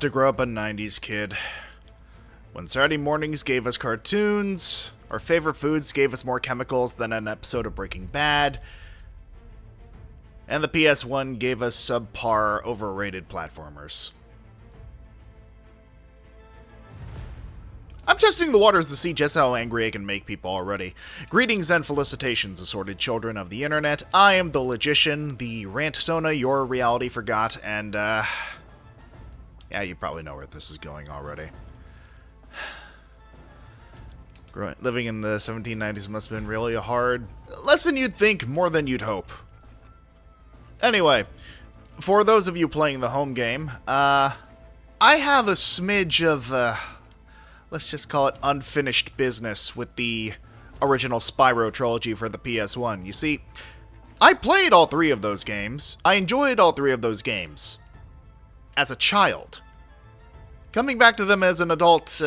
To grow up a 90s kid. When Saturday mornings gave us cartoons, our favorite foods gave us more chemicals than an episode of Breaking Bad, and the PS1 gave us subpar, overrated platformers. I'm testing the waters to see just how angry I can make people already. Greetings and felicitations, assorted children of the internet. I am the Logician, the rant-sona your reality forgot, and, yeah, you probably know where this is going already. Living in the 1790s must have been really hard. Less than you'd think, more than you'd hope. Anyway, for those of you playing the home game, I have a smidge of, let's just call it unfinished business with the original Spyro trilogy for the PS1. You see, I played all three of those games. I enjoyed all three of those games. As a child. Coming back to them as an adult,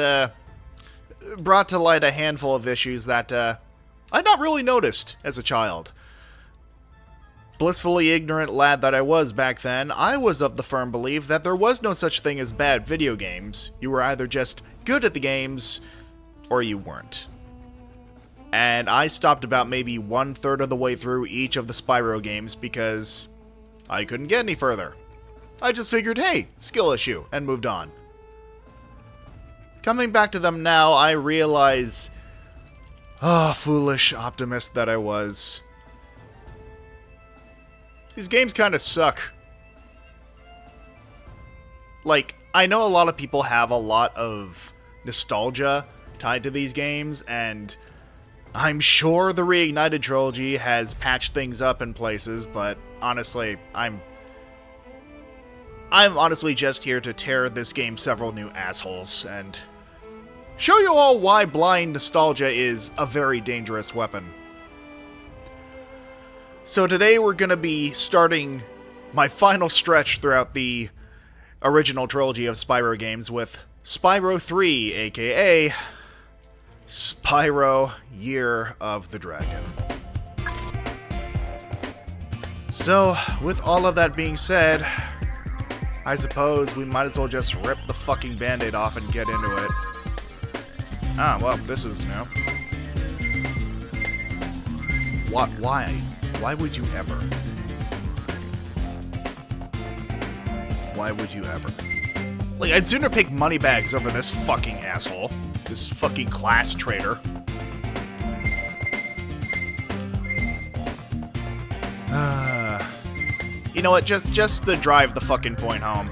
brought to light a handful of issues that, I'd not really noticed as a child. Blissfully ignorant lad that I was back then, I was of the firm belief that there was no such thing as bad video games. You were either just good at the games, or you weren't. And I stopped about maybe 1/3 of the way through each of the Spyro games because I couldn't get any further. I just figured, hey, skill issue, and moved on. Coming back to them now, I realize, foolish optimist that I was. These games kind of suck. Like, I know a lot of people have a lot of nostalgia tied to these games, and I'm sure the Reignited trilogy has patched things up in places, but honestly, I'm honestly just here to tear this game several new assholes, and show you all why blind nostalgia is a very dangerous weapon. So today we're going to be starting my final stretch throughout the original trilogy of Spyro games with Spyro 3, aka Spyro Year of the Dragon. So, with all of that being said, I suppose we might as well just rip the fucking band-aid off and get into it. Ah, well, this is new. What? Why? Why would you ever? Why would you ever? Like, I'd sooner pick Moneybags over this fucking asshole. This fucking class traitor. You know what? Just to drive the fucking point home.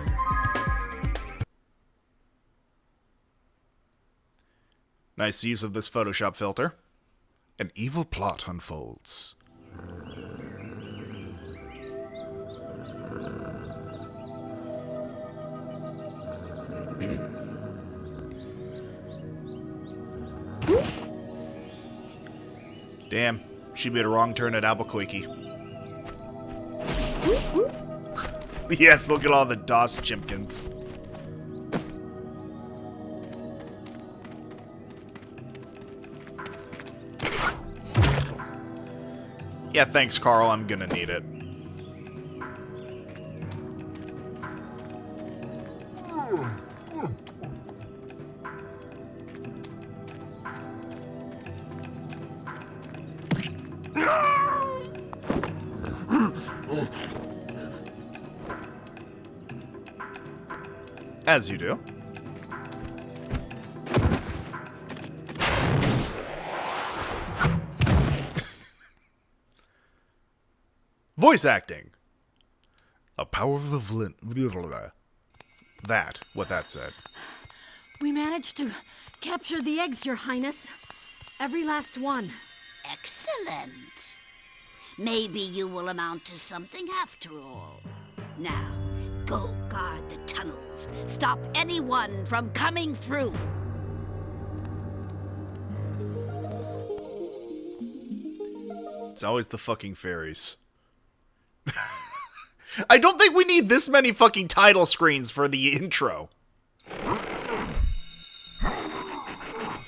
Nice use of this Photoshop filter. An evil plot unfolds. Damn, she made a wrong turn at Albuquerque. Yes, look at all the DOS chimpkins. Yeah, thanks, Carl. I'm gonna need it. As you do. Voice acting. A powerful that, what that said. We managed to capture the eggs, Your Highness. Every last one. Excellent. Maybe you will amount to something after all. Now, go guard the tunnels. Stop anyone from coming through. It's always the fucking fairies. I don't think we need this many fucking title screens for the intro.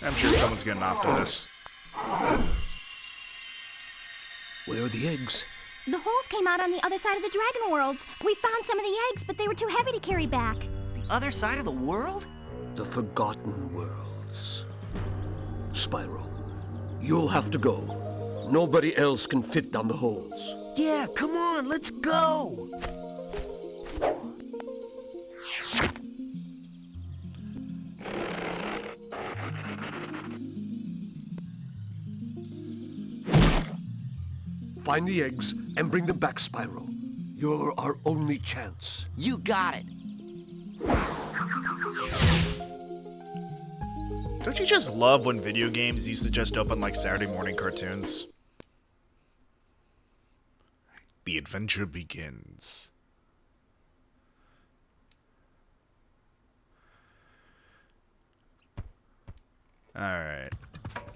I'm sure someone's getting off to this. Where are the eggs? The holes came out on the other side of the dragon worlds. We found some of the eggs, but they were too heavy to carry back. Be other side of the world? The Forgotten Worlds. Spyro, you'll have to go. Nobody else can fit down the holes. Yeah, come on, let's go! Find the eggs and bring them back, Spyro. You're our only chance. You got it. Don't you just love when video games used to just open like Saturday morning cartoons? The adventure begins. Alright.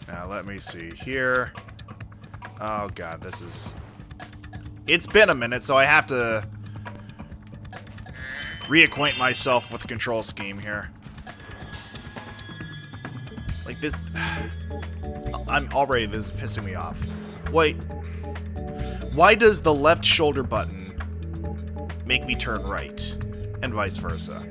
Now let me see here. Oh god, this is... It's been a minute, so I have to reacquaint myself with the control scheme here. Like this... This is pissing me off. Wait. Why does the left shoulder button make me turn right? And vice versa.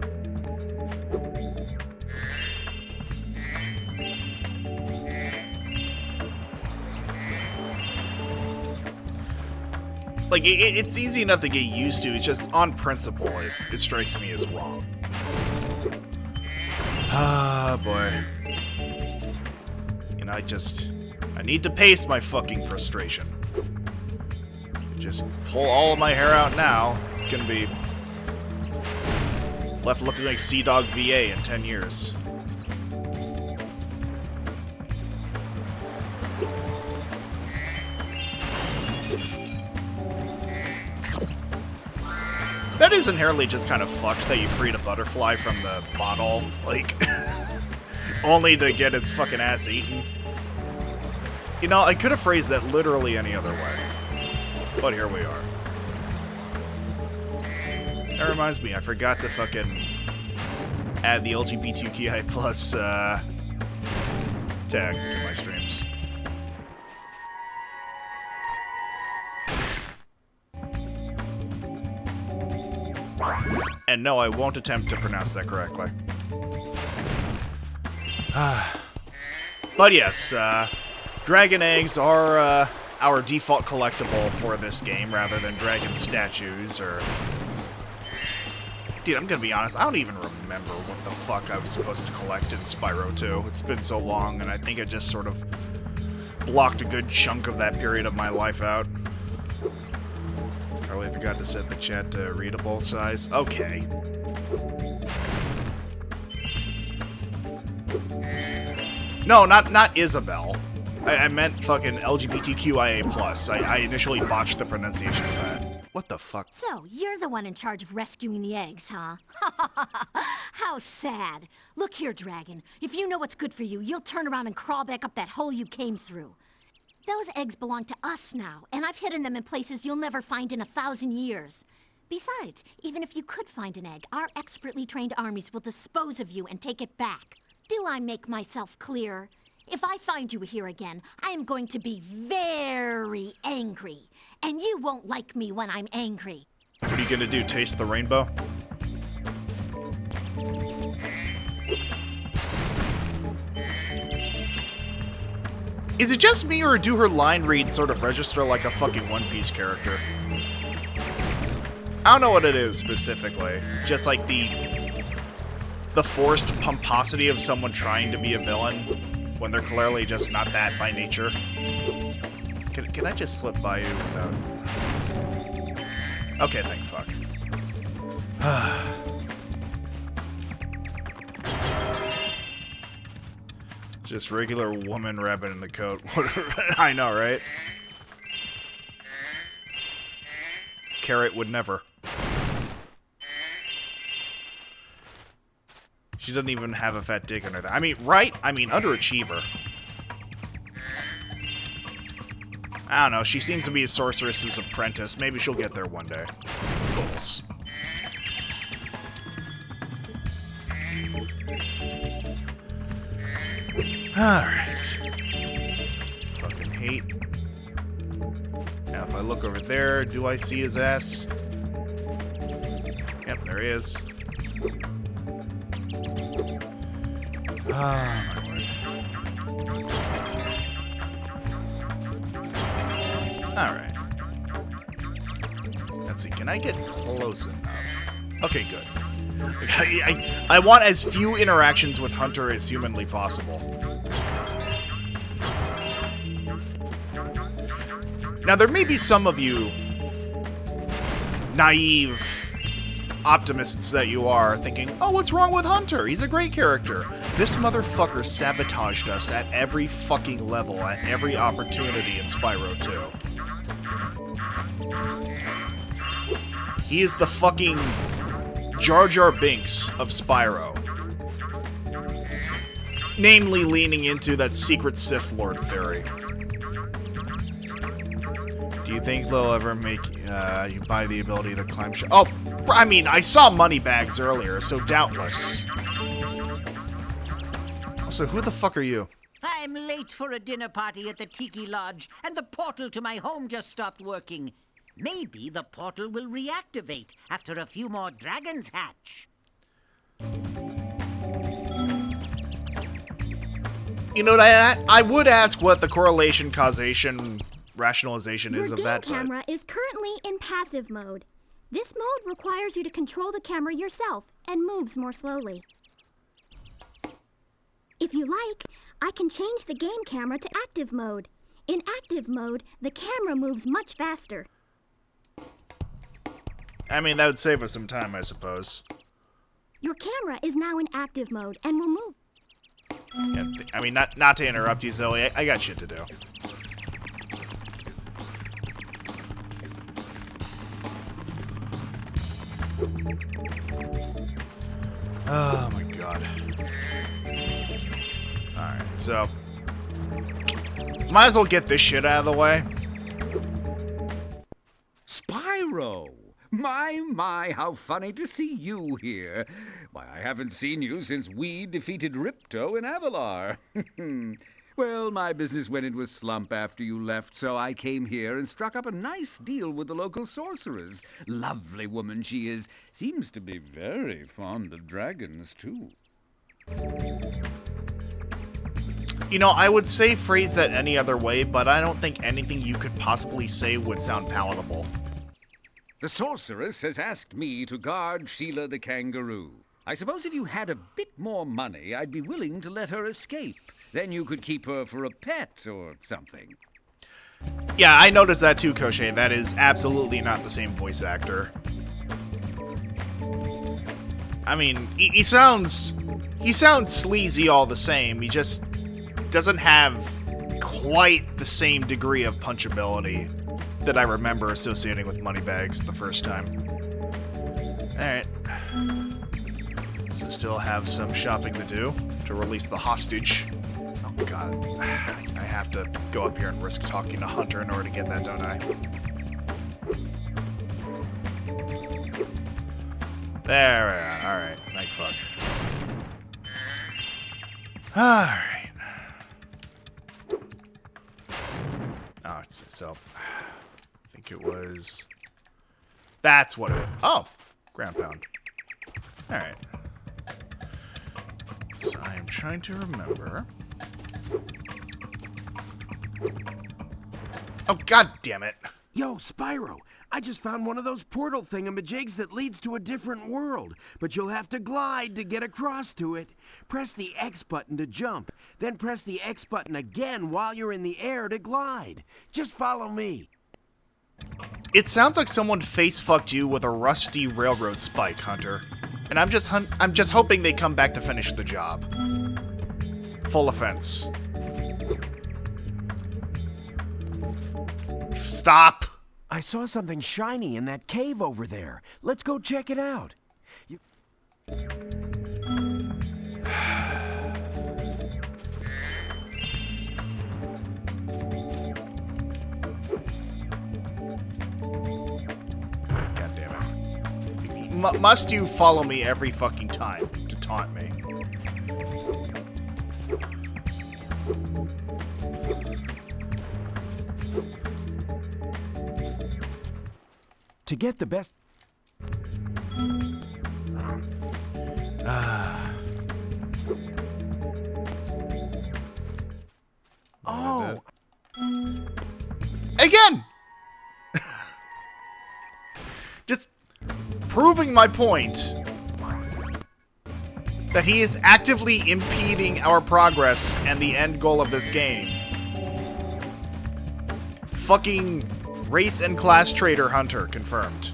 Like, it's easy enough to get used to, it's just on principle, it strikes me as wrong. Ah, boy. You know, I need to pace my fucking frustration. Just pull all of my hair out now, gonna be left looking like Sea Dog VA in 10 years. That is inherently just kind of fucked that you freed a butterfly from the bottle, like, only to get its fucking ass eaten. You know, I could have phrased that literally any other way, but here we are. That reminds me, I forgot to fucking add the LGBTQI plus tag to my streams. And no, I won't attempt to pronounce that correctly. But yes, dragon eggs are our default collectible for this game, rather than dragon statues, or... Dude, I'm gonna be honest, I don't even remember what the fuck I was supposed to collect in Spyro 2. It's been so long, and I think I just sort of blocked a good chunk of that period of my life out. Probably forgot to set the chat to readable size. Okay. No, not Isabel. I meant fucking LGBTQIA+. I initially botched the pronunciation of that. What the fuck? So, you're the one in charge of rescuing the eggs, huh? How sad. Look here, Dragon. If you know what's good for you, you'll turn around and crawl back up that hole you came through. Those eggs belong to us now, and I've hidden them in places you'll never find in 1,000 years. Besides, even if you could find an egg, our expertly trained armies will dispose of you and take it back. Do I make myself clear? If I find you here again, I am going to be very angry. And you won't like me when I'm angry. What are you gonna do, taste the rainbow? Is it just me, or do her line reads sort of register like a fucking One Piece character? I don't know what it is specifically. Just like the forced pomposity of someone trying to be a villain when they're clearly just not that by nature. Can I just slip by you without... Okay, thank fuck. Just regular woman rabbit in the coat. I know, right? Carrot would never. She doesn't even have a fat dick under that. I mean, right? I mean, underachiever. I don't know, she seems to be a sorceress's apprentice. Maybe she'll get there one day. Goals. Alright. Fucking hate. Now if I look over there, do I see his ass? Yep, there he is. Ah, my lord. Alright. Let's see, can I get close enough? Okay, good. I want as few interactions with Hunter as humanly possible. Now, there may be some of you naive optimists that you are thinking, oh, what's wrong with Hunter? He's a great character. This motherfucker sabotaged us at every fucking level, at every opportunity in Spyro 2. He is the fucking Jar Jar Binks of Spyro. Namely leaning into that secret Sith Lord theory. Do you think they'll ever make you buy the ability to climb Oh, I mean, I saw money bags earlier, so doubtless. Also, who the fuck are you? I'm late for a dinner party at the Tiki Lodge, and the portal to my home just stopped working. Maybe the portal will reactivate after a few more dragons hatch. You know, I would ask what the correlation, causation, rationalization is of that, Your game camera is currently in passive mode. This mode requires you to control the camera yourself and moves more slowly. If you like, I can change the game camera to active mode. In active mode, the camera moves much faster. I mean, that would save us some time, I suppose. Your camera is now in active mode and will move. Yeah, I mean, not to interrupt you, Zoe. I got shit to do. Oh my god. Alright, so might as well get this shit out of the way. Spyro! My, how funny to see you here. Why, I haven't seen you since we defeated Ripto in Avalar. Well, my business went into a slump after you left, so I came here and struck up a nice deal with the local sorceress. Lovely woman she is. Seems to be very fond of dragons, too. You know, I would say phrase that any other way, but I don't think anything you could possibly say would sound palatable. The sorceress has asked me to guard Sheila the kangaroo. I suppose if you had a bit more money, I'd be willing to let her escape. Then you could keep her for a pet or something. Yeah, I noticed that too, Koshe. That is absolutely not the same voice actor. I mean, he sounds sleazy all the same. He just doesn't have quite the same degree of punchability that I remember associating with Moneybags the first time. Alright. So still have some shopping to do to release the hostage. Oh god. I have to go up here and risk talking to Hunter in order to get that, don't I? There we are. Alright. Thank fuck. Alright. Oh, so I think it was. That's what it was. Oh, ground pound. All right. So I am trying to remember. Oh, god damn it! Yo, Spyro, I just found one of those portal thingamajigs that leads to a different world, but you'll have to glide to get across to it. Press the X button to jump, then press the X button again while you're in the air to glide. Just follow me. It sounds like someone face-fucked you with a rusty railroad spike, Hunter. And I'm just hoping they come back to finish the job. Full offense. Stop! I saw something shiny in that cave over there. Let's go check it out. God damn it. Must you follow me every fucking time to taunt me? To get the best... Again! Just proving my point that he is actively impeding our progress and the end goal of this game. Fucking race and class traitor hunter confirmed.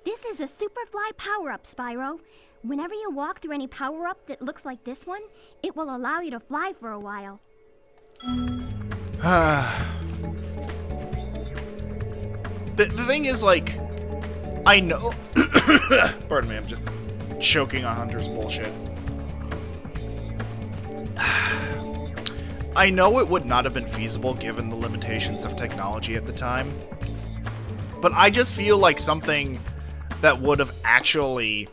This is a Superfly power-up, Spyro. Whenever you walk through any power-up that looks like this one, it will allow you to fly for a while. The thing is, like, I know... Pardon me, I'm just choking on Hunter's bullshit. I know it would not have been feasible given the limitations of technology at the time, but I just feel like something that would have actually,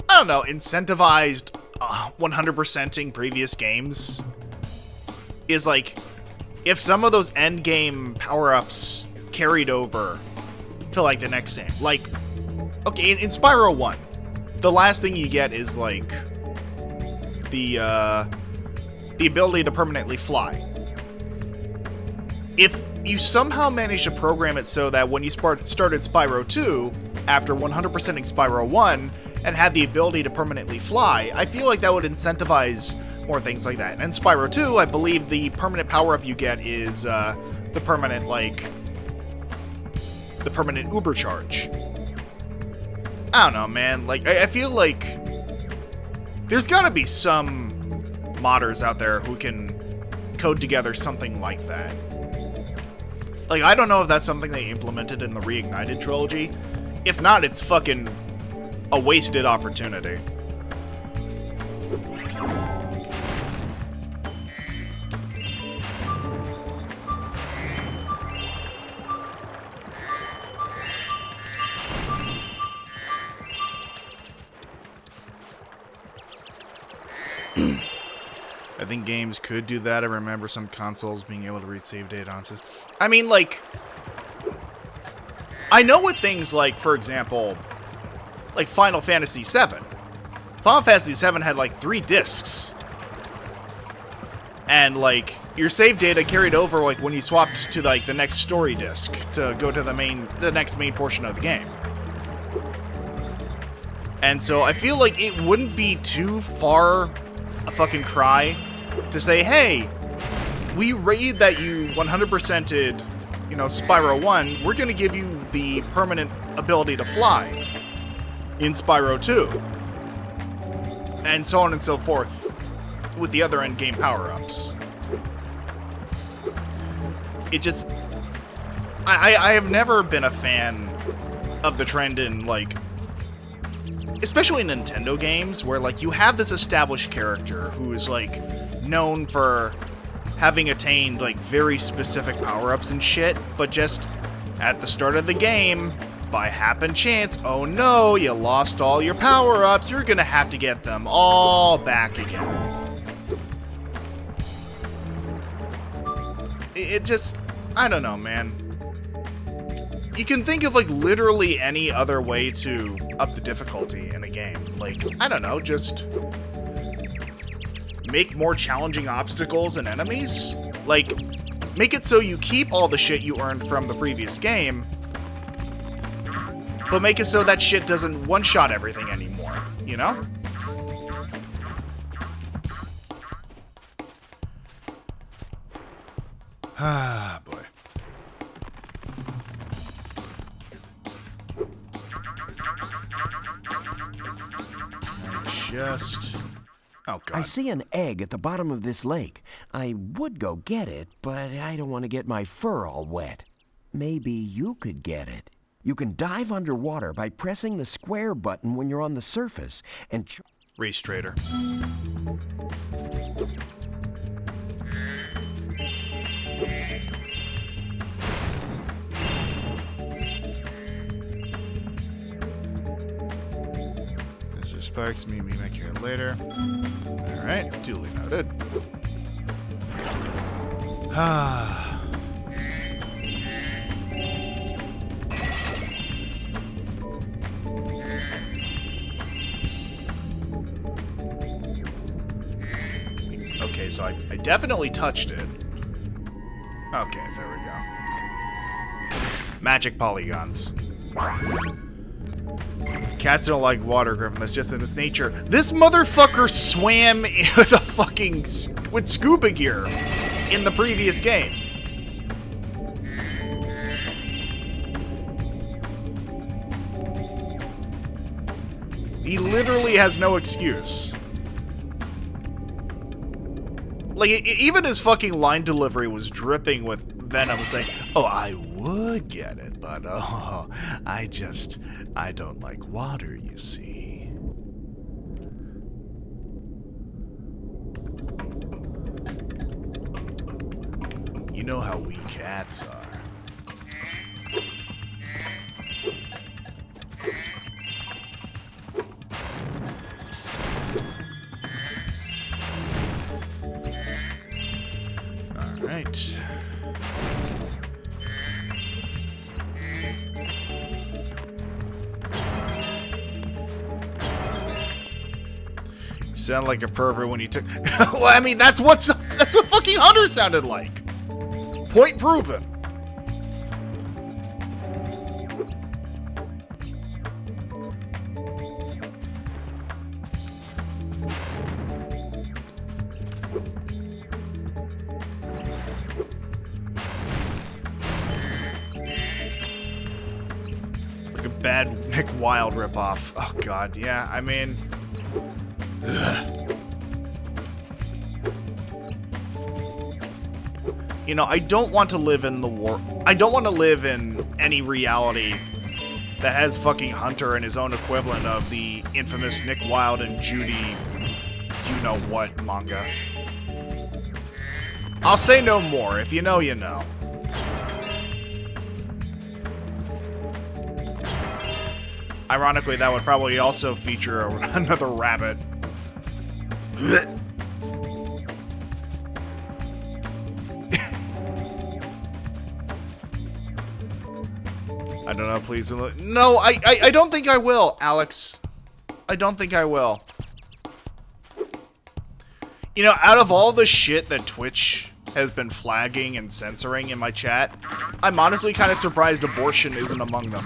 I don't know, incentivized 100%ing previous games is like, if some of those endgame power-ups carried over to like the next game. Like, okay, in Spyro 1, the last thing you get is like the ability to permanently fly. If you somehow managed to program it so that when you started Spyro 2, after 100%ing Spyro 1, and had the ability to permanently fly, I feel like that would incentivize more things like that. And in Spyro 2, I believe the permanent power-up you get is the permanent Uber charge. I don't know, man. Like, I feel like there's gotta be some modders out there who can code together something like that. Like, I don't know if that's something they implemented in the Reignited trilogy. If not, it's fucking a wasted opportunity. I think games could do that. I remember some consoles being able to read save data on systems. I mean, like, I know what things like, for example, like Final Fantasy VII. Final Fantasy VII had like 3 discs. And like, your save data carried over like when you swapped to like the next story disc to go to the next main portion of the game. And so I feel like it wouldn't be too far a fucking cry to say, hey, we read that you 100%ed, you know, Spyro 1, we're gonna give you the permanent ability to fly in Spyro 2. And so on and so forth with the other endgame power-ups. It just... I have never been a fan of the trend in, like, especially in Nintendo games, where, like, you have this established character who is, like, known for having attained, like, very specific power-ups and shit, but just at the start of the game, by happen chance, oh no, you lost all your power-ups, you're gonna have to get them all back again. It just... I don't know, man. You can think of, like, literally any other way to up the difficulty in a game. Like, I don't know, just make more challenging obstacles and enemies? Like, make it so you keep all the shit you earned from the previous game, but make it so that shit doesn't one-shot everything anymore, you know? Ah, boy. Just... Oh, God. I see an egg at the bottom of this lake. I would go get it, but I don't want to get my fur all wet. Maybe you could get it. You can dive underwater by pressing the square button when you're on the surface and... Race Trader. Mr. Sparks, meet me back here later. Alright, duly noted. Ah. Okay, so I definitely touched it. Okay, there we go. Magic polygons. Cats don't like water, Griffin. That's just in its nature. This motherfucker swam with a fucking with scuba gear in the previous game. He literally has no excuse. Like, even his fucking line delivery was dripping with venom. It's like, oh, I would get it, but oh, I don't like water, you see. You know how we cats are. Right. You sound like a pervert when you took. Well, I mean, that's what fucking Hunter sounded like. Point proven. Bad Nick Wilde ripoff. Oh god, yeah, I mean... Ugh. You know, I don't want to live in the war... I don't want to live in any reality that has fucking Hunter and his own equivalent of the infamous Nick Wilde and Judy you-know-what manga. I'll say no more. If you know, you know. Ironically, that would probably also feature another rabbit. I don't know, please. No, I don't think I will, Alex. I don't think I will. You know, out of all the shit that Twitch has been flagging and censoring in my chat, I'm honestly kind of surprised abortion isn't among them.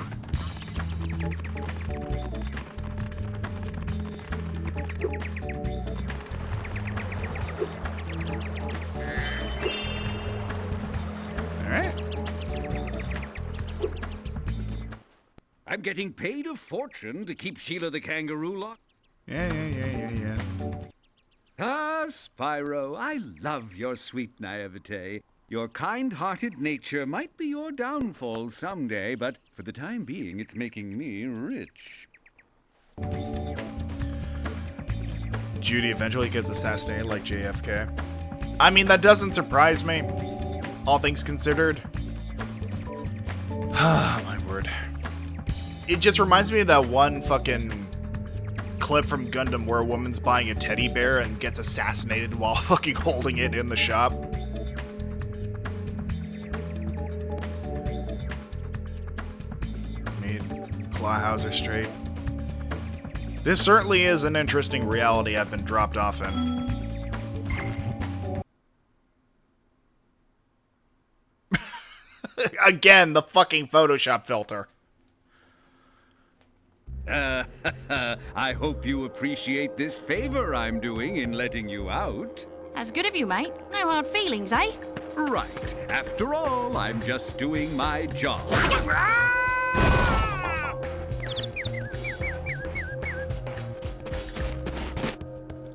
I'm getting paid a fortune to keep Sheila the kangaroo locked. Yeah. Ah, Spyro, I love your sweet naivete. Your kind-hearted nature might be your downfall someday, but for the time being, it's making me rich. Judy eventually gets assassinated like JFK. I mean, that doesn't surprise me, all things considered. My word. It just reminds me of that one fucking clip from Gundam where a woman's buying a teddy bear and gets assassinated while fucking holding it in the shop. Made Clawhauser straight. This certainly is an interesting reality I've been dropped off in. Again, the fucking Photoshop filter. I hope you appreciate this favor I'm doing in letting you out. That's good of you, mate. No hard feelings, eh? Right. After all, I'm just doing my job.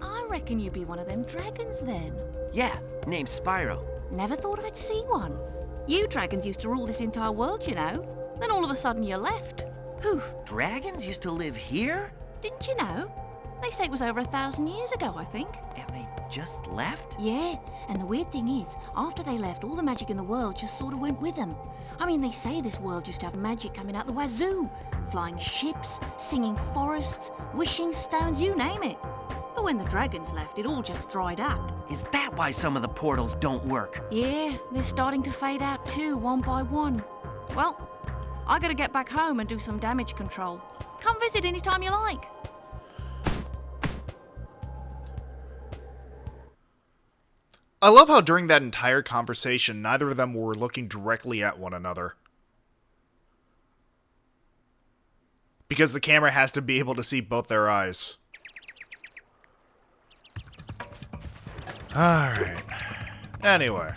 I reckon you be one of them dragons, then. Yeah, name's Spyro. Never thought I'd see one. You dragons used to rule this entire world, you know. Then all of a sudden you left. Poof. Dragons used to live here? Didn't you know? They say it was over 1,000 years ago, I think. And they just left? Yeah, and the weird thing is, after they left, all the magic in the world just sort of went with them. I mean, they say this world used to have magic coming out the wazoo. Flying ships, singing forests, wishing stones, you name it. But when the dragons left, it all just dried up. Is that why some of the portals don't work? Yeah, they're starting to fade out too, one by one. Well, I gotta get back home and do some damage control. Come visit anytime you like. I love how during that entire conversation, neither of them were looking directly at one another. Because the camera has to be able to see both their eyes. Alright. Anyway.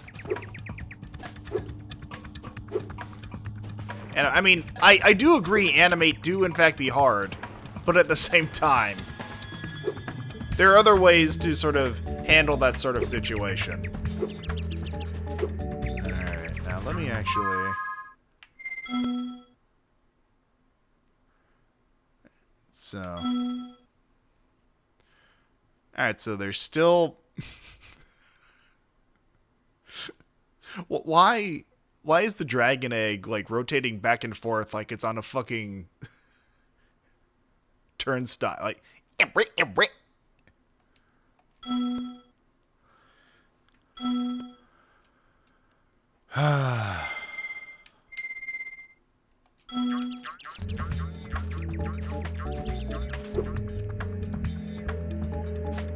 And I mean, I do agree animate do in fact be hard, but at the same time, there are other ways to sort of handle that sort of situation. Alright, now let me actually... So... Alright, so there's still... Why is the dragon egg, like, rotating back and forth like it's on a fucking turnstile? Like,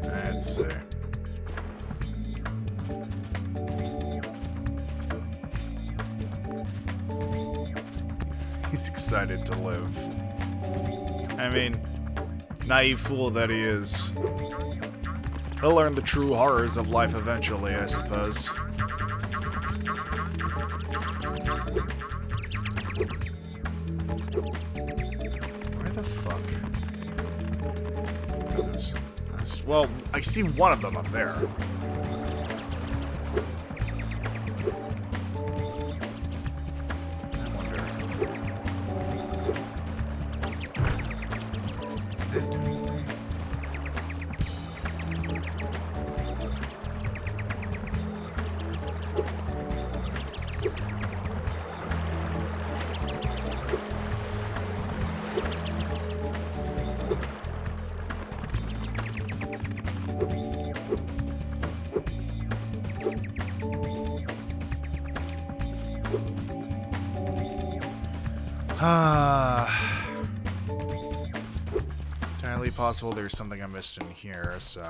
let's see. He's excited to live. I mean, naive fool that he is. He'll learn the true horrors of life eventually, I suppose. Where the fuck are those? Well, I see one of them up there. Entirely possible there's something I missed in here, so...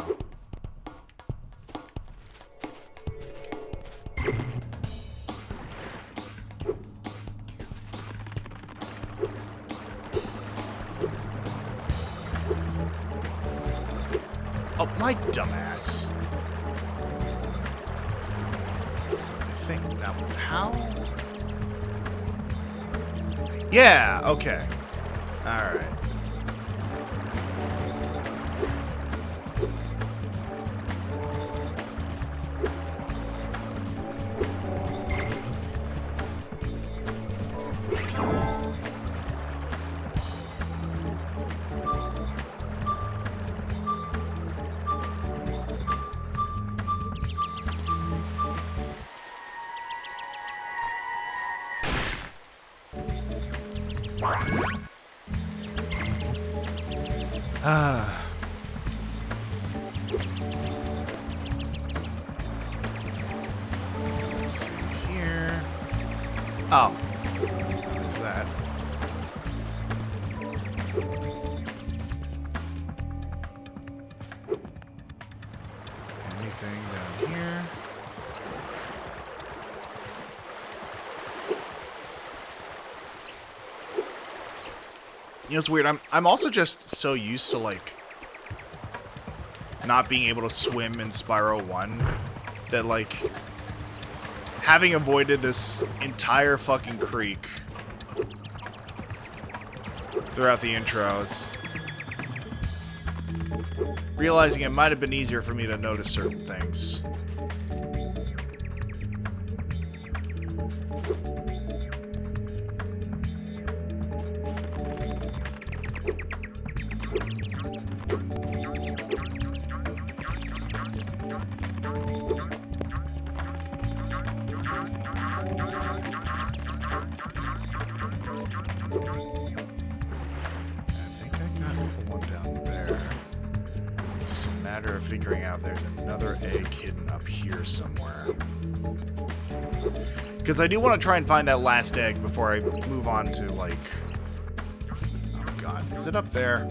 Oh, my dumbass. I think now, how? Yeah, okay. Alright. Let's see here. Oh. There's that. Anything down here? You know, it's weird. I'm also just so used to, like, not being able to swim in Spyro 1 that, like, having avoided this entire fucking creek throughout the intro, it's realizing it might have been easier for me to notice certain things. Figuring out if there's another egg hidden up here somewhere. Because I do want to try and find that last egg before I move on to, like... Oh god, is it up there?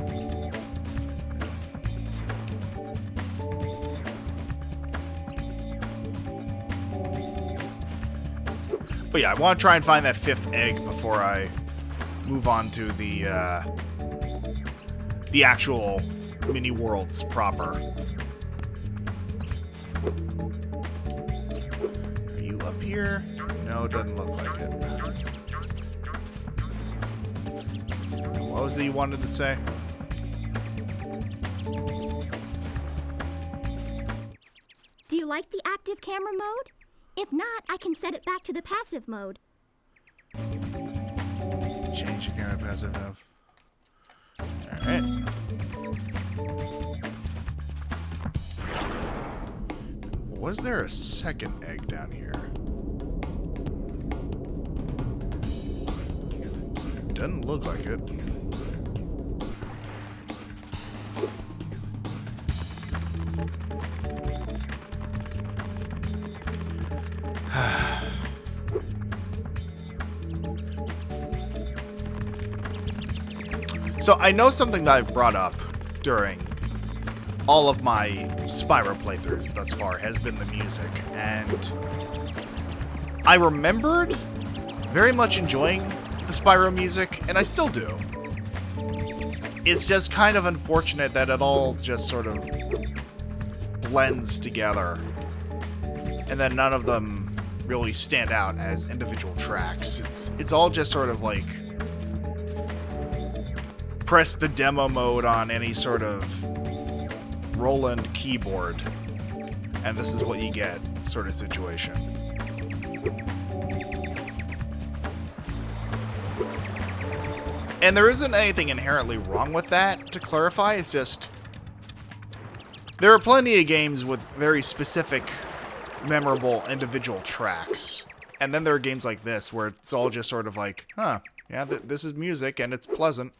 But yeah, I want to try and find that 5th egg before I move on to the actual mini worlds proper. Are you up here? No, doesn't look like it. What was it you wanted to say? Do you like the active camera mode? If not, I can set it back to the passive mode. Change the camera passive enough. Alright. Was there a second egg down here? Doesn't look like it. So I know something that I brought up during all of my Spyro playthroughs thus far has been the music, and I remembered very much enjoying the Spyro music, and I still do. It's just kind of unfortunate that it all just sort of blends together, and then none of them really stand out as individual tracks. It's all just sort of like press the demo mode on any sort of Roland keyboard, and this is what you get sort of situation. And there isn't anything inherently wrong with that, to clarify. It's just there are plenty of games with very specific, memorable individual tracks, and then there are games like this where it's all just sort of like, huh, yeah, this is music and it's pleasant.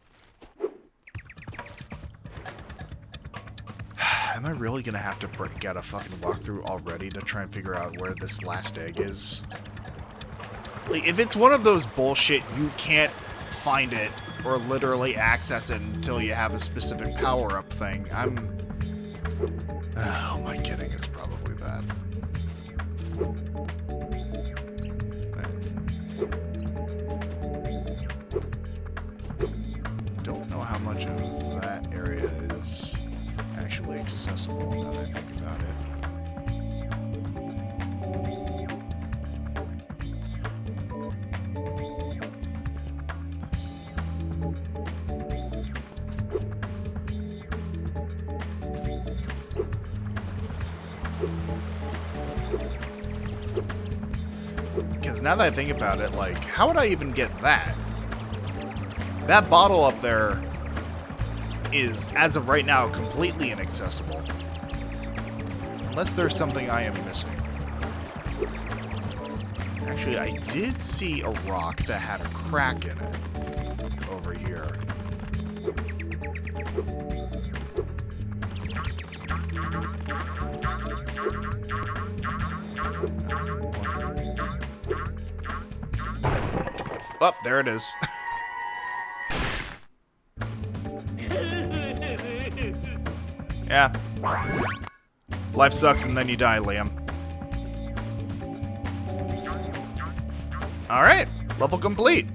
Am I really gonna have to break out a fucking walkthrough already to try and figure out where this last egg is? Like, if it's one of those bullshit, you can't find it or literally access it until you have a specific power-up thing, oh, am I kidding? It's probably that. I don't know how much of that area is actually accessible now that I think about it. Because now that I think about it, like, how would I even get that? That bottle up there is, as of right now, completely inaccessible. Unless there's something I am missing. Actually, I did see a rock that had a crack in it over here. Oh, there it is. Yeah. Life sucks and then you die, Liam. Alright, level complete.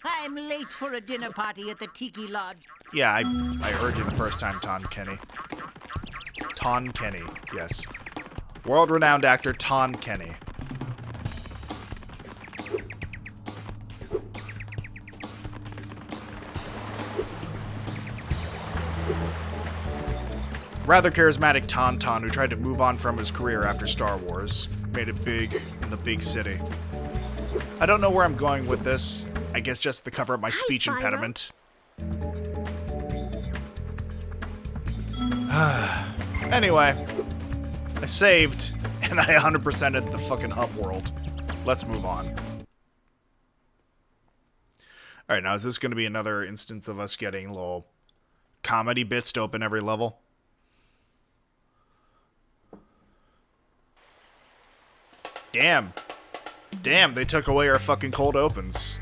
I'm late for a dinner party at the Tiki Lodge. Yeah, I heard you the first time, Ton Kenny. Ton Kenny, yes. World-renowned actor Ton Kenny. Rather charismatic Tauntaun who tried to move on from his career after Star Wars. Made it big in the big city. I don't know where I'm going with this. I guess just to cover up my speech impediment. Anyway, I saved, and I 100%ed the fucking hub world. Let's move on. Alright, now is this going to be another instance of us getting little comedy bits to open every level? Damn. Damn, they took away our fucking cold opens.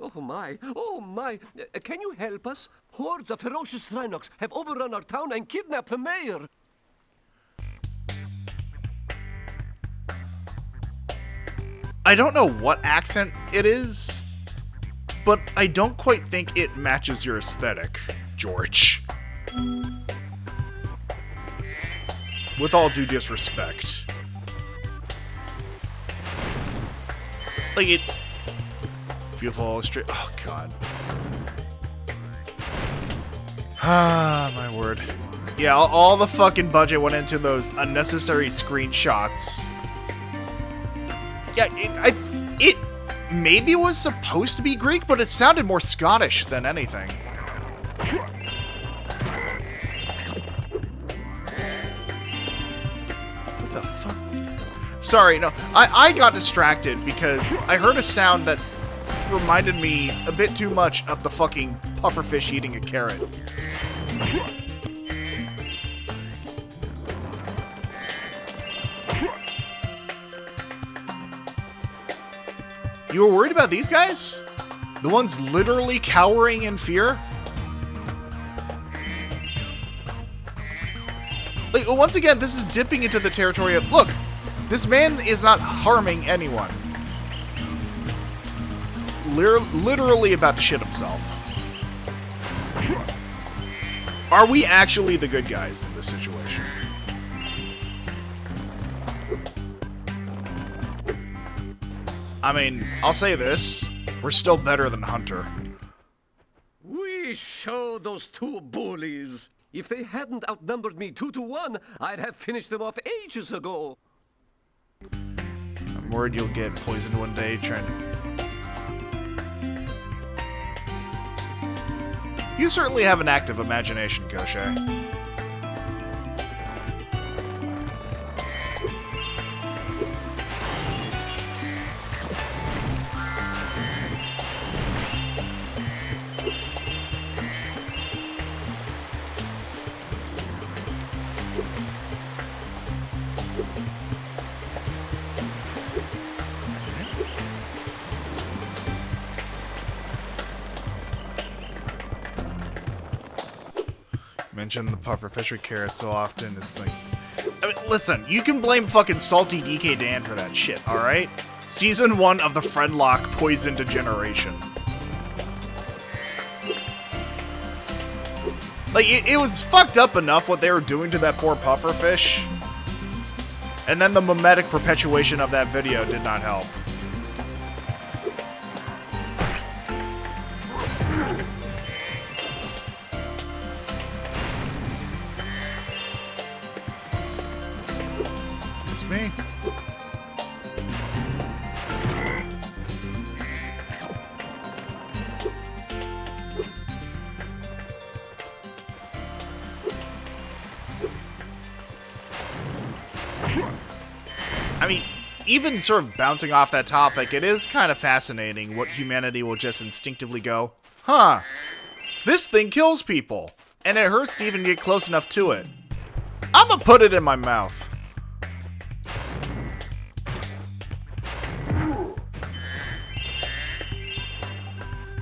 Oh my, oh my. Can you help us? Hordes of ferocious Rhinox have overrun our town and kidnapped the mayor. I don't know what accent it is, but I don't quite think it matches your aesthetic, George. With all due disrespect. Like it... Beautiful illustrate... Oh, God. Ah, my word. Yeah, all the fucking budget went into those unnecessary screenshots. Yeah, it maybe was supposed to be Greek, but it sounded more Scottish than anything. What the fuck? Sorry, no, I got distracted because I heard a sound that reminded me a bit too much of the fucking pufferfish eating a carrot. You were worried about these guys? The ones literally cowering in fear? Like, once again, this is dipping into the territory of, look, this man is not harming anyone. He's literally about to shit himself. Are we actually the good guys in this situation? I mean, I'll say this, we're still better than Hunter. We showed those two bullies. If they hadn't outnumbered me 2-1, I'd have finished them off ages ago. I'm worried you'll get poisoned one day trying to... You certainly have an active imagination, Gaucher. Mention the pufferfish carrot so often, it's like... I mean, listen, you can blame fucking Salty DK Dan for that shit, alright? Season 1 of the Friendlock poisoned a generation. Like, it was fucked up enough what they were doing to that poor pufferfish. And then the mimetic perpetuation of that video did not help. It's me. I mean, even sort of bouncing off that topic, it is kind of fascinating what humanity will just instinctively go, huh, this thing kills people, and it hurts to even get close enough to it. I'm gonna put it in my mouth.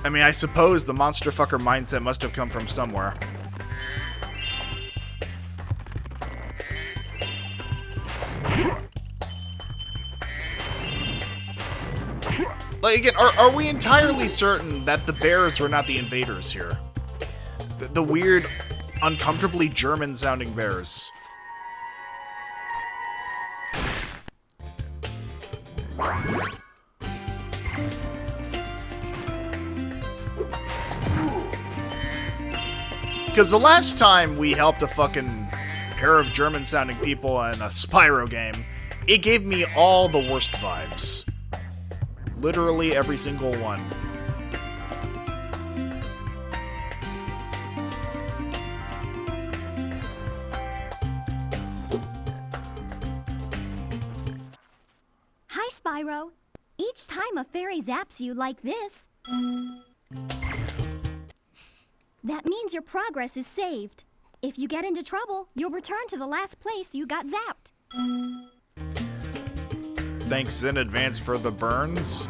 I mean, I suppose the monster fucker mindset must have come from somewhere. Like, again, are we entirely certain that the bears were not the invaders here? The weird, uncomfortably German-sounding bears. Because the last time we helped a fucking pair of German-sounding people in a Spyro game, it gave me all the worst vibes. Literally every single one. Hi, Spyro. Each time a fairy zaps you like this, that means your progress is saved. If you get into trouble, you'll return to the last place you got zapped. Thanks in advance for the burns.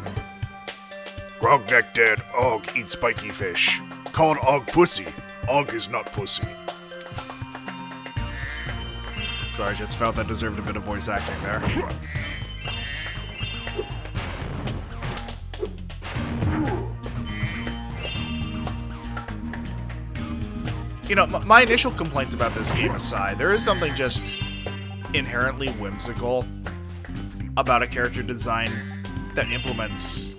Grogneck dead, Og eat spiky fish. Called Og pussy. Og is not pussy. Sorry, I just felt that deserved a bit of voice acting there. You know, my initial complaints about this game aside, there is something just inherently whimsical about a character design that implements...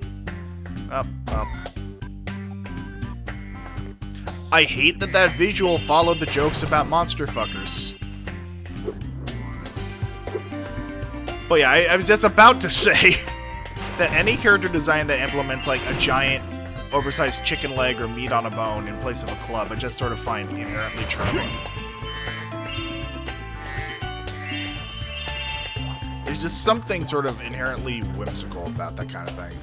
I hate that visual followed the jokes about monster fuckers. But yeah, I was just about to say that any character design that implements like a giant oversized chicken leg or meat on a bone in place of a club, I just sort of find inherently charming. There's just something sort of inherently whimsical about that kind of thing.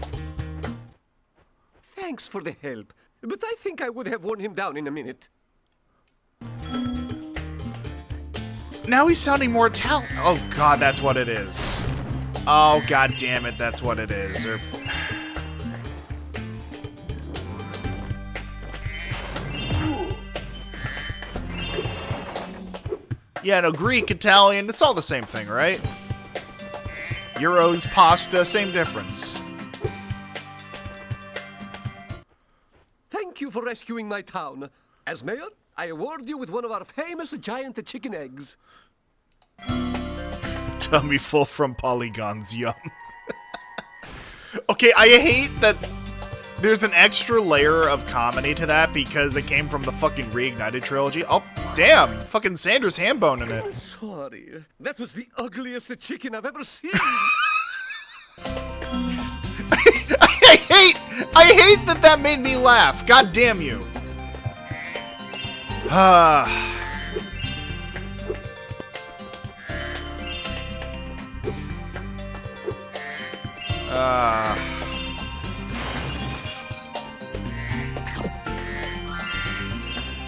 Thanks for the help, but I think I would have worn him down in a minute. Now he's sounding more Italian. Oh god, that's what it is. Oh god damn it, that's what it is. Or... yeah, no, Greek, Italian, it's all the same thing, right? Euros, pasta, same difference. Thank you for rescuing my town. As mayor, I award you with one of our famous giant chicken eggs. Tummy full from polygons, yum. Okay, I hate that there's an extra layer of comedy to that because it came from the fucking Reignited trilogy. Oh, damn, fucking Sandra's ham bone in it. I'm sorry. That was the ugliest chicken I've ever seen. I hate that made me laugh. God damn you.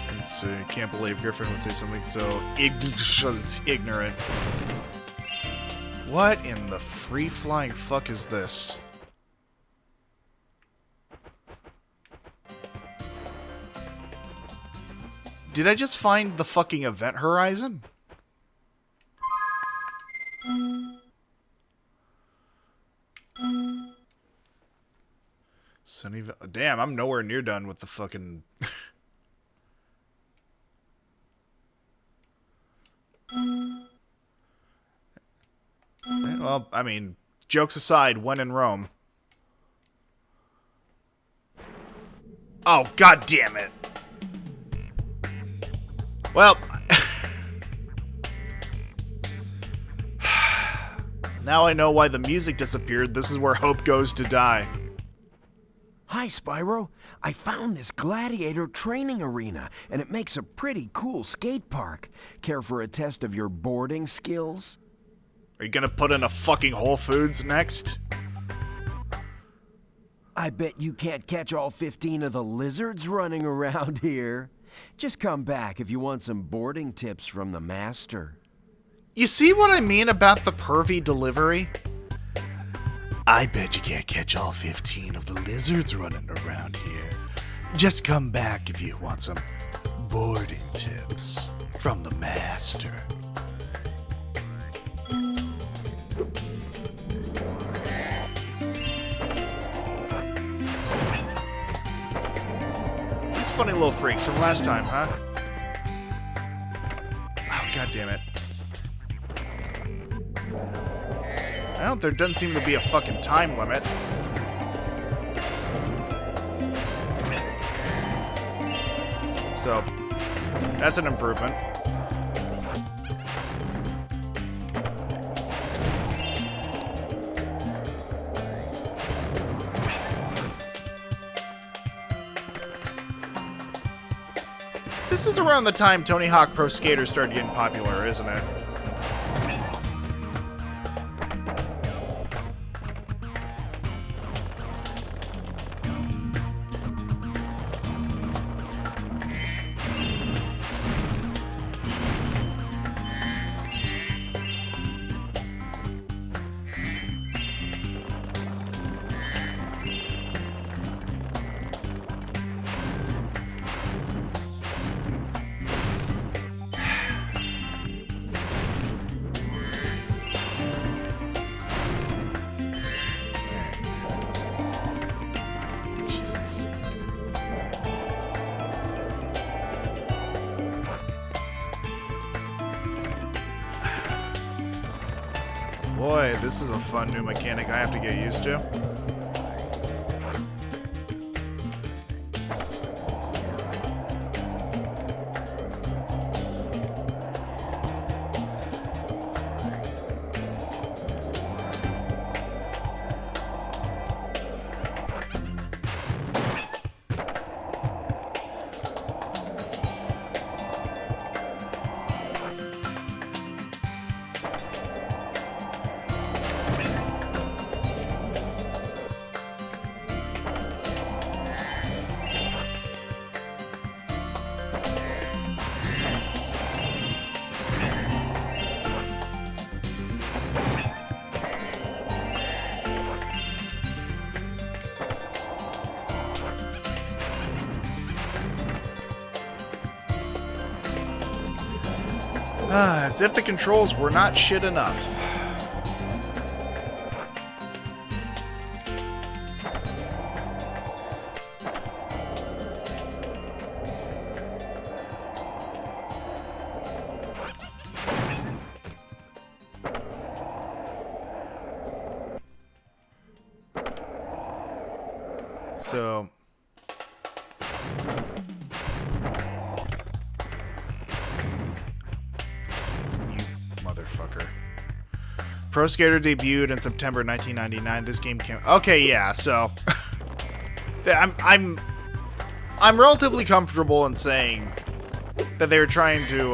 Let's see. Can't believe Griffin would say something so ignorant. What in the free-flying fuck is this? Did I just find the fucking event horizon? Sunnyvale. Damn, I'm nowhere near done with the fucking... Well, I mean, jokes aside, when in Rome. Oh, god damn it. Well, now I know why the music disappeared. This is where hope goes to die. Hi, Spyro. I found this gladiator training arena, and it makes a pretty cool skate park. Care for a test of your boarding skills? Are you gonna put in a fucking Whole Foods next? I bet you can't catch all 15 of the lizards running around here. Just come back if you want some boarding tips from the master. You see what I mean about the pervy delivery? I bet you can't catch all 15 of the lizards running around here. Just come back if you want some boarding tips from the master. These funny little freaks from last time, huh? Oh, god damn it. Well, there doesn't seem to be a fucking time limit. So, that's an improvement. This is around the time Tony Hawk Pro Skater started getting popular, isn't it? boy, this is a fun new mechanic I have to get used to. As if the controls were not shit enough. So... motherfucker. Pro Skater debuted in September 1999. This game came... Okay, yeah, so... I'm relatively comfortable in saying that they were trying to,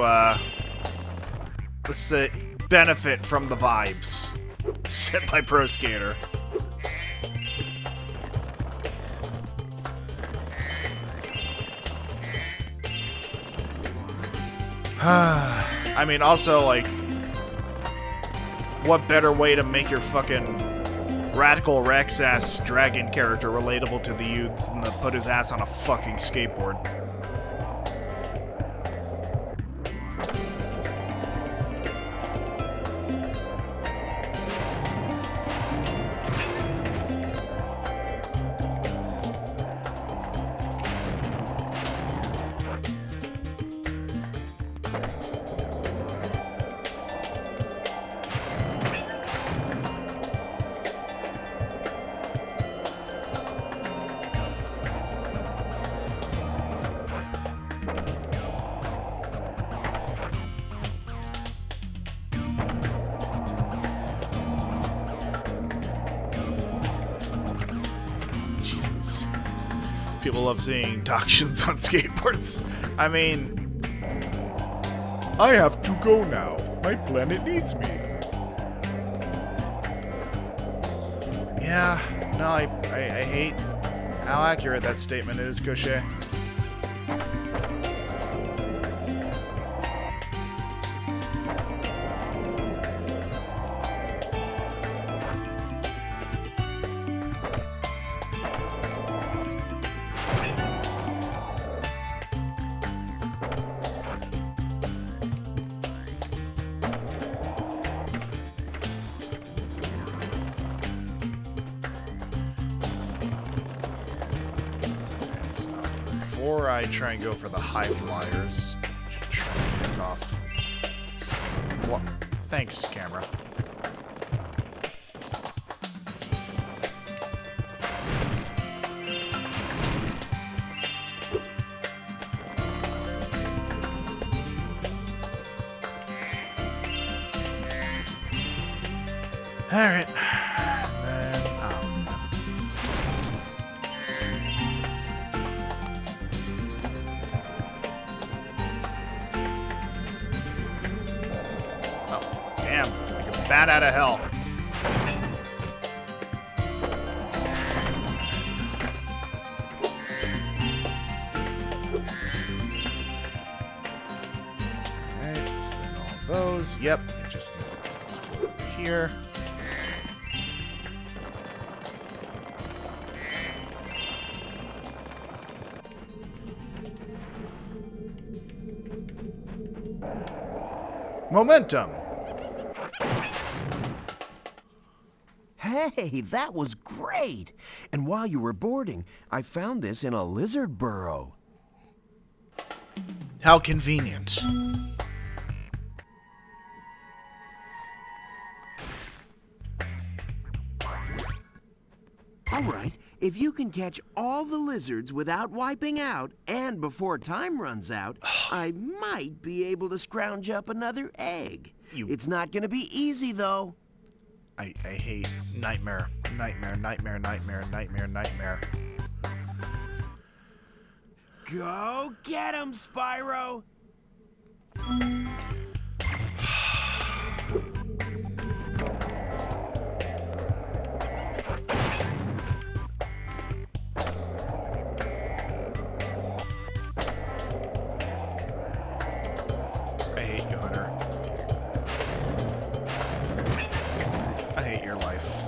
let's say, benefit from the vibes set by Pro Skater. I mean, also, like, what better way to make your fucking Radical Rex-ass dragon character relatable to the youths than to put his ass on a fucking skateboard? People love seeing Dachshunds on skateboards. I mean... I have to go now. My planet needs me. Yeah, no, I hate how accurate that statement is, Gaucher. Before I try and go for the high flyers, I should try and pick off some... What? Thanks, camera. Alright. Then, oh, damn. Like a bat out of hell. Alright, send all of those. Yep, I just need to get this one over here. Momentum. Hey, that was great! And while you were boarding, I found this in a lizard burrow. How convenient. All right, if you can catch all the lizards without wiping out and before time runs out, I might be able to scrounge up another egg. It's not gonna be easy, though. I hate nightmare. Nightmare, nightmare, nightmare, nightmare, nightmare. Go get him, Spyro! I hate you, Hunter. I hate your life.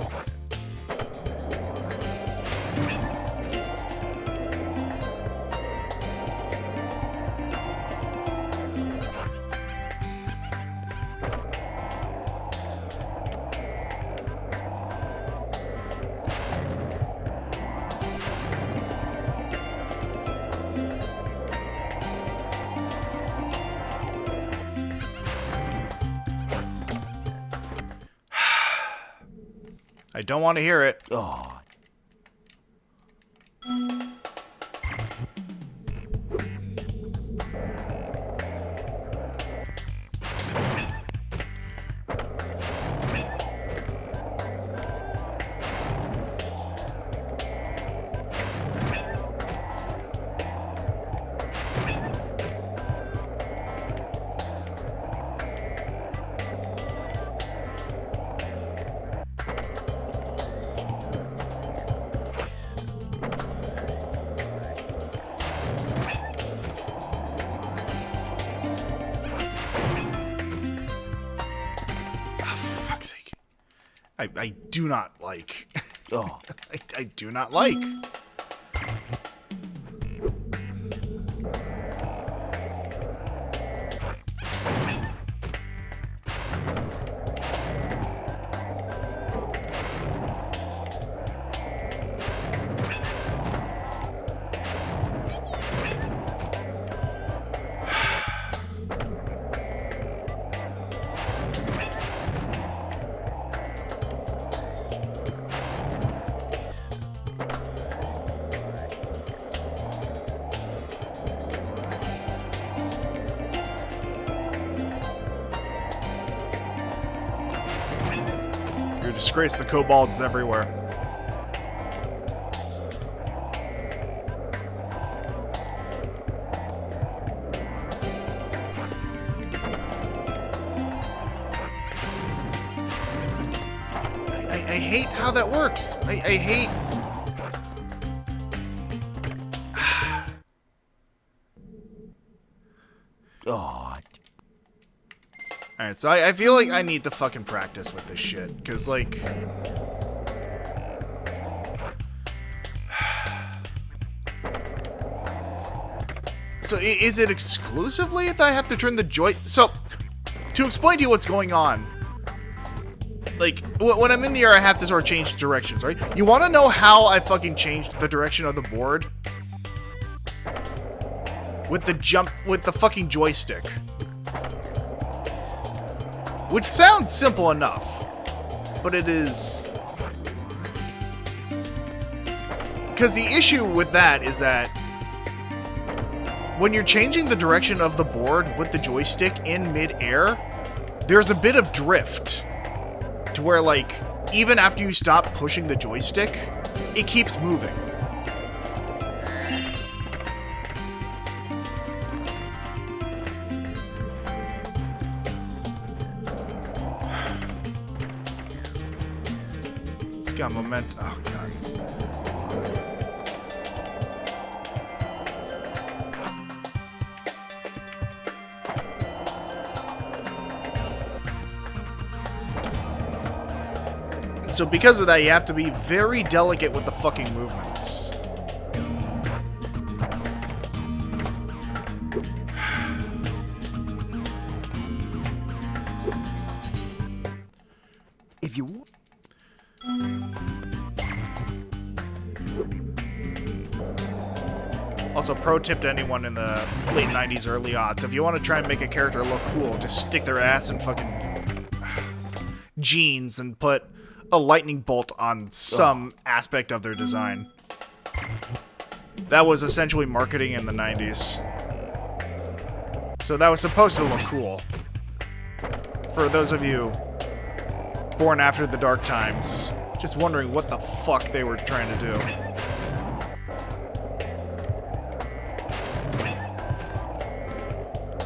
I don't want to hear it. Oh, I do not like. oh. I do not like. You're a disgrace to kobolds everywhere. I hate how that works. I hate... Oh, Alright, so I feel like I need to fucking practice with this shit, because, like... So, is it exclusively if I have to turn the joy... So, to explain to you what's going on, like, when I'm in the air, I have to sort of change directions, right? You want to know how I fucking changed the direction of the board? With the fucking joystick. Which sounds simple enough, but it is... Because the issue with that is that when you're changing the direction of the board with the joystick in mid-air, there's a bit of drift. To where, like, even after you stop pushing the joystick, it keeps moving. It's got momentum. Oh, God. So because of that, you have to be very delicate with the fucking movements. If you want... Also, pro tip to anyone in the late 90s, early aughts, if you want to try and make a character look cool, just stick their ass in fucking jeans and put a lightning bolt on some aspect of their design. That was essentially marketing in the 90s. So that was supposed to look cool. For those of you born after the dark times, just wondering what the fuck they were trying to do.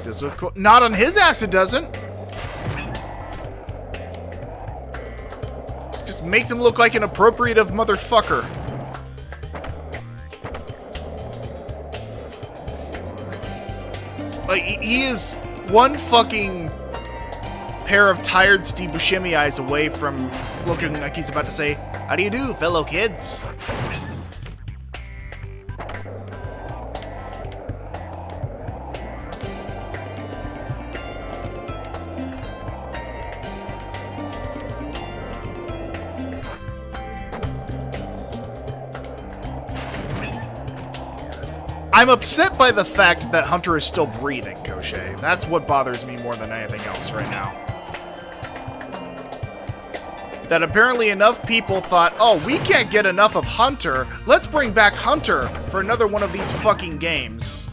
Does it look cool? Not on his ass, it doesn't. Just makes him look like an appropriative motherfucker. Like, he is one fucking pair of tired Steve Buscemi eyes away from looking like he's about to say, "How do you do, fellow kids?" I'm upset by the fact that Hunter is still breathing, Koshe. That's what bothers me more than anything else right now. That apparently enough people thought, oh, we can't get enough of Hunter. Let's bring back Hunter for another one of these fucking games.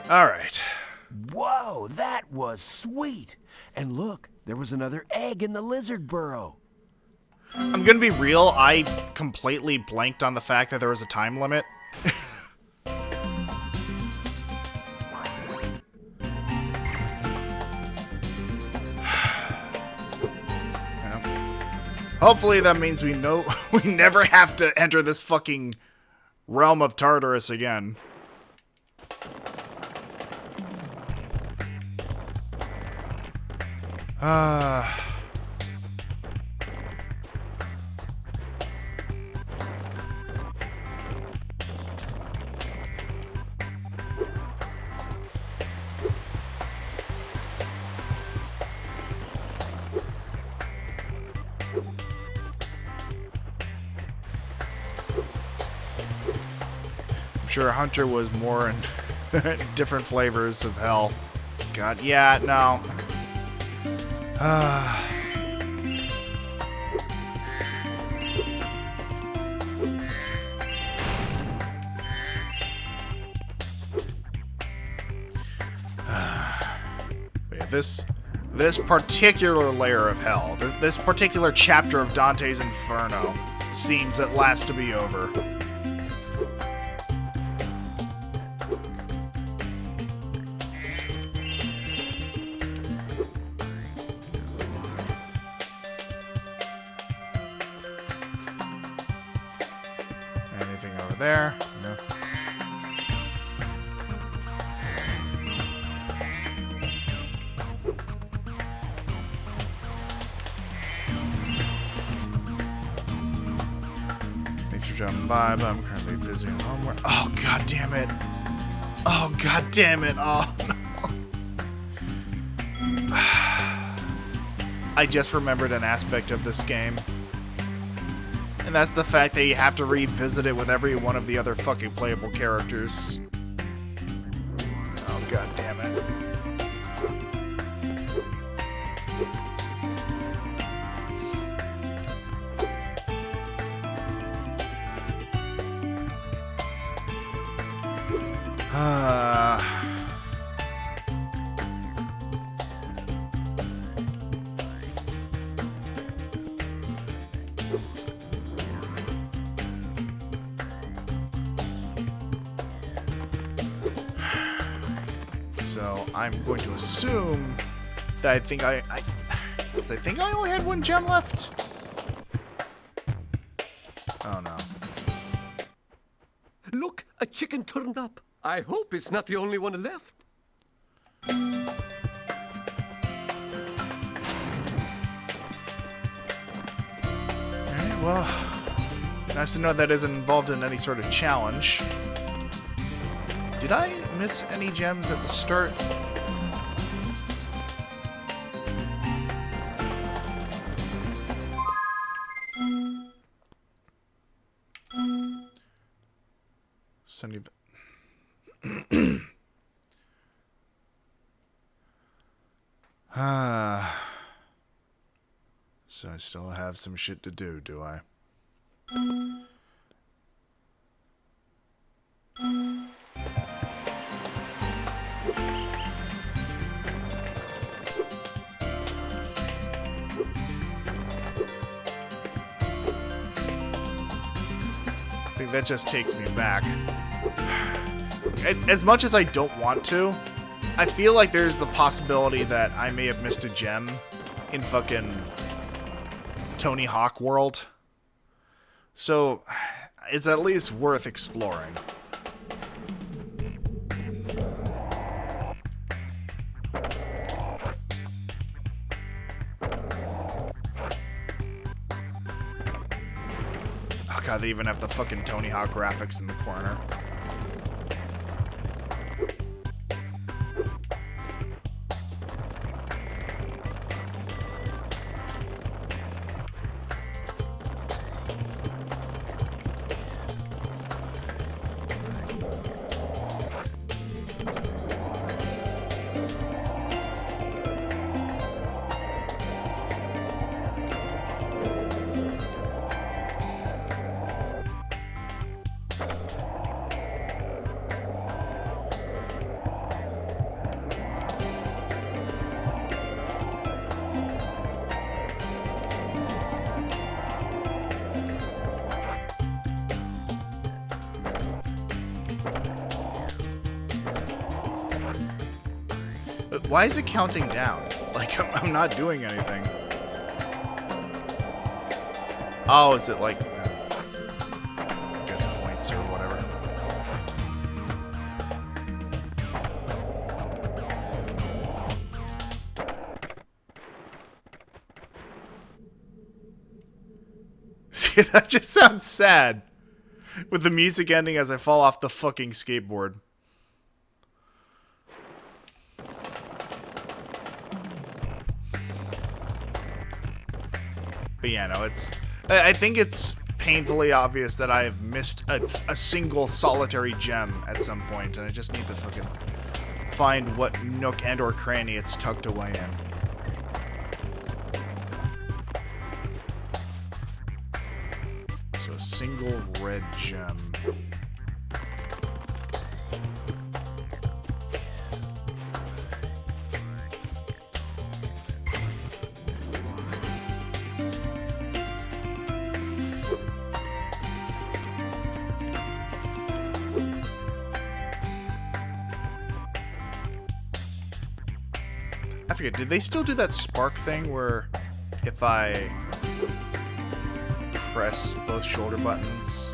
All right. Whoa, that was sweet. And look, there was another egg in the lizard burrow. I'm gonna be real, I completely blanked on the fact that there was a time limit. Hopefully that means we never have to enter this fucking realm of Tartarus again. I'm sure Hunter was more in different flavors of hell. God, yeah, no. This particular layer of hell, this particular chapter of Dante's Inferno, seems at last to be over. Anything over there? No. Thanks for dropping by, but I'm currently busy at home. Oh, god damn it. Oh, god damn it. Oh, no. I just remembered an aspect of this game. And that's the fact that you have to revisit it with every one of the other fucking playable characters. Oh, god damn it. So I'm going to assume that I think I only had one gem left. Oh no. Look, a chicken turned up. I hope it's not the only one left. Alright, well, nice to know that isn't involved in any sort of challenge. Did I miss any gems at the start? Sunny. So I still have some shit to do I? I think that just takes me back. As much as I don't want to, I feel like there's the possibility that I may have missed a gem in fucking Tony Hawk world. So, it's at least worth exploring. Oh god, they even have the fucking Tony Hawk graphics in the corner. Why is it counting down? Like, I'm not doing anything. Oh, is it like... I guess points or whatever. See, that just sounds sad. With the music ending as I fall off the fucking skateboard. But yeah, no, I think it's painfully obvious that I have missed a single solitary gem at some point, and I just need to fucking find what nook and or cranny it's tucked away in. So a single red gem. I forget, did they still do that spark thing where if I press both shoulder buttons?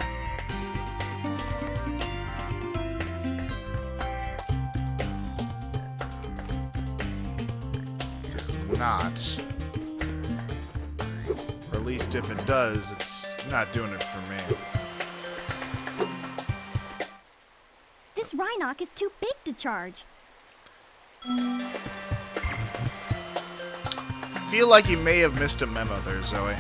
Does not. Or at least if it does, it's not doing it for me. This Rhinoc is too big to charge. Feel like you may have missed a memo there, Zoe.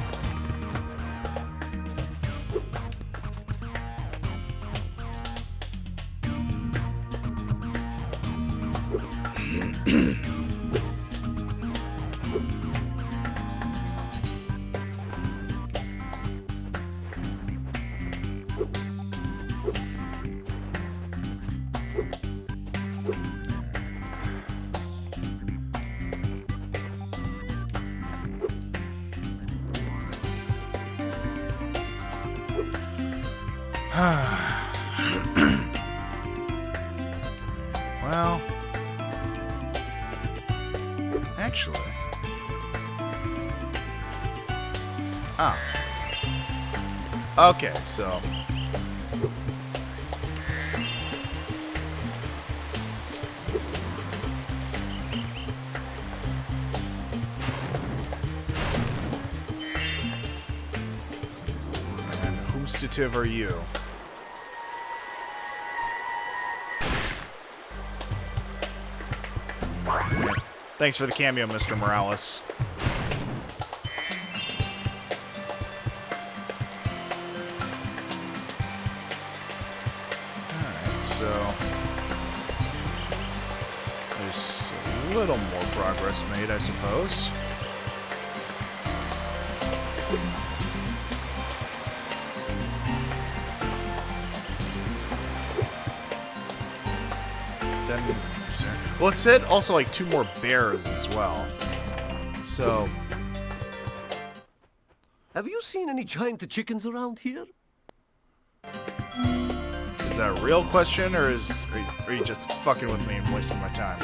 Well, actually, okay, so and whomstative are you? Thanks for the cameo, Mr. Morales. Alright, so there's a little more progress made, I suppose. Then, well, it said also like 2 more bears as well. So, Have you seen any giant chickens around here? is that a real question, or are you just fucking with me and wasting my time?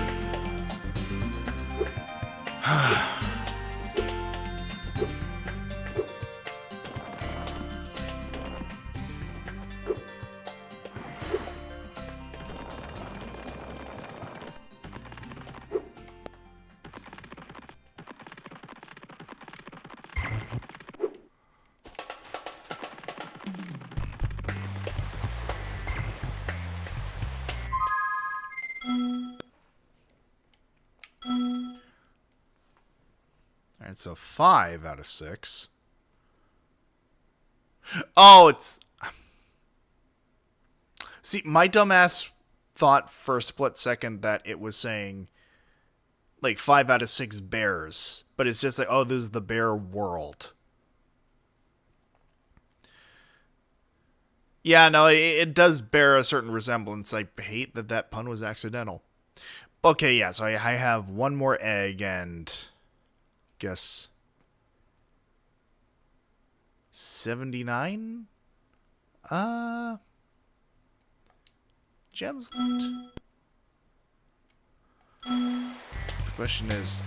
Alright, so 5 out of 6. Oh, it's... See, my dumbass thought for a split second that it was saying, like, 5 out of 6 bears. But it's just like, oh, this is the bear world. Yeah, no, it does bear a certain resemblance. I hate that that pun was accidental. Okay, yeah, so I have 1 more egg and... guess 79 gems left. The question is,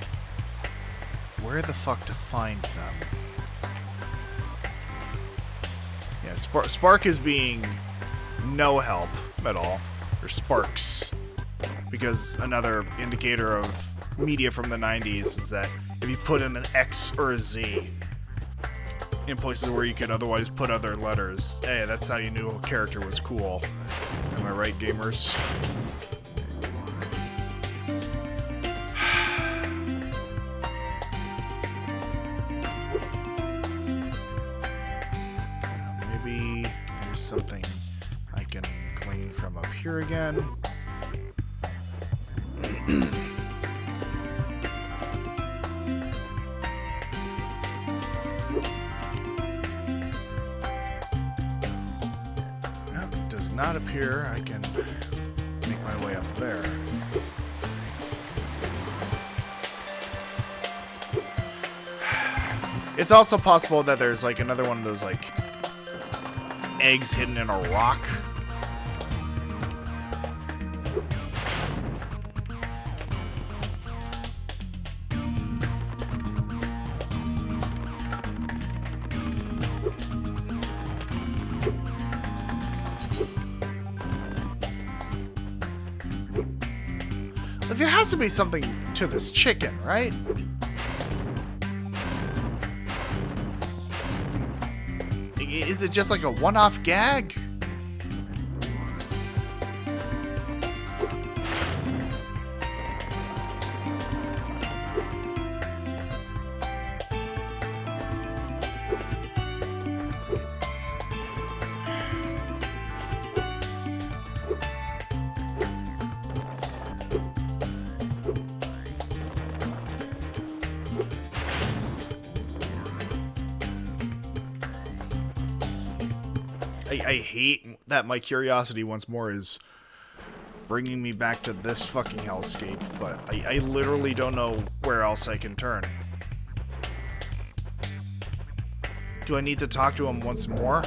where the fuck to find them? Yeah, Spark is being no help at all, or Sparks, because another indicator of media from the 90s is that if you put in an X or a Z in places where you could otherwise put other letters, hey, that's how you knew a character was cool. Am I right, gamers? Maybe there's something I can glean from up here again. Not appear I can make my way up there. It's also possible that there's like another one of those like eggs hidden in a rock. There has to be something to this chicken, right? Is it just like a one-off gag? I hate that my curiosity once more is bringing me back to this fucking hellscape, but I literally don't know where else I can turn. Do I need to talk to him once more?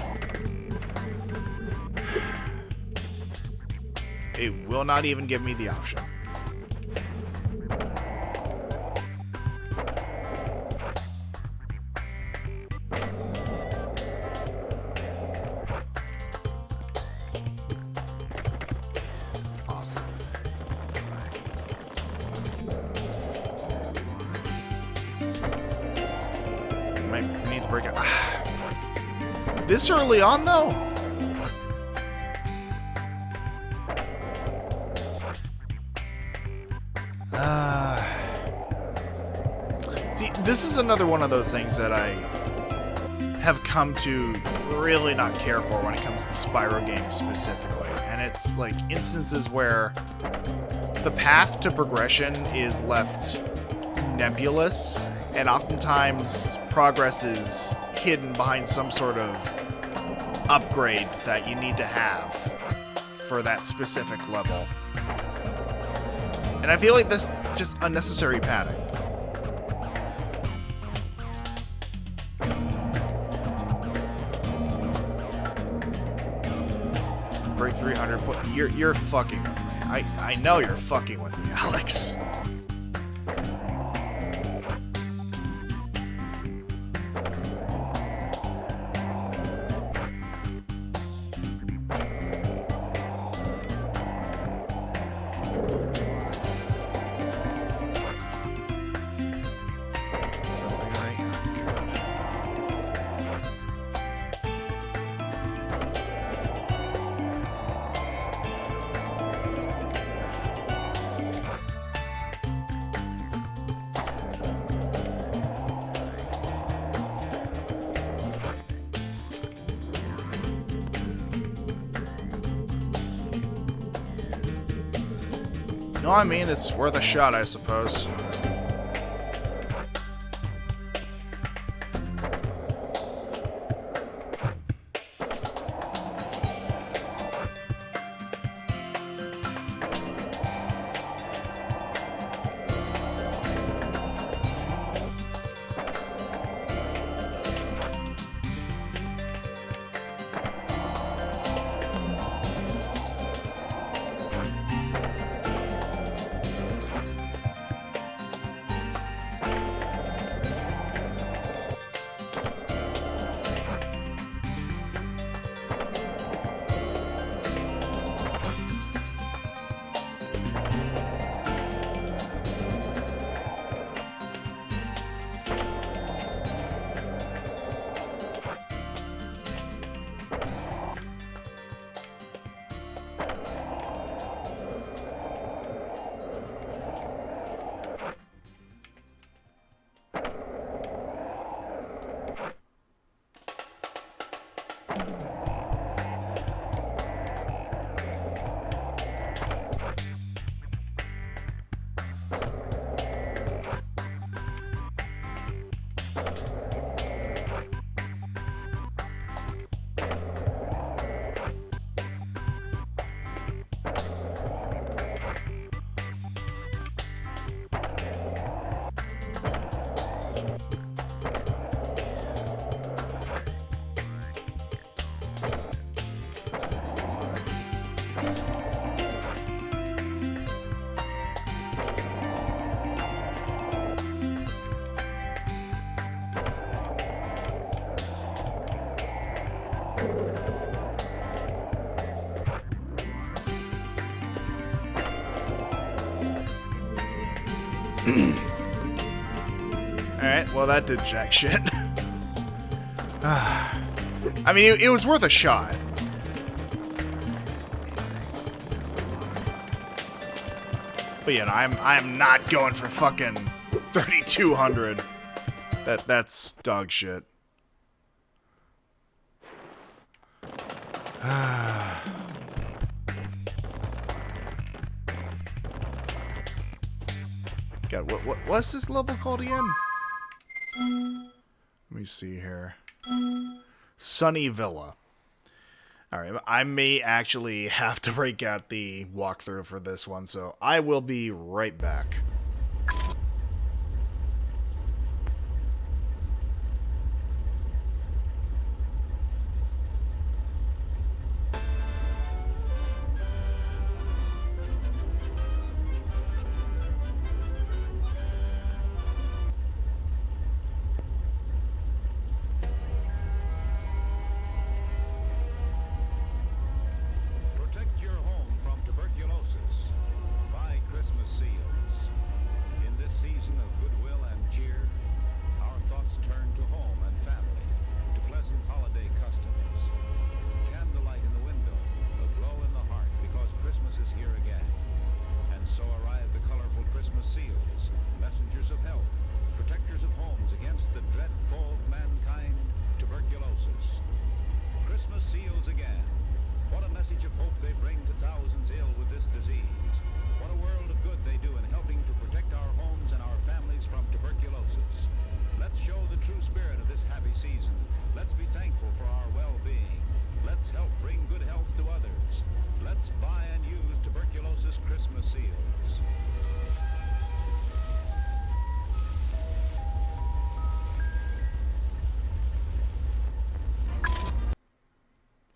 It will not even give me the option. Awesome. Might need to break it. This early on, though? See, this is another one of those things that I have come to really not care for when it comes to Spyro games specifically. And it's like instances where the path to progression is left nebulous, and oftentimes progress is hidden behind some sort of upgrade that you need to have for that specific level. And I feel like this is just unnecessary padding. Break 300, you're fucking with me. I know you're fucking with me, Alex. Something like, oh god. No, I mean, it's worth a shot, I suppose. Alright, well that did jack shit. I mean, it was worth a shot. But yeah, no, I'm not going for fucking 3,200. That's dog shit. God, what's this level called again? Let me see here. Sunny Villa. Alright, I may actually have to break out the walkthrough for this one, so I will be right back.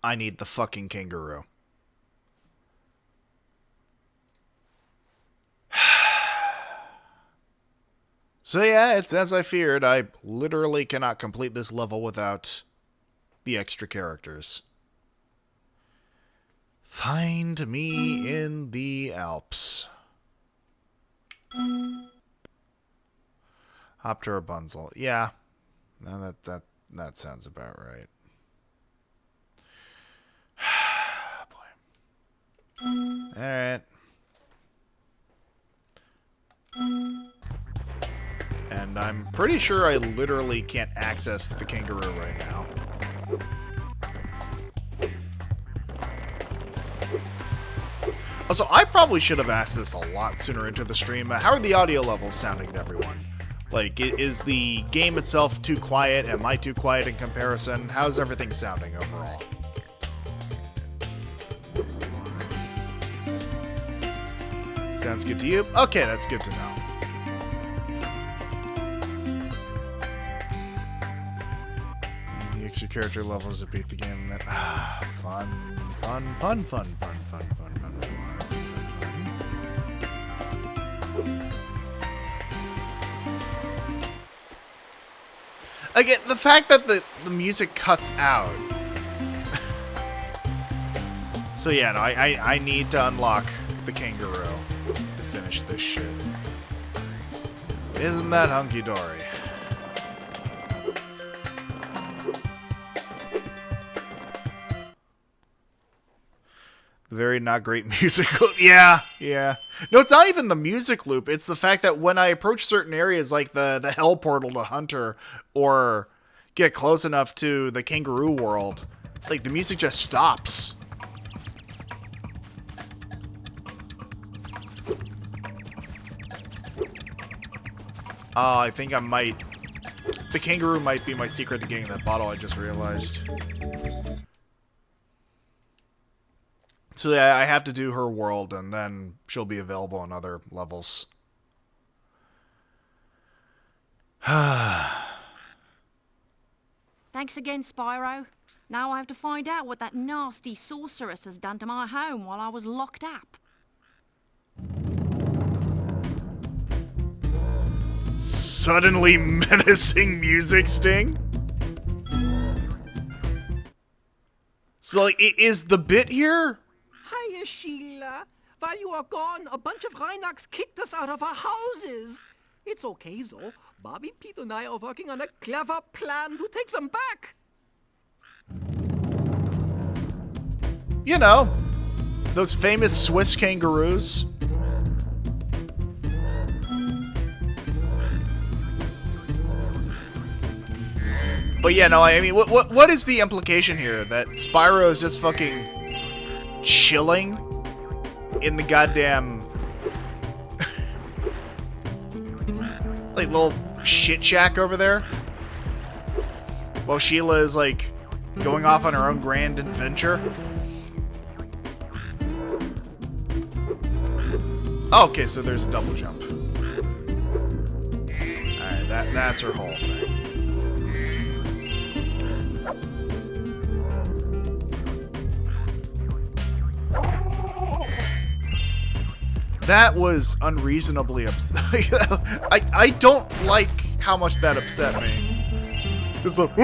I need the fucking kangaroo. So yeah, it's as I feared. I literally cannot complete this level without the extra characters. Find me in the Alps. Hop to Rapunzel. Yeah. No, that sounds about right. Boy. Alright. And I'm pretty sure I literally can't access the kangaroo right now. Also, I probably should have asked this a lot sooner into the stream. How are the audio levels sounding to everyone? Like, is the game itself too quiet? Am I too quiet in comparison? How's everything sounding overall? Sounds good to you? Okay, that's good to know. The extra character levels to beat the game. Fun. Again, the fact that the music cuts out. So yeah, no, I need to unlock the kangaroo to finish this shit. Isn't that hunky-dory? Very not great music loop. Yeah. No, it's not even the music loop. It's the fact that when I approach certain areas like the Hell Portal to Hunter or get close enough to the Kangaroo World, like the music just stops. I think I might... The kangaroo might be my secret to getting that bottle, I just realized. So yeah, I have to do her world, and then she'll be available on other levels. Thanks again, Spyro. Now I have to find out what that nasty sorceress has done to my home while I was locked up. Suddenly menacing music sting? So, like, is the bit here? Hiya, Sheila. While you are gone, a bunch of Reinachs kicked us out of our houses. It's okay, though. Bobby, Pete, and I are working on a clever plan to take them back. You know, those famous Swiss kangaroos. But yeah, no, I mean, what is the implication here? That Spyro is just fucking chilling in the goddamn like little shit shack over there, while Sheila is like going off on her own grand adventure? Oh, okay, so there's a double jump. Alright, that's her whole thing. That was unreasonably upset. I don't like how much that upset me. Just like,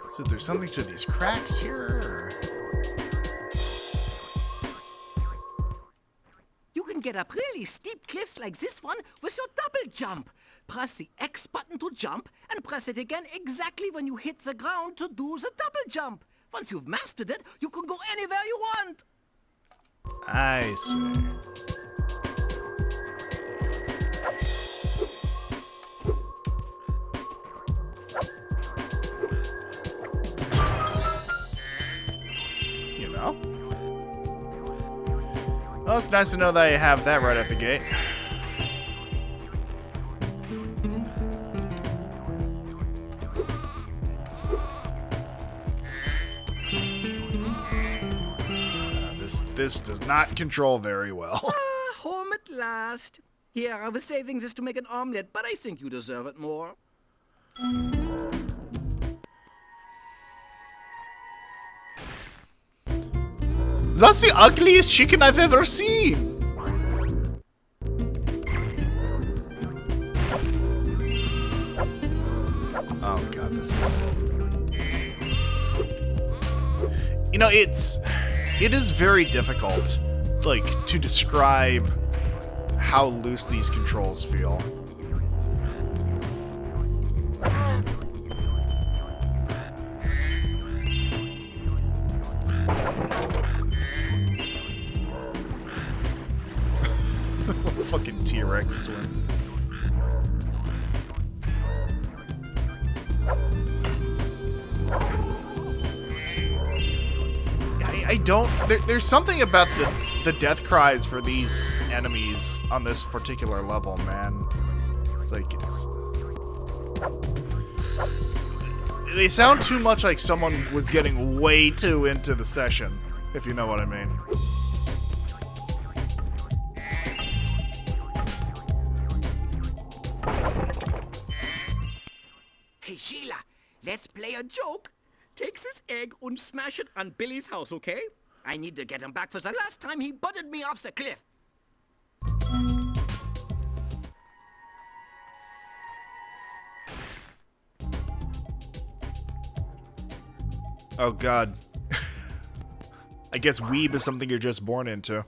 so is there something to these cracks here? Or? You can get up really steep cliffs like this one with your double jump. Press the X button to jump, and press it again exactly when you hit the ground to do the double jump. Once you've mastered it, you can go anywhere you want. I see. Well, it's nice to know that I have that right at the gate. This does not control very well. Ah, home at last. Here, I was saving this to make an omelet, but I think you deserve it more. That's the ugliest chicken I've ever seen! Oh god, this is... You know, it is very difficult, like, to describe how loose these controls feel. Fucking T-Rex swim. I don't... There's something about the death cries for these enemies on this particular level, man. It's like, it's... They sound too much like someone was getting way too into the session, if you know what I mean. Hey, Sheila, let's play a joke. Take this egg and smash it on Billy's house, okay? I need to get him back for the last time he butted me off the cliff. Oh god. I guess weeb is something you're just born into.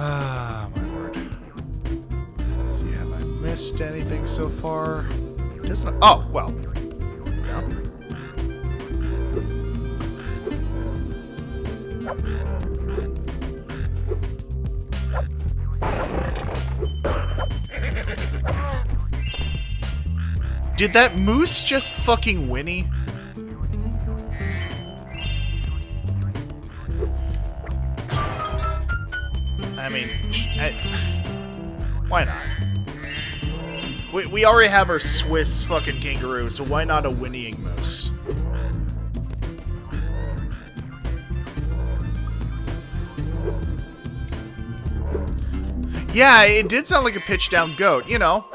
Ah, my word. See, have I missed anything so far? Doesn't. Oh, well. Yeah. Did that moose just fucking whinny? I mean, why not? We already have our Swiss fucking kangaroo, so why not a whinnying moose? Yeah, it did sound like a pitched down goat, you know.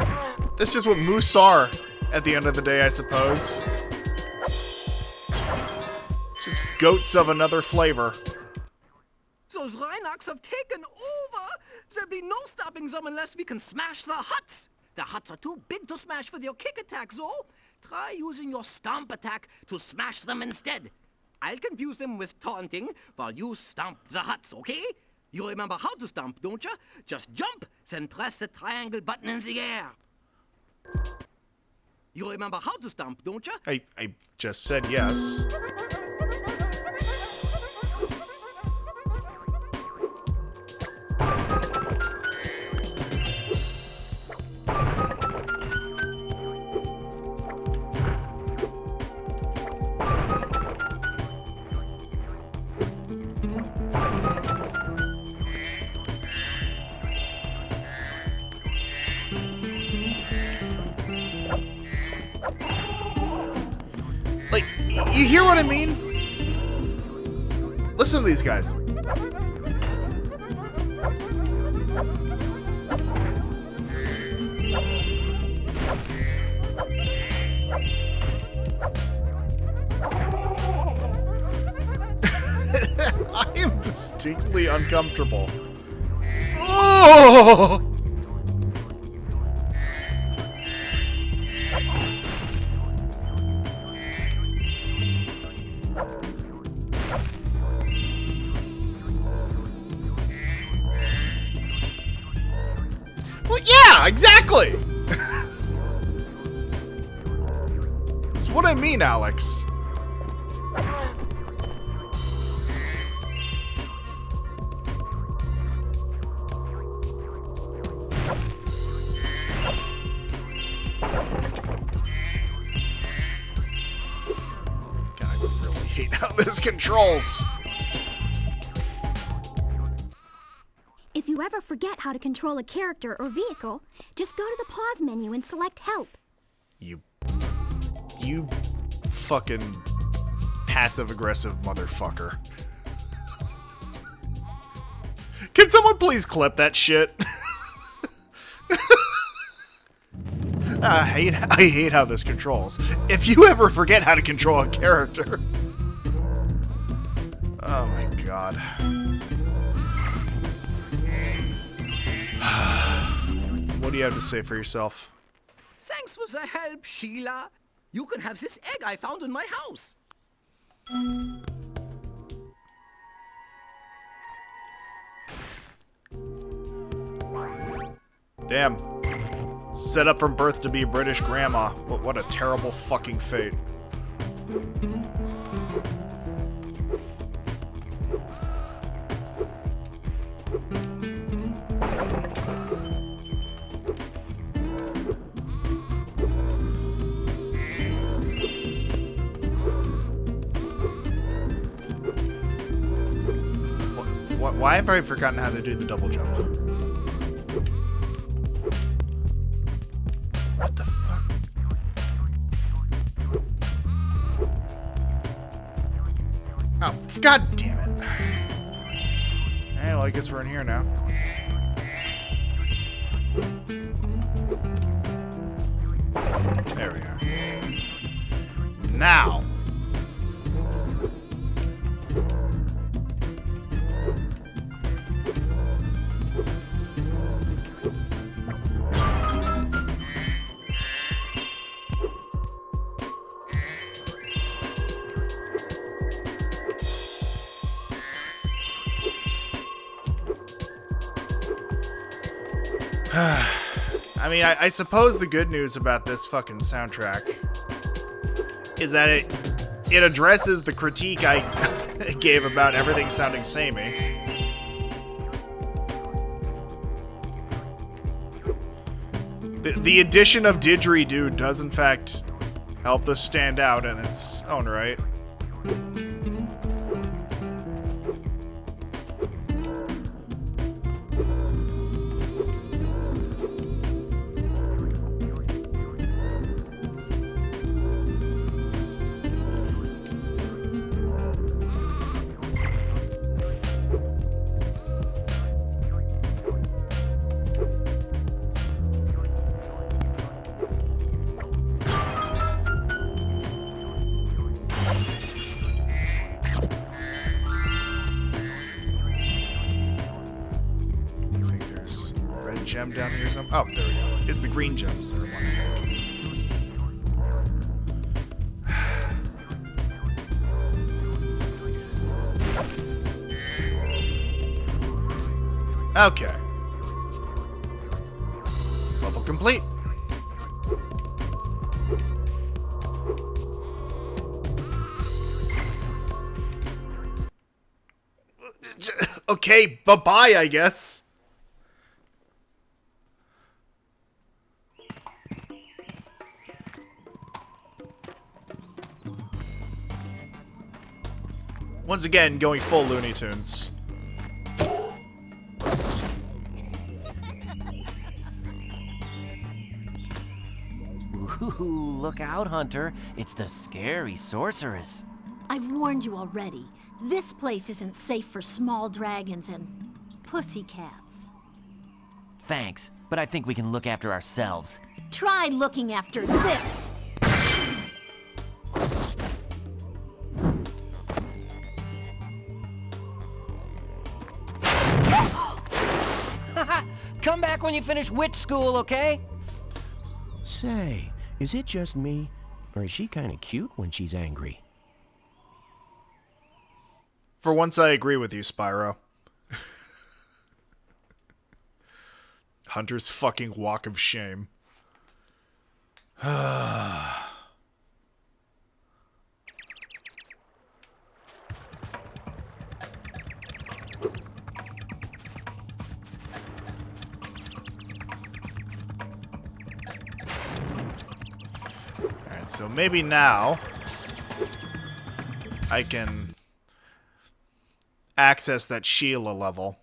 That's just what moose are at the end of the day, I suppose. Just goats of another flavor. Those Rhinox have taken over. There'll be no stopping them unless we can smash the huts. The huts are too big to smash with your kick attacks, though. Try using your stomp attack to smash them instead. I'll confuse them with taunting while you stomp the huts, okay? You remember how to stomp, don't you? Just jump, then press the triangle button in the air. You remember how to stomp, don't you? I just said yes. Like, you hear what I mean? Listen to these guys. I am distinctly uncomfortable. Oh! Well, yeah, exactly! That's what I mean, Alex. his controls! If you ever forget how to control a character or vehicle, just go to the pause menu and select help. You fucking passive-aggressive motherfucker. Can someone please clip that shit? I hate how this controls. If you ever forget how to control a character. Oh my god. What do you have to say for yourself? Thanks for the help, Sheila. You can have this egg I found in my house. Damn. Set up from birth to be a British grandma. What a terrible fucking fate. Why have I forgotten how to do the double jump? What the fuck? Oh, god damn it. Hey, well, I guess we're in here now. There we are. Now. I mean, I suppose the good news about this fucking soundtrack is that it addresses the critique I gave about everything sounding samey. The addition of didgeridoo does in fact help this stand out in its own right. Gem down here some. Oh, there we go. It's the green gems that are one, I think. Okay. Level complete. Okay, bye-bye, I guess. Once again, going full Looney Tunes. Ooh, look out, Hunter. It's the scary sorceress. I've warned you already. This place isn't safe for small dragons and pussycats. Thanks, but I think we can look after ourselves. Try looking after this. Come back when you finish witch school, okay? Say, is it just me, or is she kind of cute when she's angry? For once, I agree with you, Spyro. Hunter's fucking walk of shame. So maybe now I can access that Sheila level.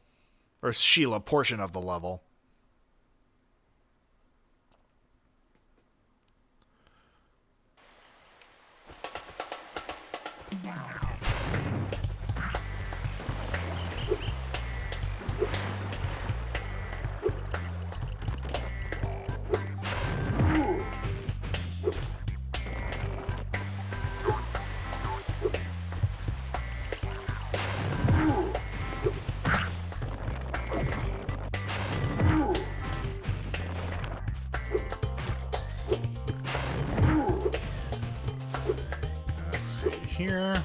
Or Sheila portion of the level. Let's see here.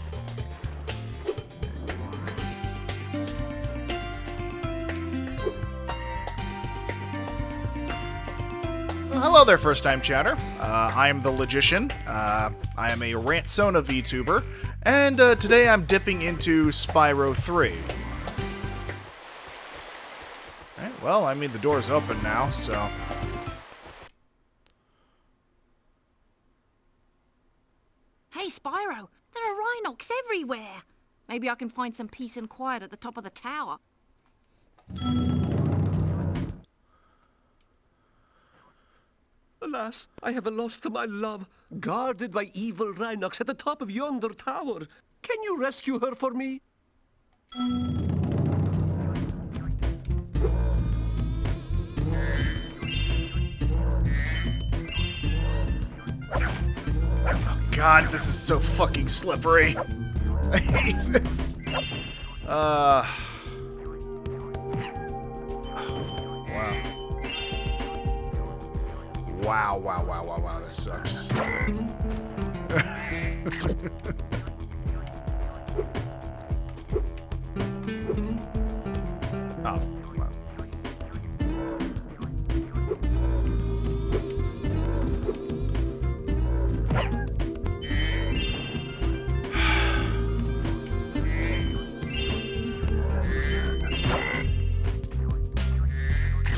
Hello there, first-time chatter. I am the Logician. I am a Rantsona VTuber, and today I'm dipping into Spyro 3. Alright, well, I mean, the door's open now, so... Hey, Spyro, there are Rhinox everywhere. Maybe I can find some peace and quiet at the top of the tower. Alas, I have lost my love, guarded by evil Rhinox at the top of yonder tower. Can you rescue her for me? Oh god, this is so fucking slippery. I hate this. Wow. Wow, this sucks. Oh, well.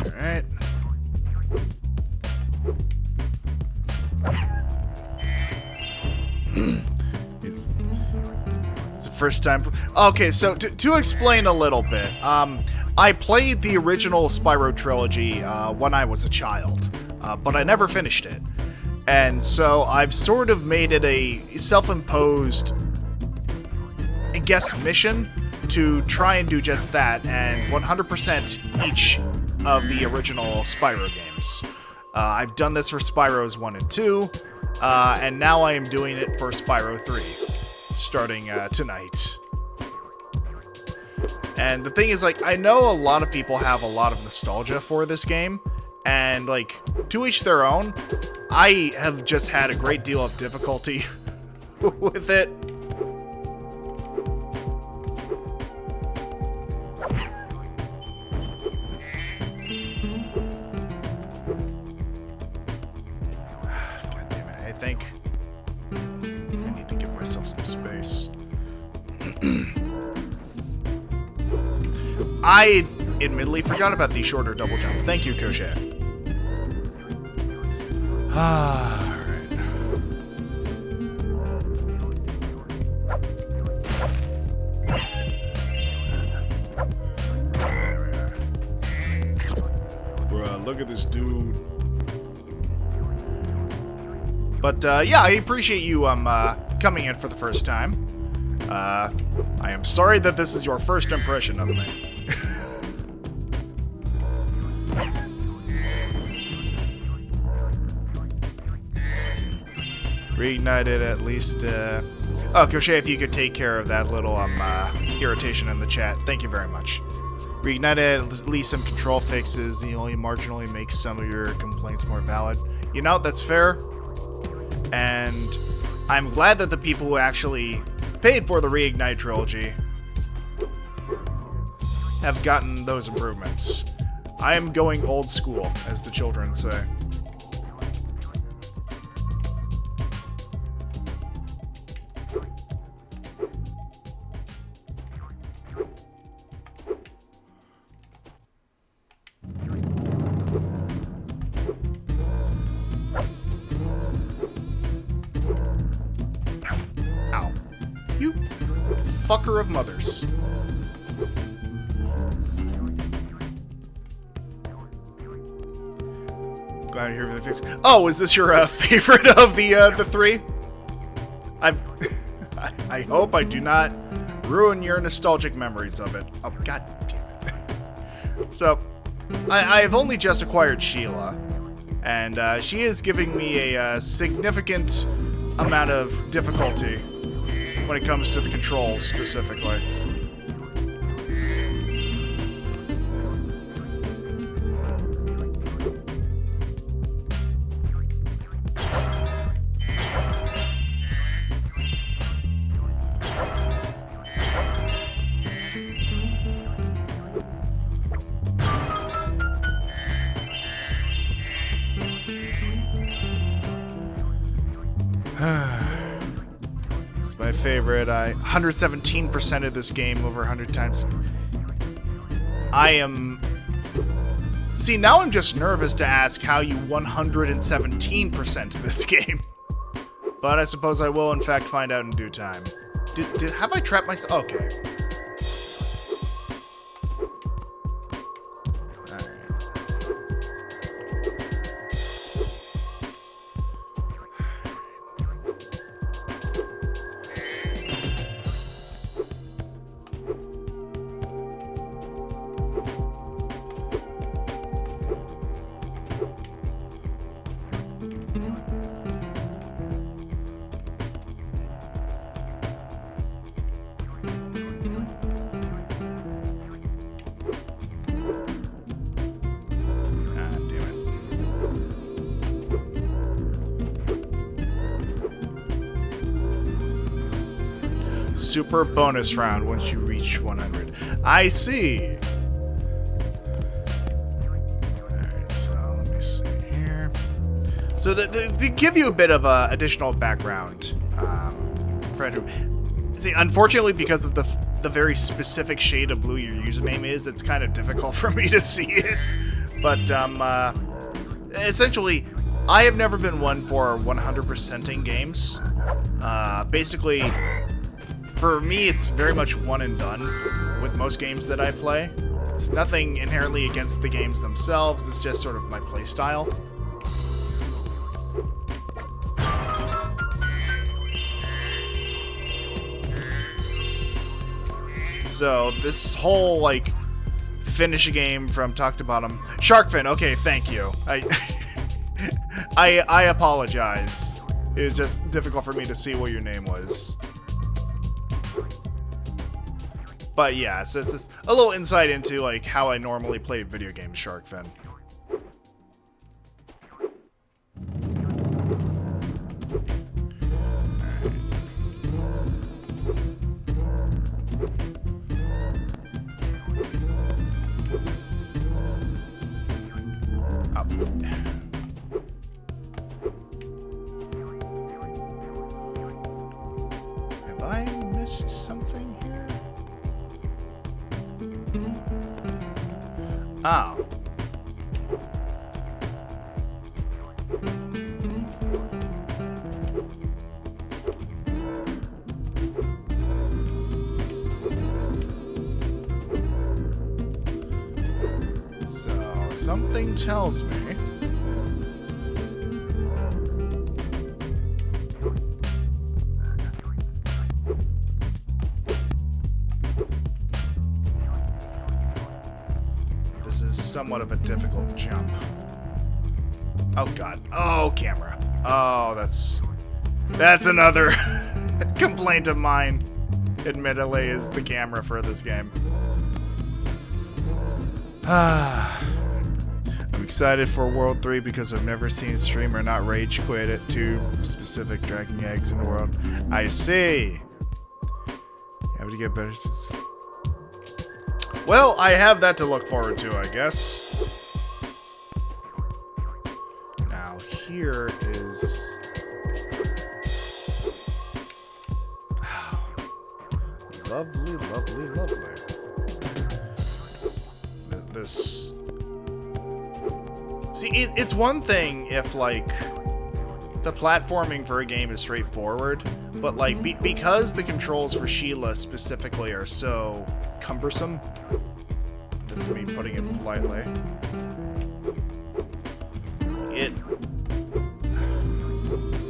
Alright. It's the first time. Okay, so to explain a little bit, I played the original Spyro trilogy when I was a child, but I never finished it. And so I've sort of made it a self-imposed, I guess, mission to try and do just that, and 100% each of the original Spyro games. I've done this for Spyros 1 and 2, and now I am doing it for Spyro 3, starting tonight. And the thing is, like, I know a lot of people have a lot of nostalgia for this game, and, like, to each their own. I have just had a great deal of difficulty with it. God damn it, I think I need to give myself some space. I admittedly forgot about the shorter double jump. Thank you, Koshet. Alright. There we are. Bruh, look at this dude. But, yeah, I appreciate you, coming in for the first time. I am sorry that this is your first impression of me. Reignited at least, Oh, Koshe, if you could take care of that little, irritation in the chat. Thank you very much. Reignited at least some control fixes. The only marginally makes some of your complaints more valid. You know, that's fair. And I'm glad that the people who actually paid for the Reignite trilogy have gotten those improvements. I am going old school, as the children say. Ow. You fucker of mothers. Found here for the fix. Oh, is this your favorite of the three? I hope I do not ruin your nostalgic memories of it. Oh, god damn it. So, I've only just acquired Sheila, and she is giving me a significant amount of difficulty when it comes to the controls specifically. It's my favorite. I 117% this game over 100 times. I am... See, now I'm just nervous to ask how you 117% this game. But I suppose I will, in fact, find out in due time. Have I trapped myself? Okay. Super bonus round once you reach 100. I see. Alright, so let me see here. So to give you a bit of additional background, Fred, see, unfortunately, because of the very specific shade of blue your username is, it's kind of difficult for me to see it. But essentially, I have never been one for 100%ing games. Basically, for me, it's very much one and done with most games that I play. It's nothing inherently against the games themselves, it's just sort of my play style. So, this whole, like, finish a game from top to bottom. Sharkfin, okay, thank you. I apologize. It was just difficult for me to see what your name was. But yeah, so it's just a little insight into like how I normally play video games, Sharkfin. Have I missed something here? Oh. So, something tells me somewhat of a difficult jump. Oh god. Oh, camera. Oh, that's another complaint of mine, admittedly, is the camera for this game. I'm excited for World 3 because I've never seen a streamer not rage quit at 2 specific dragging eggs in the world. I see. You have to get better since... Well, I have that to look forward to, I guess. Now, here is... Oh, lovely, lovely, lovely. This... See, it's one thing if, like, the platforming for a game is straightforward, but, like, because the controls for Sheila specifically are so cumbersome, that's me putting it politely, it...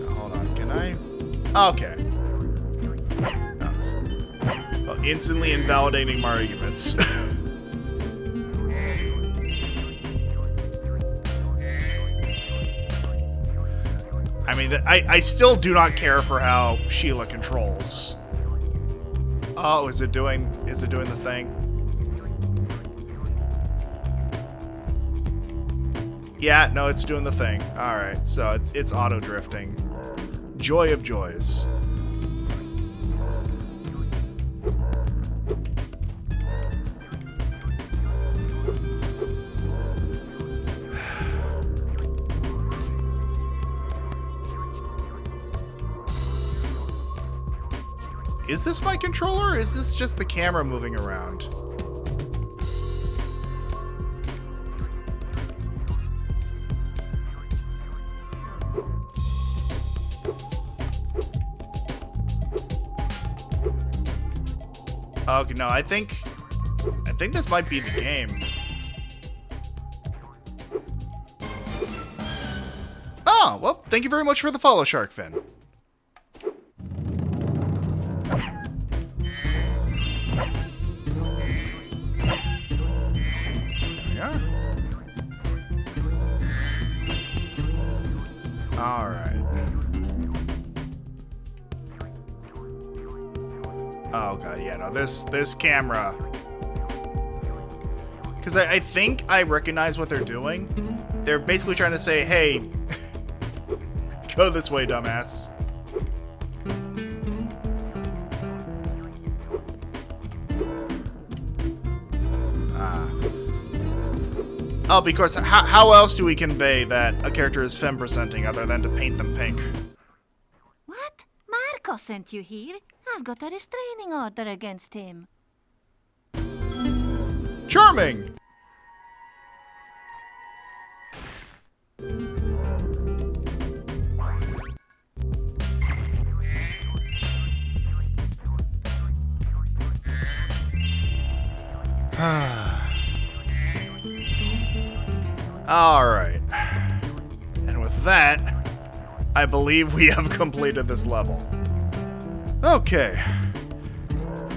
Hold on, can I... Okay. That's... Well, instantly invalidating my arguments. I mean, I still do not care for how Sheila controls. Oh, is it doing the thing? Yeah, no, it's doing the thing. Alright, so it's auto drifting. Joy of joys. Is this my controller, or is this just the camera moving around? Okay, no, I think this might be the game. Oh, well, thank you very much for the follow, Sharkfin. Alright. Oh god, yeah, no, this camera. Because I think I recognize what they're doing. They're basically trying to say, hey, go this way, dumbass. Oh, because how else do we convey that a character is femme-presenting other than to paint them pink? What? Marco sent you here? I've got a restraining order against him. Charming! Alright. And with that, I believe we have completed this level. Okay.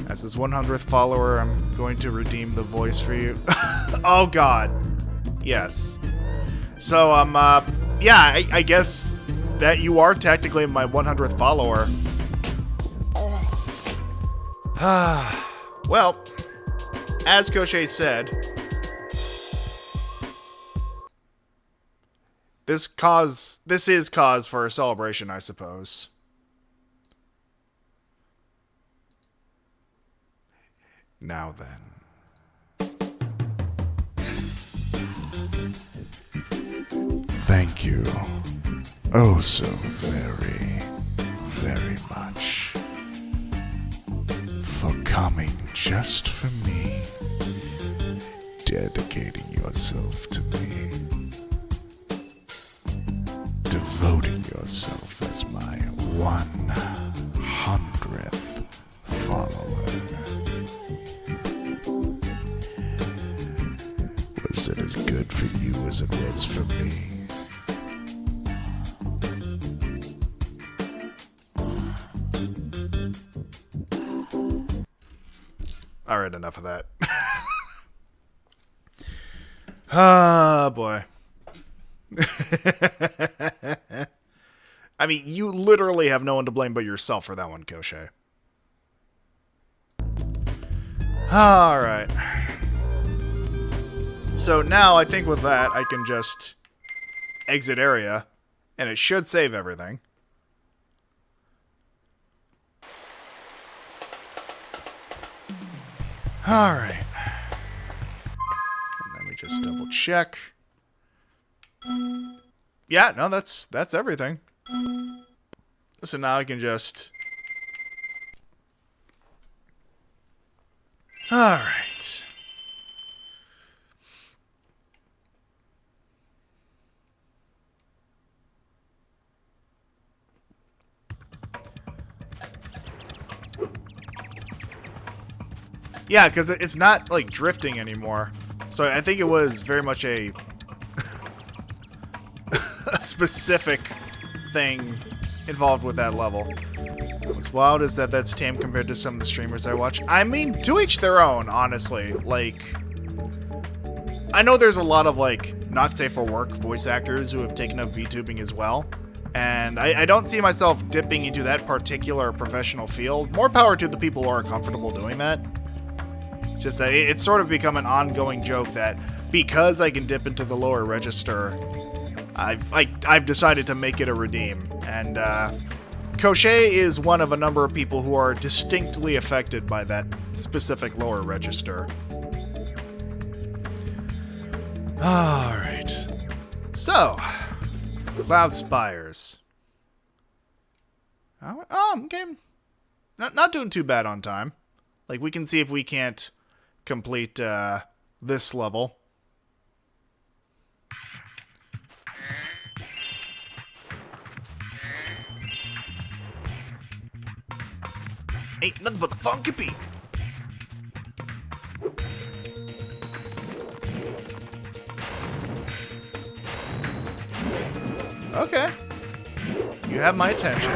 As his 100th follower, I'm going to redeem the voice for you. Oh god. Yes. So, yeah, I guess that you are technically my 100th follower. Well, as Koche said, this is cause for a celebration, I suppose. Now then. Thank you. Oh, so very, very much. For coming just for me. Dedicating yourself to me. Devoting yourself as my 100th follower. Was it as good for you as it was for me? Alright, enough of that. Ah, boy. I mean, you literally have no one to blame but yourself for that one, Koche. Alright. So now, I think with that, I can just exit area, and it should save everything. Alright. And let me just double check. Yeah, no, that's everything. So now I can just... Alright. Yeah, because it's not, like, drifting anymore. So I think it was very much a specific thing involved with that level. What's wild is that that's tame compared to some of the streamers I watch. I mean, to each their own, honestly. Like, I know there's a lot of, like, not safe for work voice actors who have taken up VTubing as well. And I don't see myself dipping into that particular professional field. More power to the people who are comfortable doing that. It's just that it's sort of become an ongoing joke that because I can dip into the lower register, I've decided to make it a redeem. And Crochet is one of a number of people who are distinctly affected by that specific lower register. Alright. So, Cloud Spires. Okay. Not doing too bad on time. Like, we can see if we can't complete this level. Ain't nothing but the funky beat. Okay. You have my attention.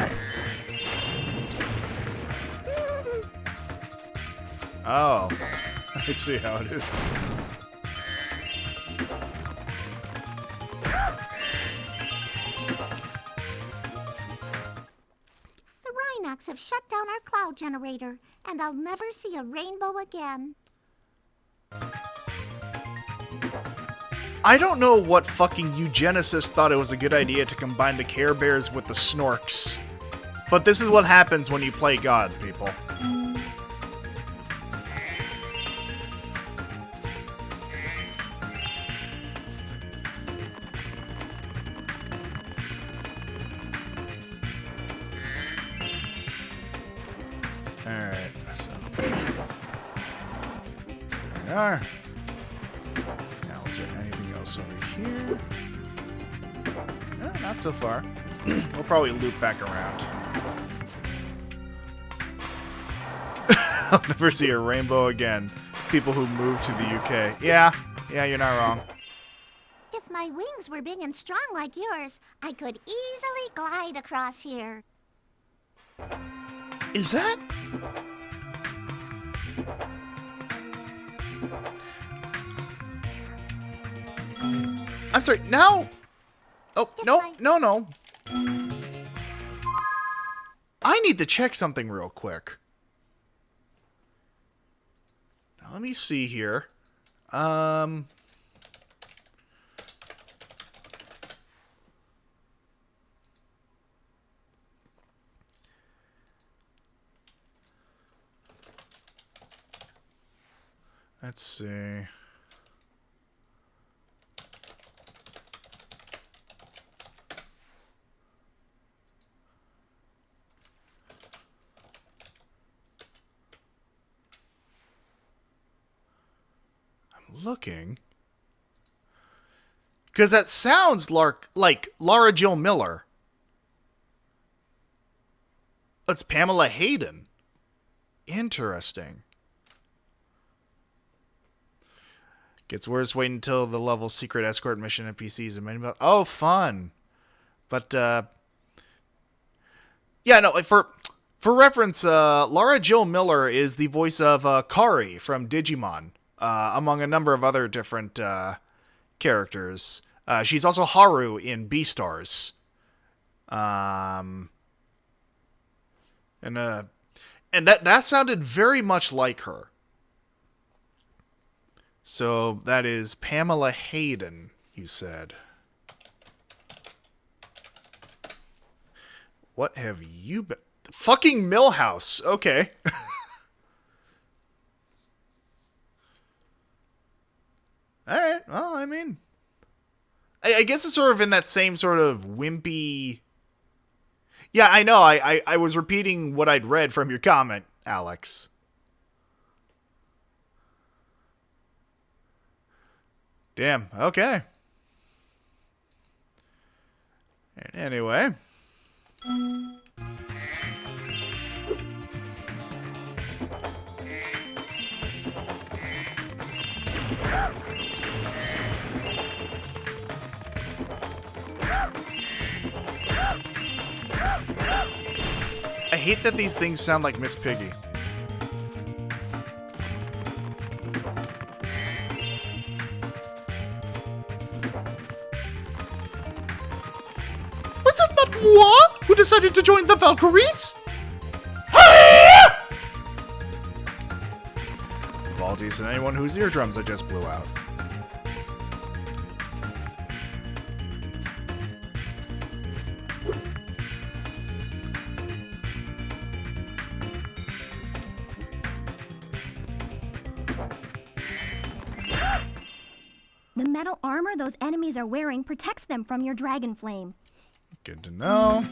Oh. I see how it is. The Rhinox have shut down our cloud generator, and I'll never see a rainbow again. I don't know what fucking eugenicist thought it was a good idea to combine the Care Bears with the Snorks. But this is what happens when you play God, people. Alright, so... There we are. Now, is there anything else over here? No, not so far. We'll probably loop back around. I'll never see a rainbow again. People who move to the UK. Yeah, you're not wrong. If my wings were big and strong like yours, I could easily glide across here. Is that... I'm sorry, now... Oh, no. I need to check something real quick. Now, let me see here. Let's see. Looking, because that sounds like Laura Jill Miller. It's Pamela Hayden. Interesting. Gets worse. Wait until the level secret escort mission NPCs and oh, fun. But yeah, no. For reference, Laura Jill Miller is the voice of Kari from Digimon. Among a number of other different characters. She's also Haru in Beastars. And that sounded very much like her. So that is Pamela Hayden, you said. What have you been... Fucking Millhouse. Okay. Alright, well, I mean... I guess it's sort of in that same sort of wimpy... Yeah, I know, I was repeating what I'd read from your comment, Alex. Damn, okay. Anyway... hate that these things sound like Miss Piggy. Was it not moi who decided to join the Valkyries? Apologies to anyone whose eardrums I just blew out. The metal armor those enemies are wearing protects them from your dragon flame. Good to know.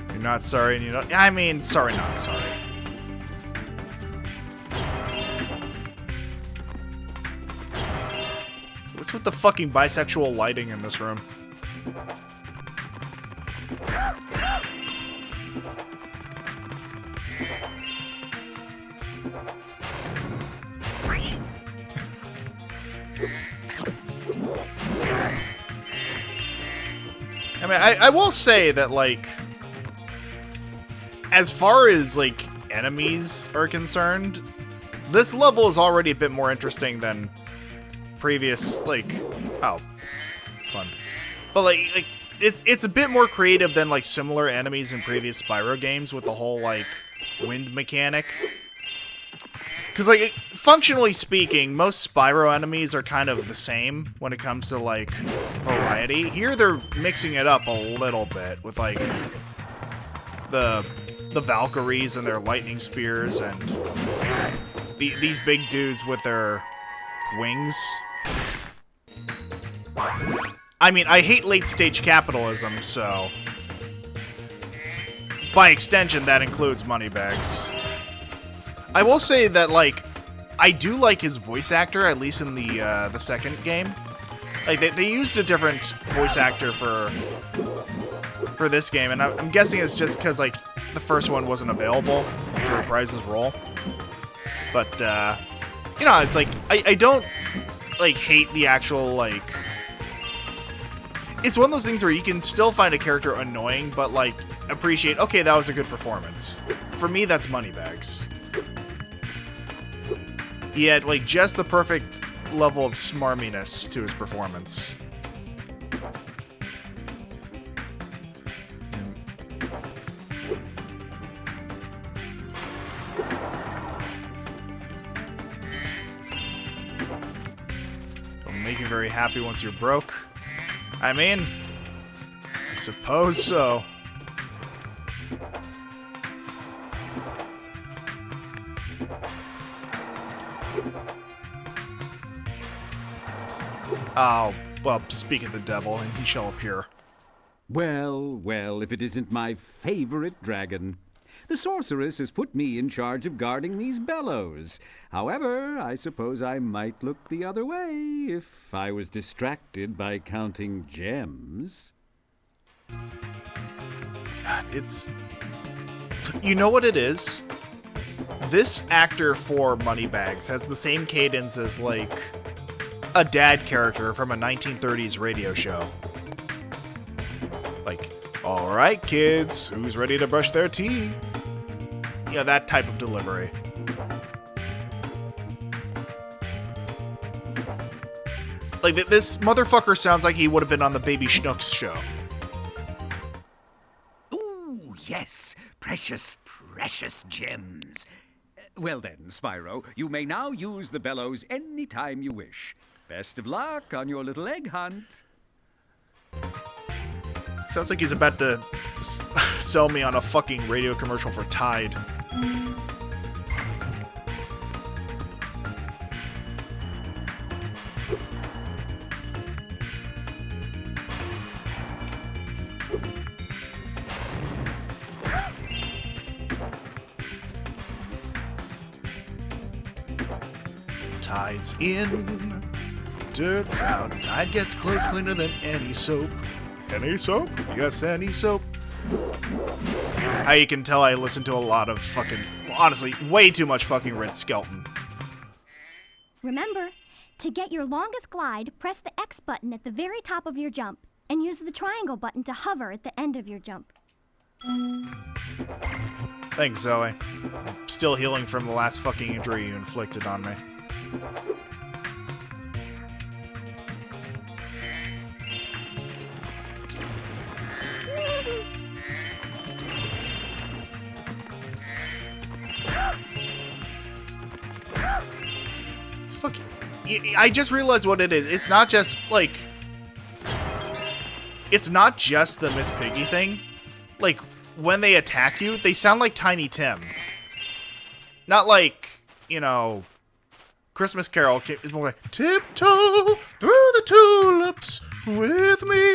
You're not sorry and you don't... I mean, sorry, not sorry. What's with the fucking bisexual lighting in this room? I mean, I will say that, like, as far as, like, enemies are concerned, this level is already a bit more interesting than previous, like, oh, fun. But, like it's a bit more creative than, like, similar enemies in previous Spyro games with the whole, like, wind mechanic. Because, like, functionally speaking, most Spyro enemies are kind of the same when it comes to, like, variety. Here, they're mixing it up a little bit with, like, the Valkyries and their lightning spears and these big dudes with their wings. I mean, I hate late-stage capitalism, so... by extension, that includes Moneybags. I will say that, like, I do like his voice actor, at least in the second game. Like, they used a different voice actor for this game, and I'm guessing it's just because, like, the first one wasn't available to reprise his role. But, you know, it's like, I don't, like, hate the actual, like... It's one of those things where you can still find a character annoying, but, like, appreciate, okay, that was a good performance. For me, that's Moneybags. He had, like, just the perfect level of smarminess to his performance. It'll make you very happy once you're broke. I mean, I suppose so. Oh, well, speak of the devil, and he shall appear. Well, well, if it isn't my favorite dragon. The sorceress has put me in charge of guarding these bellows. However, I suppose I might look the other way if I was distracted by counting gems. God, it's... You know what it is? This actor for Moneybags has the same cadence as, like, a dad character from a 1930s radio show. Like, alright kids, who's ready to brush their teeth? Yeah, that type of delivery. Like, this motherfucker sounds like he would have been on the Baby Schnooks show. Ooh, yes, precious, precious gems. Well then, Spyro, you may now use the bellows any time you wish. Best of luck on your little egg hunt. Sounds like he's about to sell me on a fucking radio commercial for Tide. Tide's in, dirt's out. Tide gets clothes cleaner than any soap. Any soap? Yes, any soap. You can tell I listen to a lot of fucking, honestly, way too much fucking Red Skelton. Remember, to get your longest glide, press the X button at the very top of your jump. and use the triangle button to hover at the end of your jump. Thanks, Zoe. I'm still healing from the last fucking injury you inflicted on me. It's fucking... I just realized what it is. It's not just, like... It's not just the Miss Piggy thing. Like, when they attack you, they sound like Tiny Tim. Not like, you know... Christmas Carol. It's more like, tiptoe through the tulips with me.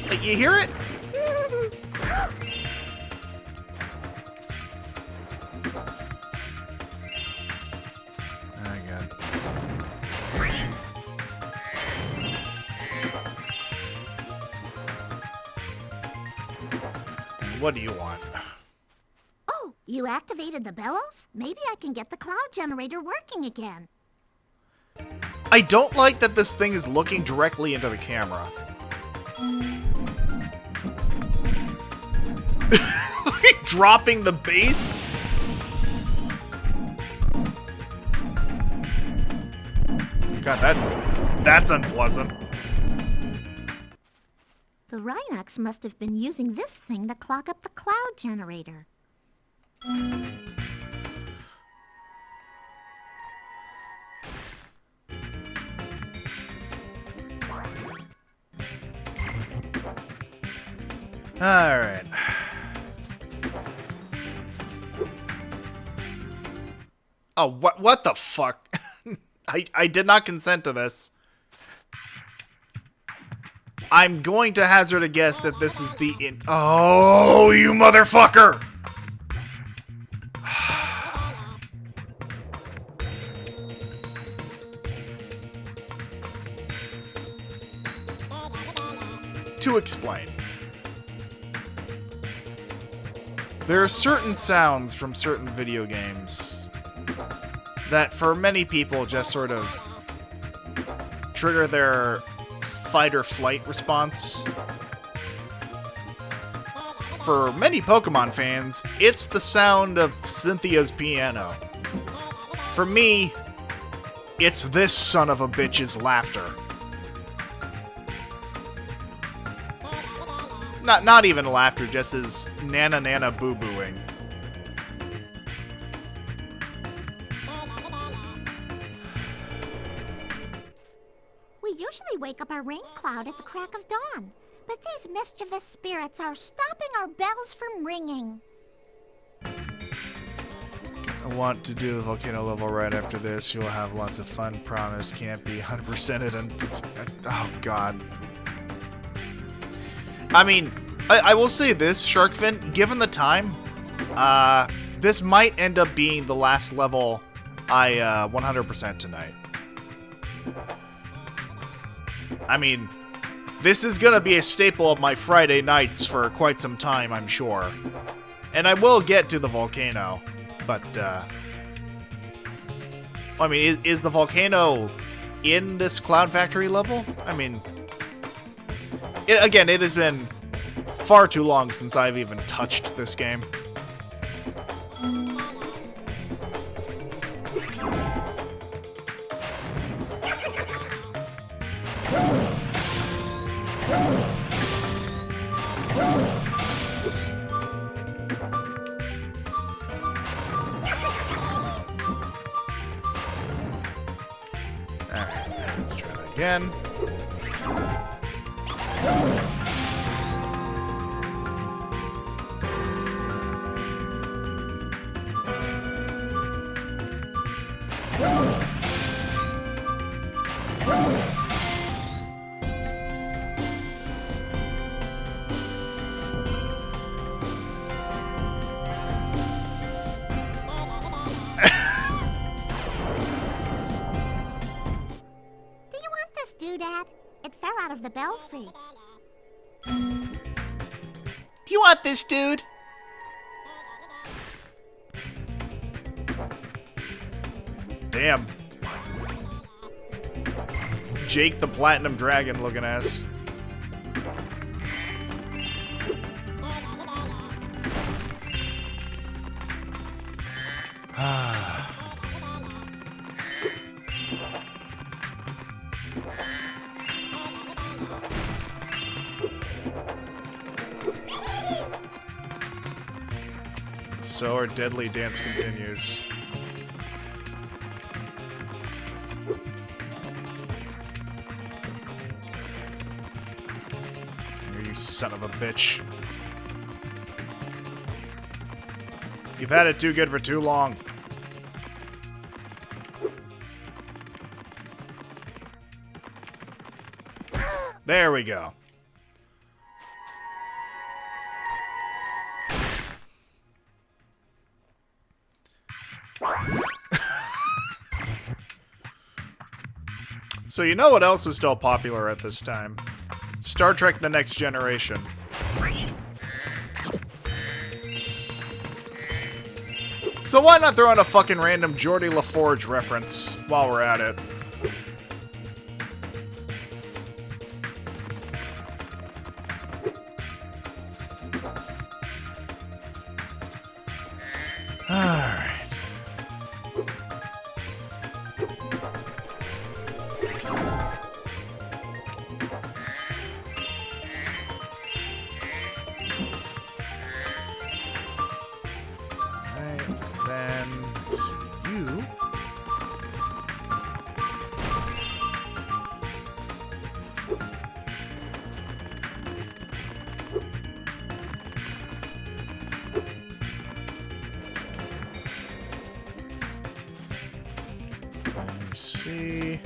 Like, you hear it? Oh, God. What do you want? Oh, you activated the bellows? Maybe I can get the cloud generator working again. I don't like that this thing is looking directly into the camera. Dropping the base? God, that's unpleasant. The Rhinox must have been using this thing to clog up the cloud generator. Alright. Oh, what the fuck? I did not consent to this. I'm going to hazard a guess that this is the Oh, you motherfucker! To explain. There are certain sounds from certain video games that for many people just sort of trigger their fight or flight response. For many Pokemon fans, it's the sound of Cynthia's piano. For me, it's this son of a bitch's laughter. Not even laughter, just his nana nana boo booing. We usually wake up our rain cloud at the crack of dawn, but these mischievous spirits are stopping our bells from ringing. I want to do the volcano level right after this. You'll have lots of fun, promise. Can't be 100%ed and oh god. I mean, I will say this, Sharkfin, given the time, this might end up being the last level I 100% tonight. I mean, this is gonna be a staple of my Friday nights for quite some time, I'm sure. And I will get to the volcano, but, I mean, is the volcano in this Cloud Factory level? I mean, again, it has been far too long since I've even touched this game. Alright, let's try that again. Doodad. It fell out of the belfry. You want this, dude? Damn. Jake the Platinum Dragon looking ass. So our deadly dance continues. You son of a bitch. You've had it too good for too long. There we go. So you know what else was still popular at this time? Star Trek: The Next Generation. So why not throw in a fucking random Geordie LaForge reference while we're at it? Alright. See.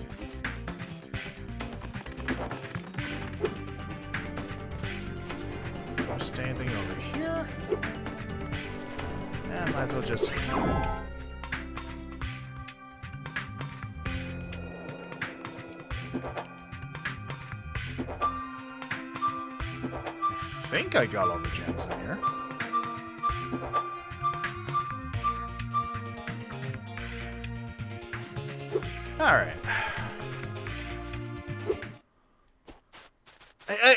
Just anything over here? Yeah, might as well just. I think I got all the gems in here. Alright.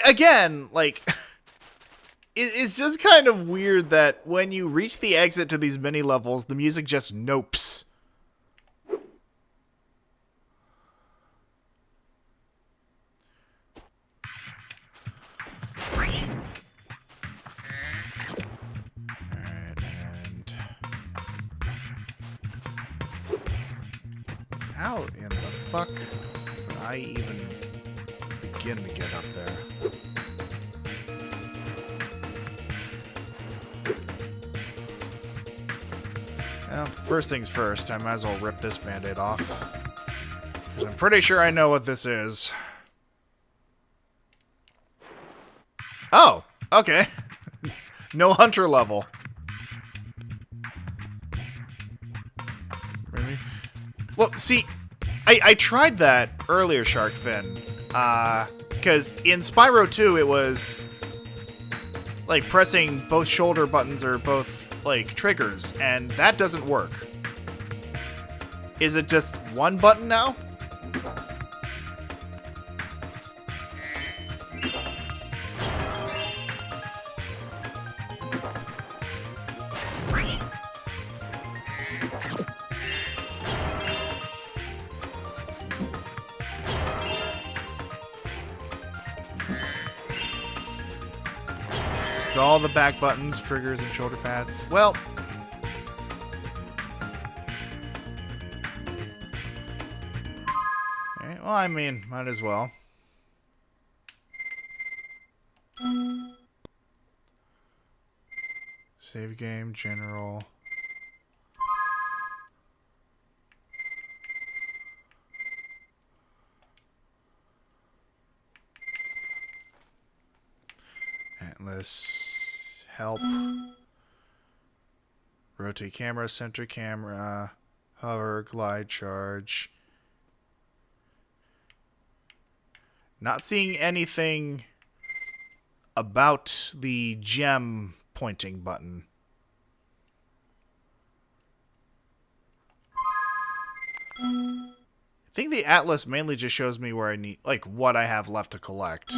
Again, like, it's just kind of weird that when you reach the exit to these mini levels, the music just nopes. How in the fuck would I even begin to get up there? Well, first things first, I might as well rip this band-aid off. Because I'm pretty sure I know what this is. Oh, okay. No hunter level. Maybe. Well, see, I tried that earlier, Sharkfin, because in Spyro 2 it was, like, pressing both shoulder buttons or both, like, triggers, and that doesn't work. Is it just one button now? It's all the back buttons, triggers, and shoulder pads. Well, alright, well, I mean, might as well. Save game, general. Atlas, help. Rotate camera, center camera, hover, glide, charge. Not seeing anything about the gem pointing button. I think the atlas mainly just shows me where I need, like, what I have left to collect.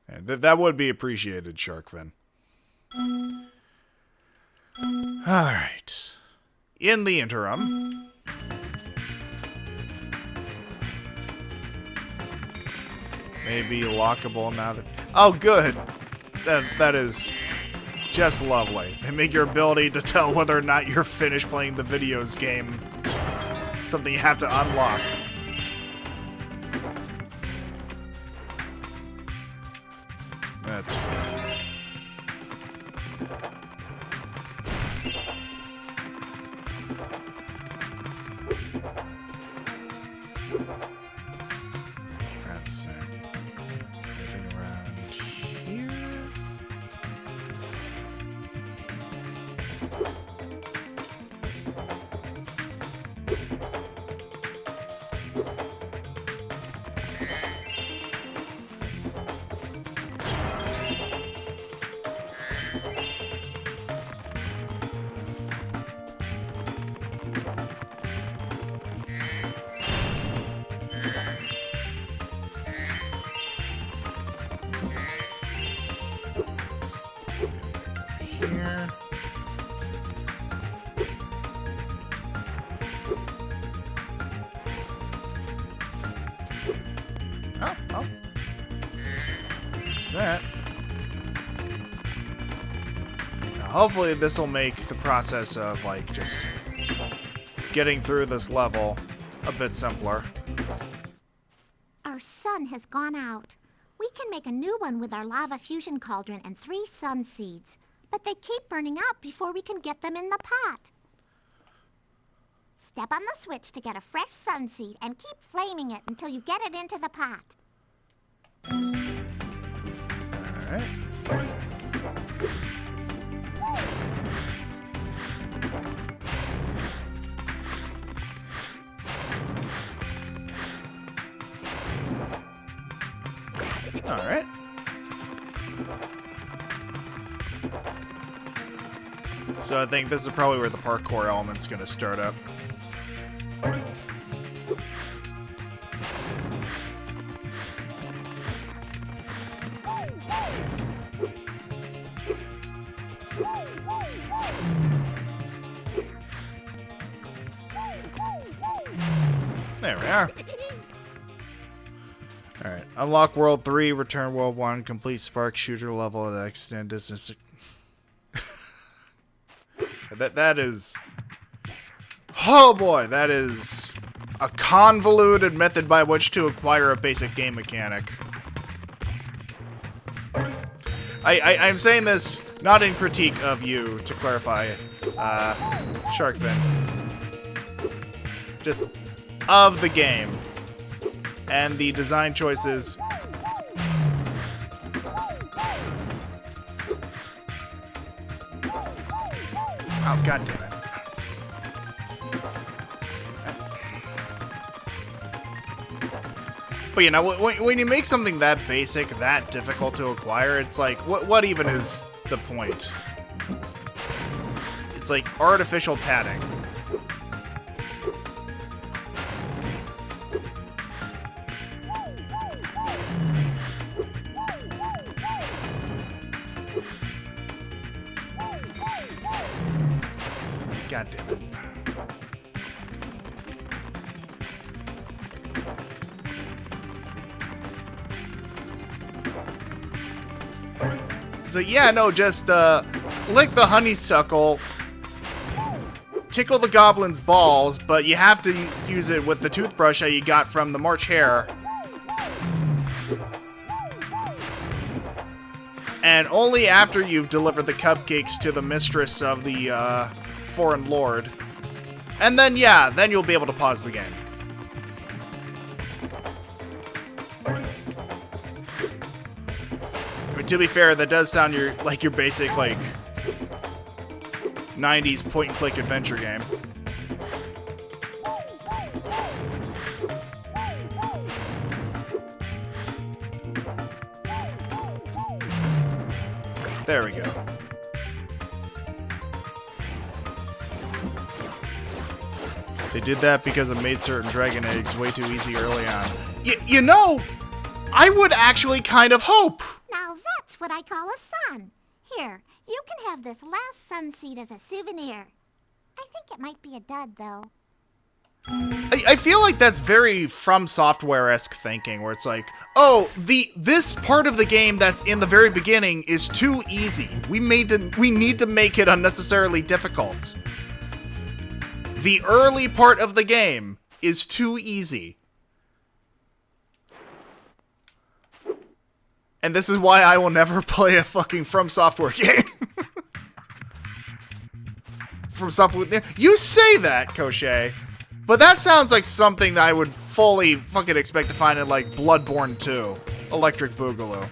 And that would be appreciated, Sharkfin. Alright. In the interim... maybe lockable now that... Oh, good! That is just lovely. They make your ability to tell whether or not you're finished playing the videos game something you have to unlock. That's... That's anything around here? Here. Oh. There's that. Now, hopefully this will make the process of, like, just getting through this level a bit simpler. Our sun has gone out. We can make a new one with our lava fusion cauldron and 3 sun seeds. But they keep burning out before we can get them in the pot. Step on the switch to get a fresh sun seed and keep flaming it until you get it into the pot. Alright. Alright. So I think this is probably where the parkour element's gonna start up. There we are. Alright. Unlock World 3, return World 1, complete Spark Shooter level at extend distance. That is... Oh boy, that is a convoluted method by which to acquire a basic game mechanic. I'm saying this not in critique of you, to clarify, Sharkfin. Just of the game. And the design choices. Oh, god damn it. But you know, when you make something that basic, that difficult to acquire, it's like, what even is the point? It's like artificial padding. God damn it. So yeah, no, just lick the honeysuckle, tickle the goblin's balls, but you have to use it with the toothbrush that you got from the March Hare. And only after you've delivered the cupcakes to the mistress of the foreign lord. And then, yeah, then you'll be able to pause the game. I mean, to be fair, that does sound like your basic, like, 90s point-and-click adventure game. There we go. They did that because it made certain dragon eggs way too easy early on. You know, I would actually kind of hope. Now that's what I call a sun. Here, you can have this last sun seed as a souvenir. I think it might be a dud, though. I feel like that's very From Software-esque thinking, where it's like, oh, this part of the game that's in the very beginning is too easy. We need to make it unnecessarily difficult. The early part of the game is too easy. And this is why I will never play a fucking From Software game. From Software... You say that, Koshe, but that sounds like something that I would fully fucking expect to find in, like, Bloodborne 2. Electric Boogaloo.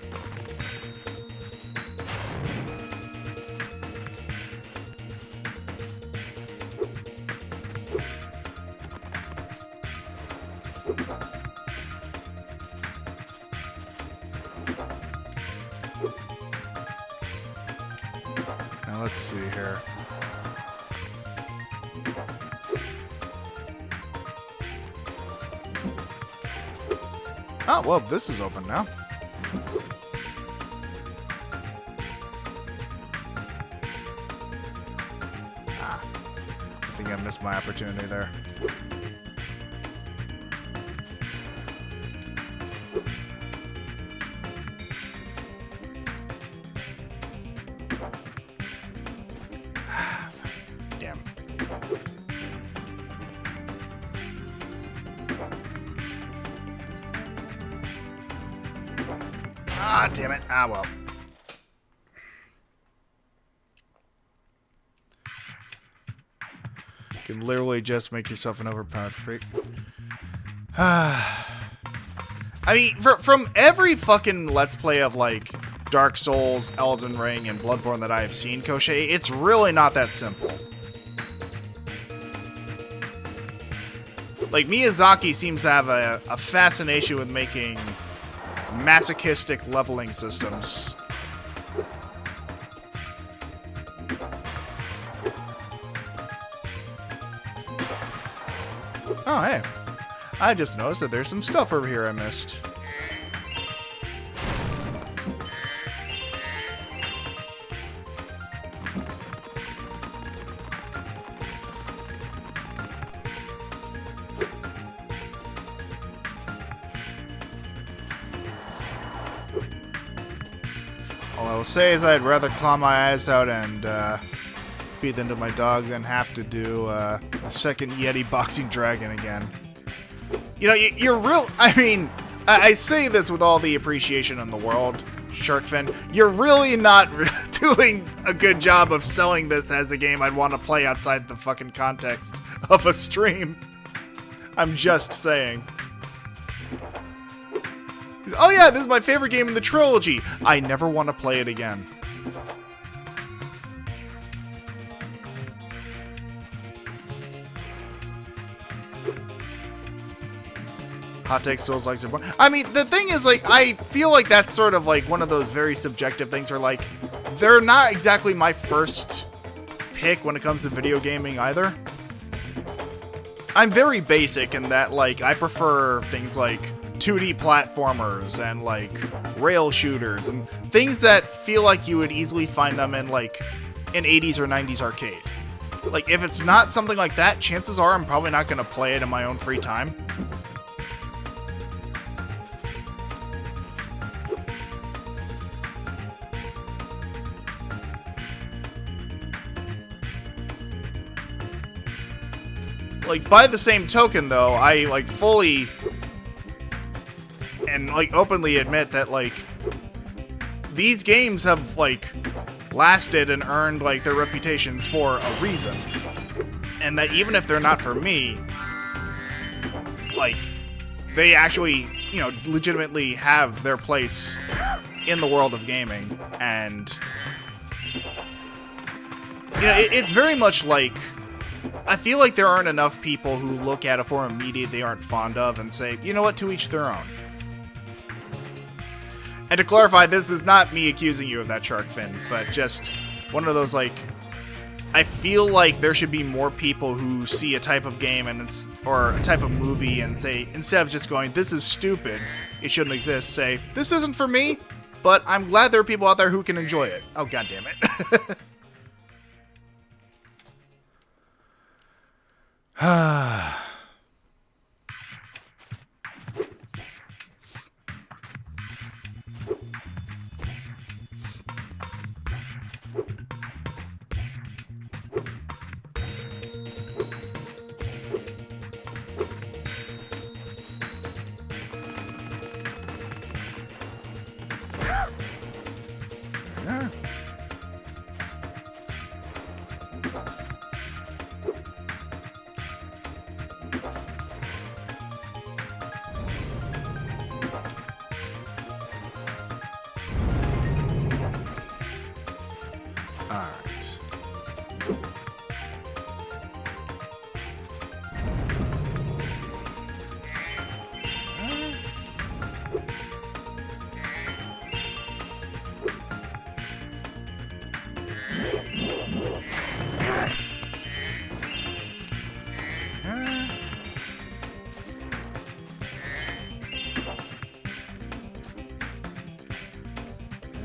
Now let's see here. Oh, well, this is open now. Ah, I think I missed my opportunity there. Damn. Ah, damn it. Ah, well. You can literally just make yourself an overpowered freak. I mean, from every fucking Let's Play of, like, Dark Souls, Elden Ring, and Bloodborne that I have seen, Koshe, it's really not that simple. Like, Miyazaki seems to have a fascination with making masochistic leveling systems. Oh, hey. I just noticed that there's some stuff over here I missed. All I will say is I'd rather claw my eyes out and feed them to my dog than have to do the second Yeti boxing dragon again. You know, you're real... I mean, I say this with all the appreciation in the world, Sharkfin. You're really not doing a good job of selling this as a game I'd want to play outside the fucking context of a stream. I'm just saying. Oh yeah, this is my favorite game in the trilogy. I never want to play it again. Hot take Souls likes it. I mean, the thing is, like, I feel like that's sort of like one of those very subjective things where, like, they're not exactly my first pick when it comes to video gaming either. I'm very basic in that, like, I prefer things like 2D platformers and, like, rail shooters and things that feel like you would easily find them in, like, an 80s or 90s arcade. Like, if it's not something like that, chances are I'm probably not going to play it in my own free time. Like, by the same token, though, I, like, fully and, like, openly admit that, like, these games have, like, lasted and earned, like, their reputations for a reason. And that even if they're not for me, like, they actually, you know, legitimately have their place in the world of gaming. And, you know, it's very much like, I feel like there aren't enough people who look at a form of media they aren't fond of and say, you know what, to each their own. And to clarify, this is not me accusing you of that shark fin, but just one of those, like, I feel like there should be more people who see a type of game or a type of movie and say, instead of just going, this is stupid, it shouldn't exist, say, this isn't for me, but I'm glad there are people out there who can enjoy it. Oh, god damn it.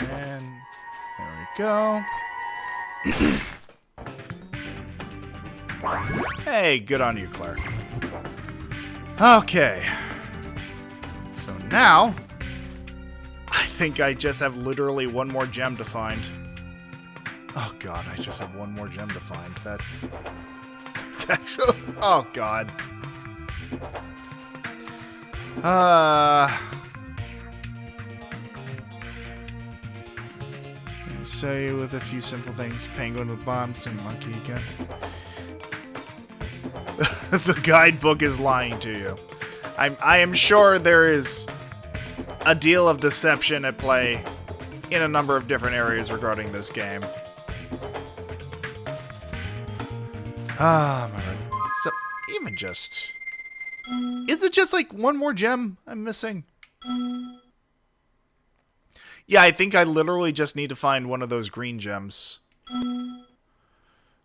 And there we go. Hey, good on you, Claire. Okay. So now, I think I just have literally one more gem to find. Oh god, I just have one more gem to find. That's actually... Oh god. Say with a few simple things, penguin with bombs and monkey again. The guidebook is lying to you. I am sure there is a deal of deception at play in a number of different areas regarding this game. Ah, my god. So, even just... Is it just like one more gem I'm missing? Yeah, I think I literally just need to find one of those green gems.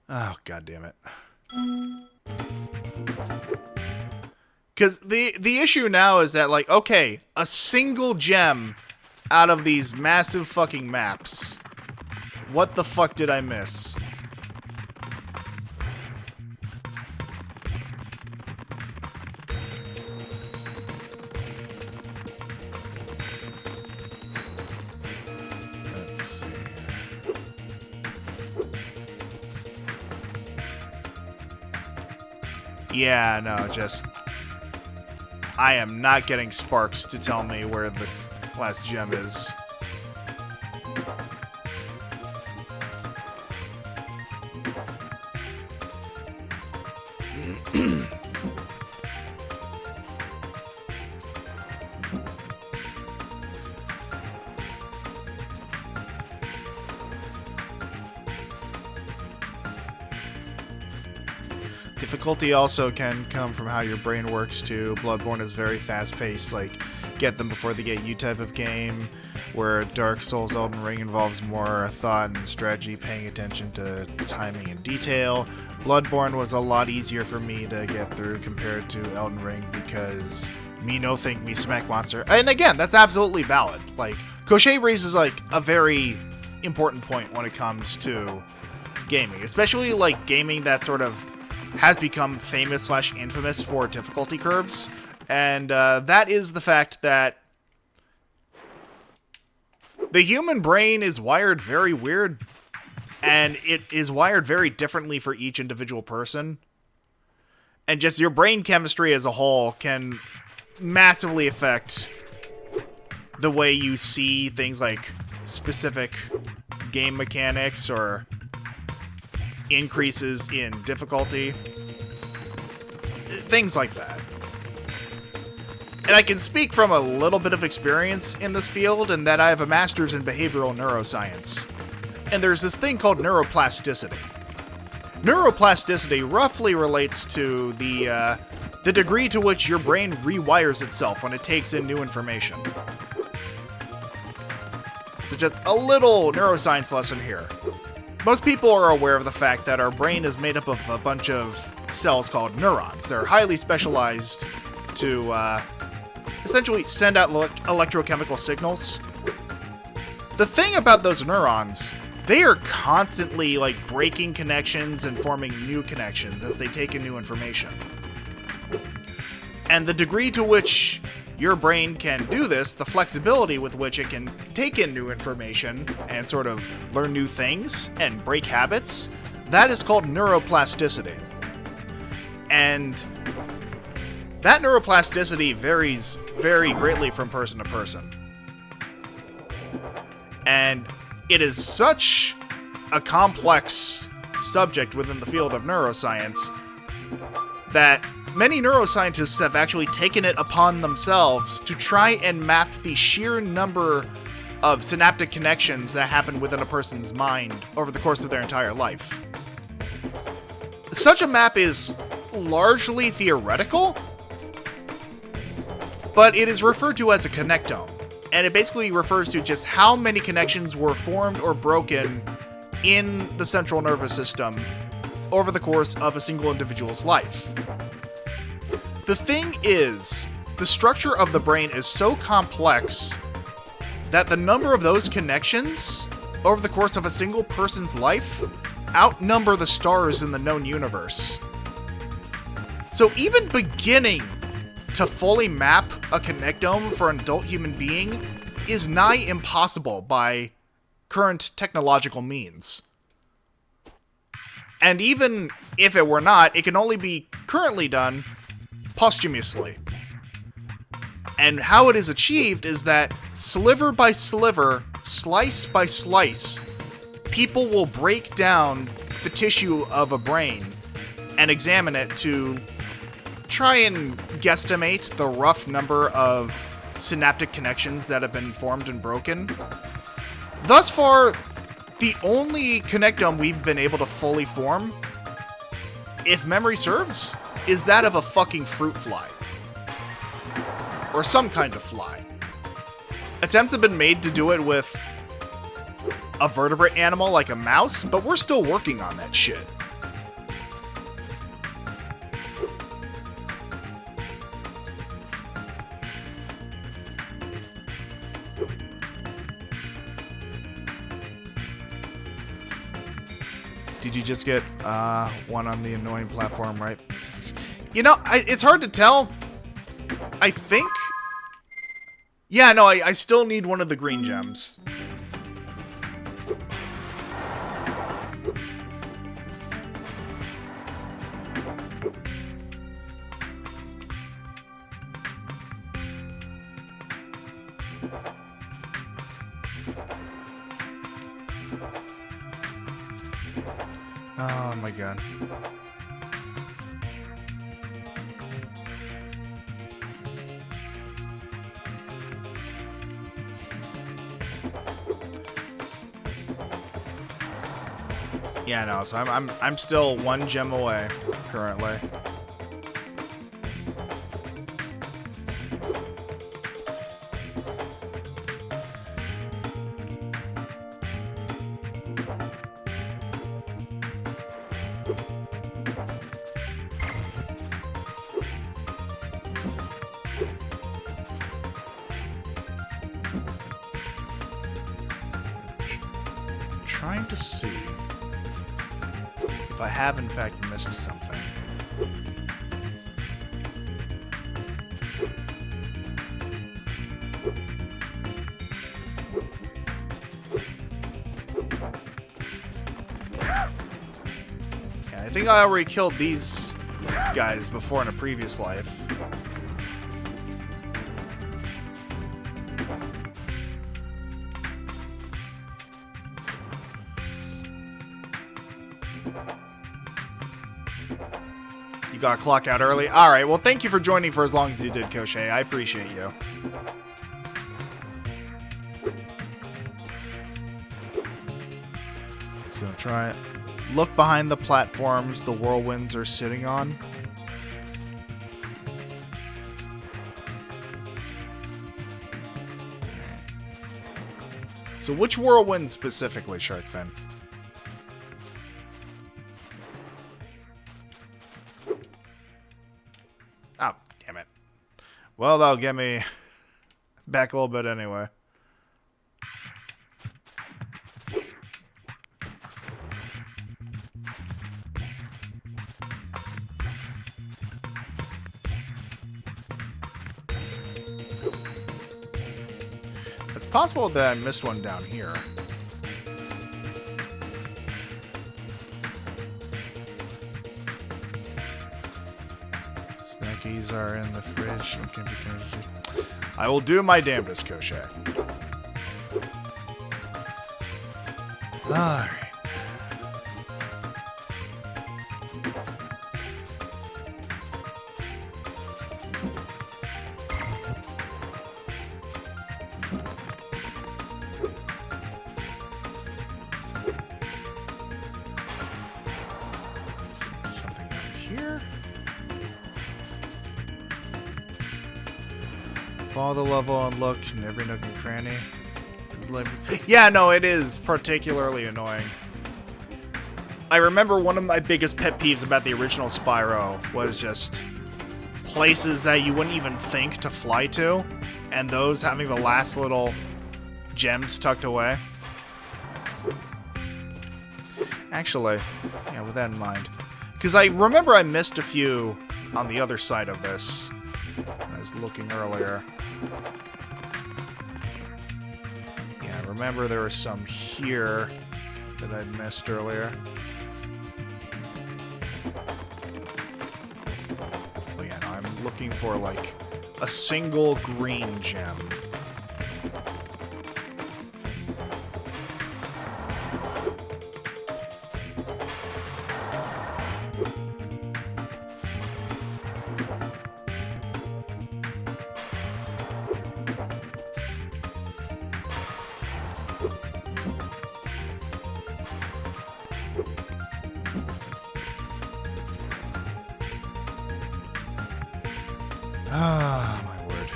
Oh, god damn it. Because the issue now is that, like, okay, a single gem out of these massive fucking maps. What the fuck did I miss? Let's see. Yeah, no, just... I am not getting Sparks to tell me where this last gem is. Difficulty also can come from how your brain works too. Bloodborne is very fast-paced, like get them before they get you type of game, where Dark Souls Elden Ring involves more thought and strategy, paying attention to timing and detail. Bloodborne was a lot easier for me to get through compared to Elden Ring because me no think me smack monster. And again, that's absolutely valid. Like, Cochet raises like a very important point when it comes to gaming, especially like gaming that sort of has become famous / infamous for difficulty curves, and that is the fact that the human brain is wired very weird, and it is wired very differently for each individual person, and just your brain chemistry as a whole can massively affect the way you see things like specific game mechanics or increases in difficulty. Things like that. And I can speak from a little bit of experience in this field in that I have a master's in behavioral neuroscience. And there's this thing called neuroplasticity. Neuroplasticity roughly relates to the degree to which your brain rewires itself when it takes in new information. So just a little neuroscience lesson here. Most people are aware of the fact that our brain is made up of a bunch of cells called neurons. They're highly specialized to essentially send out electrochemical signals. The thing about those neurons, they are constantly like breaking connections and forming new connections as they take in new information. And the degree to which your brain can do this, the flexibility with which it can take in new information and sort of learn new things and break habits, that is called neuroplasticity. And that neuroplasticity varies very greatly from person to person. And it is such a complex subject within the field of neuroscience that many neuroscientists have actually taken it upon themselves to try and map the sheer number of synaptic connections that happen within a person's mind over the course of their entire life. Such a map is largely theoretical, but it is referred to as a connectome, and it basically refers to just how many connections were formed or broken in the central nervous system over the course of a single individual's life. The thing is, the structure of the brain is so complex that the number of those connections over the course of a single person's life outnumber the stars in the known universe. So even beginning to fully map a connectome for an adult human being is nigh impossible by current technological means. And even if it were not, it can only be currently done posthumously. And how it is achieved is that sliver by sliver, slice by slice, people will break down the tissue of a brain and examine it to try and guesstimate the rough number of synaptic connections that have been formed and broken. Thus far, the only connectome we've been able to fully form, if memory serves, is that of a fucking fruit fly. Or some kind of fly. Attempts have been made to do it with a vertebrate animal like a mouse, but we're still working on that shit. Did you just get one on the annoying platform, right? You know, it's hard to tell. I think... Yeah, no, I still need one of the green gems. Oh my god. Yeah, no, so I'm still one gem away currently. Trying to see if I have in fact missed something. Yeah, I think I already killed these guys before in a previous life. You got to clock out early? Alright, well thank you for joining for as long as you did, Koshe. I appreciate you. So try it. Look behind the platforms the whirlwinds are sitting on. So which whirlwind specifically, Sharkfin? Oh, damn it. Well, that'll get me back a little bit anyway. It's possible that I missed one down here. Snackies are in the fridge. I will do my damnedest, Koshak. Alright. Something down here. Follow the level and look in every nook and cranny. Yeah, no, it is particularly annoying. I remember one of my biggest pet peeves about the original Spyro was just places that you wouldn't even think to fly to, and those having the last little gems tucked away. Actually, yeah, with that in mind. Because I remember I missed a few on the other side of this when I was looking earlier. Yeah, I remember there were some here that I'd missed earlier. Oh yeah, no, I'm looking for, like, a single green gem. Ah, my word.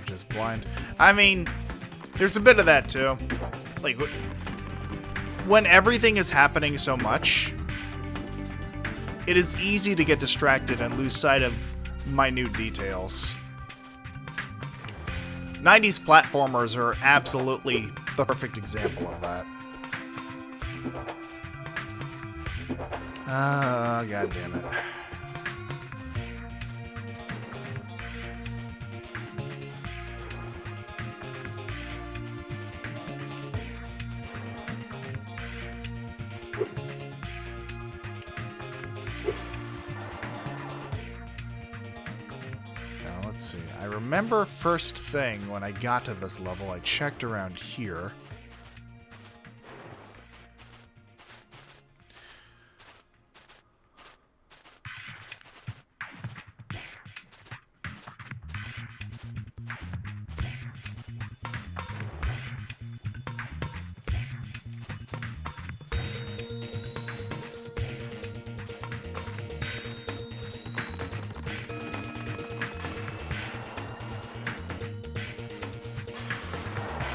Just blind. I mean, there's a bit of that too. Like, when everything is happening so much, it is easy to get distracted and lose sight of minute details. 90s platformers are absolutely the perfect example of that. Ah, god damn it. Let's see. I remember first thing when I got to this level, I checked around here.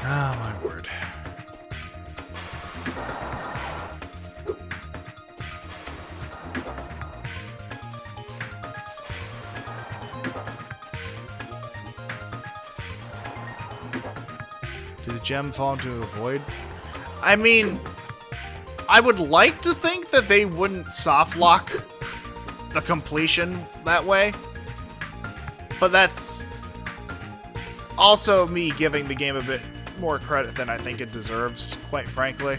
Ah, my word. Did the gem fall into the void? I mean, I would like to think that they wouldn't soft lock the completion that way, but that's also me giving the game a bit more credit than I think it deserves, quite frankly.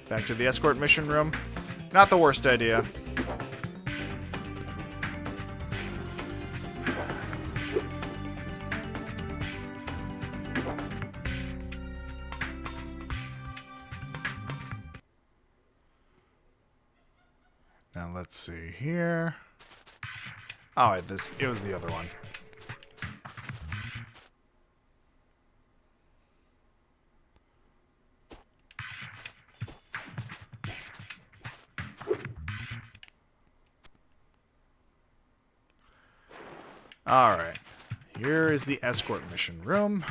Back to the escort mission room. Not the worst idea. Now let's see here. Oh, it was the other one. Alright. Here is the escort mission room.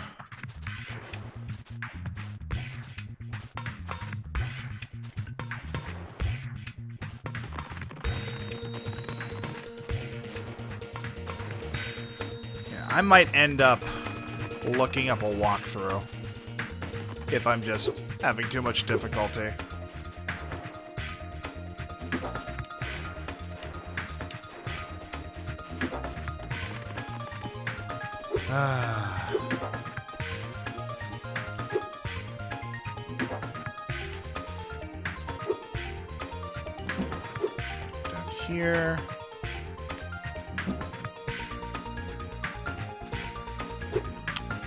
Yeah, I might end up looking up a walkthrough if I'm just having too much difficulty. Down here.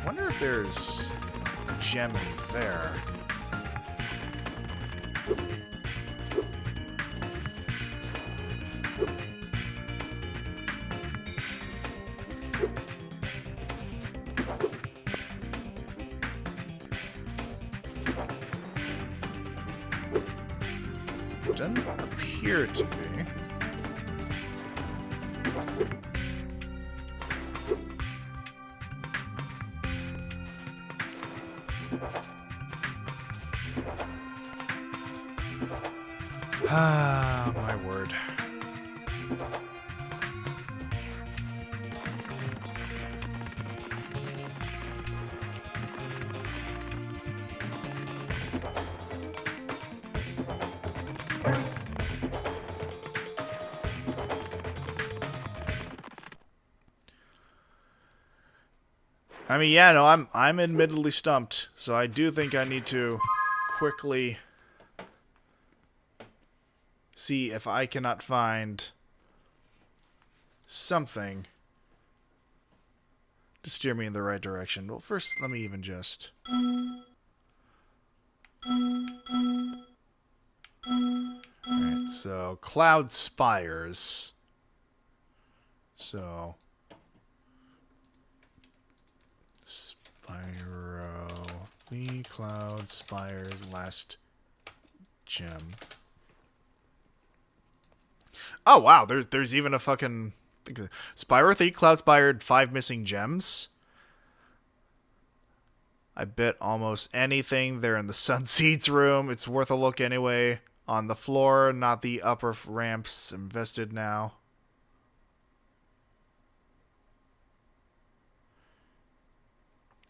Wonder if there's a gem in there. Doesn't appear to be. Ah, my word. I mean, yeah, no, I'm admittedly stumped, so I do think I need to quickly see if I cannot find something to steer me in the right direction. Well, first, let me even just... Alright, so Cloud Spires. So... Spyro, the Cloud Spires last gem. Oh wow, there's even a fucking Spyro the Cloud Spired 5 missing gems. I bet almost anything. They're in the Sunseeds room. It's worth a look anyway. On the floor, not the upper ramps. Invested now.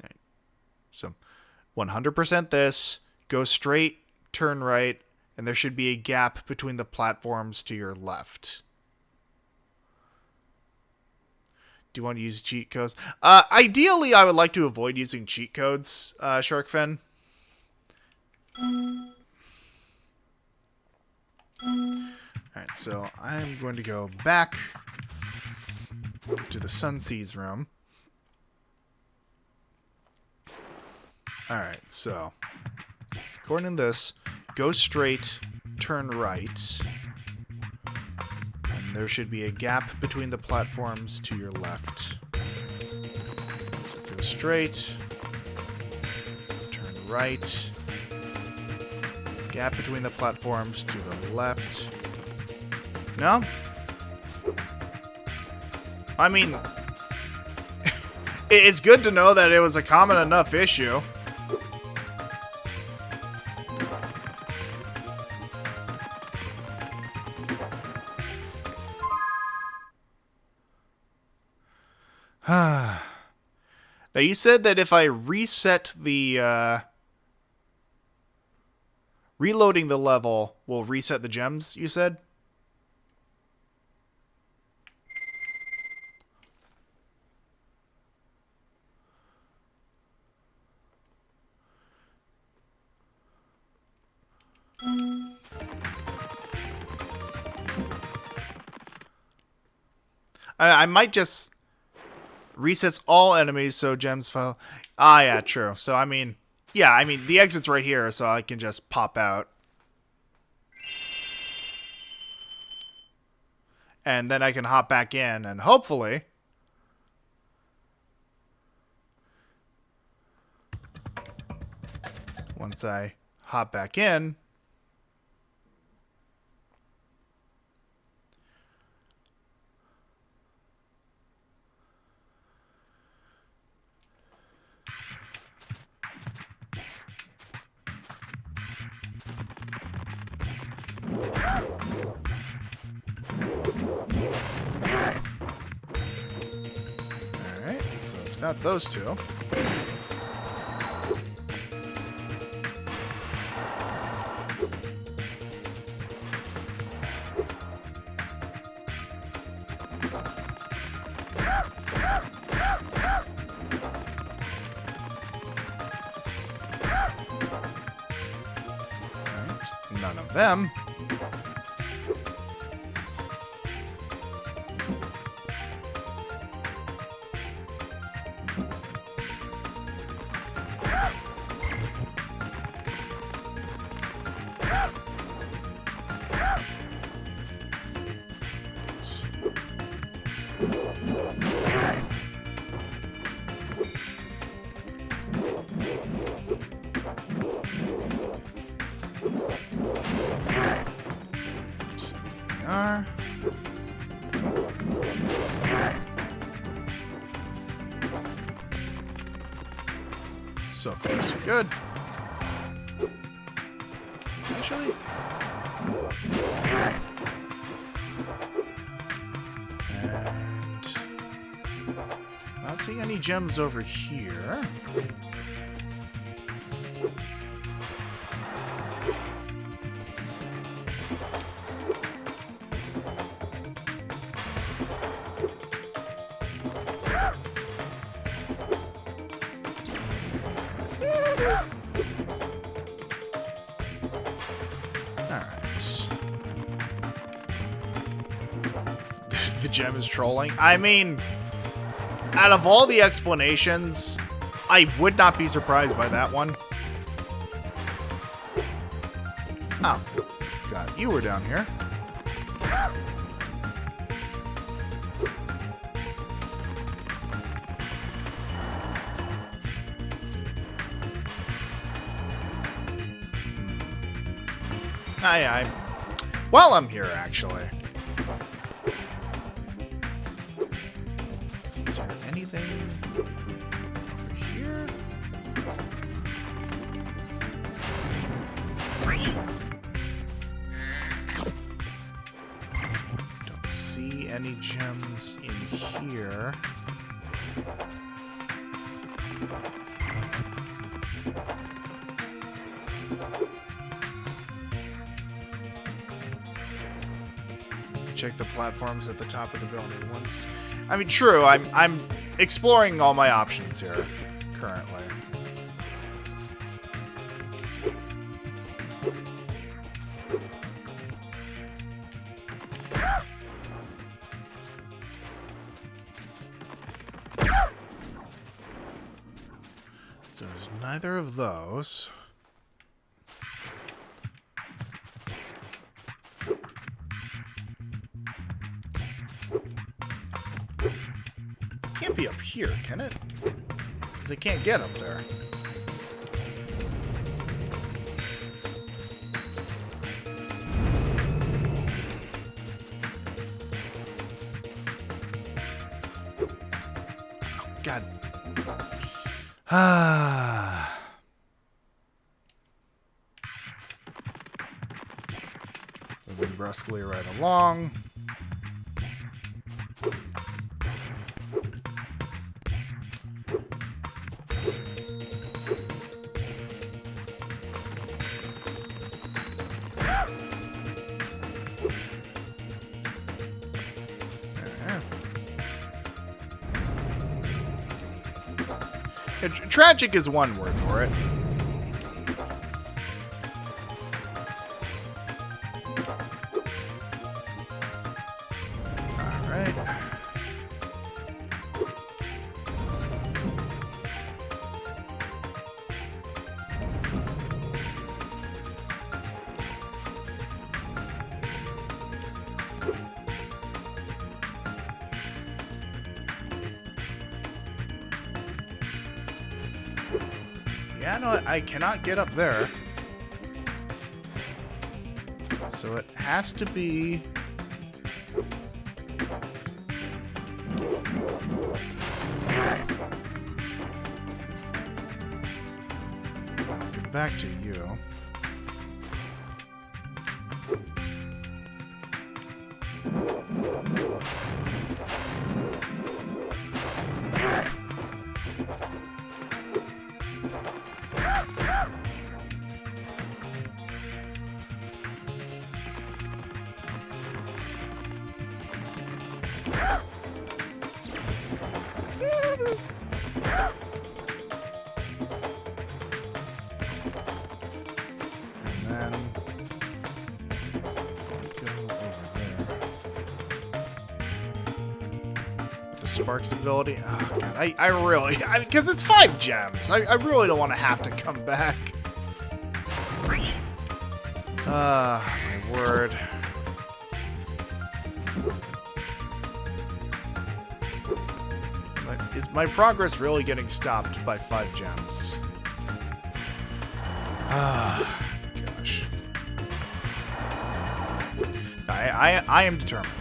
Right. So, 100% this. Go straight, turn right, and there should be a gap between the platforms to your left. Do you want to use cheat codes? Ideally, I would like to avoid using cheat codes, Sharkfin. Alright, so I'm going to go back to the Sunseeds room. Alright, so according to this, go straight, turn right, and there should be a gap between the platforms to your left. So go straight, turn right, gap between the platforms to the left. No? I mean, it's good to know that it was a common enough issue. Now, you said that if I reset the, reloading the level will reset the gems, you said? I might just... Resets all enemies so gems fall. Ah, yeah, true. So, I mean... Yeah, I mean, the exit's right here, so I can just pop out. And then I can hop back in, and hopefully... Once I hop back in... not those two. None of them. Are. So far, so good. Actually, and not seeing any gems over here. The gem is trolling. I mean, out of all the explanations, I would not be surprised by that one. Oh, God, you were down here. Well, I'm here, actually. Is there anything over here? Don't see any gems in here. Check the platforms at the top of the building once. I mean, true, I'm exploring all my options here currently. So there's neither of those. Can't be up here, can it? Because it can't get up there. Oh, God. Ah. Moving brusquely right along. Tragic is one word for it. All right. Yeah, no, I cannot get up there. So it has to be... I'll get back to you. then go over there. The Sparks ability. Oh god, I really, because it's 5 gems. I really don't want to have to come back. My word. Is my progress really getting stopped by 5 gems? Ah, gosh. I am determined.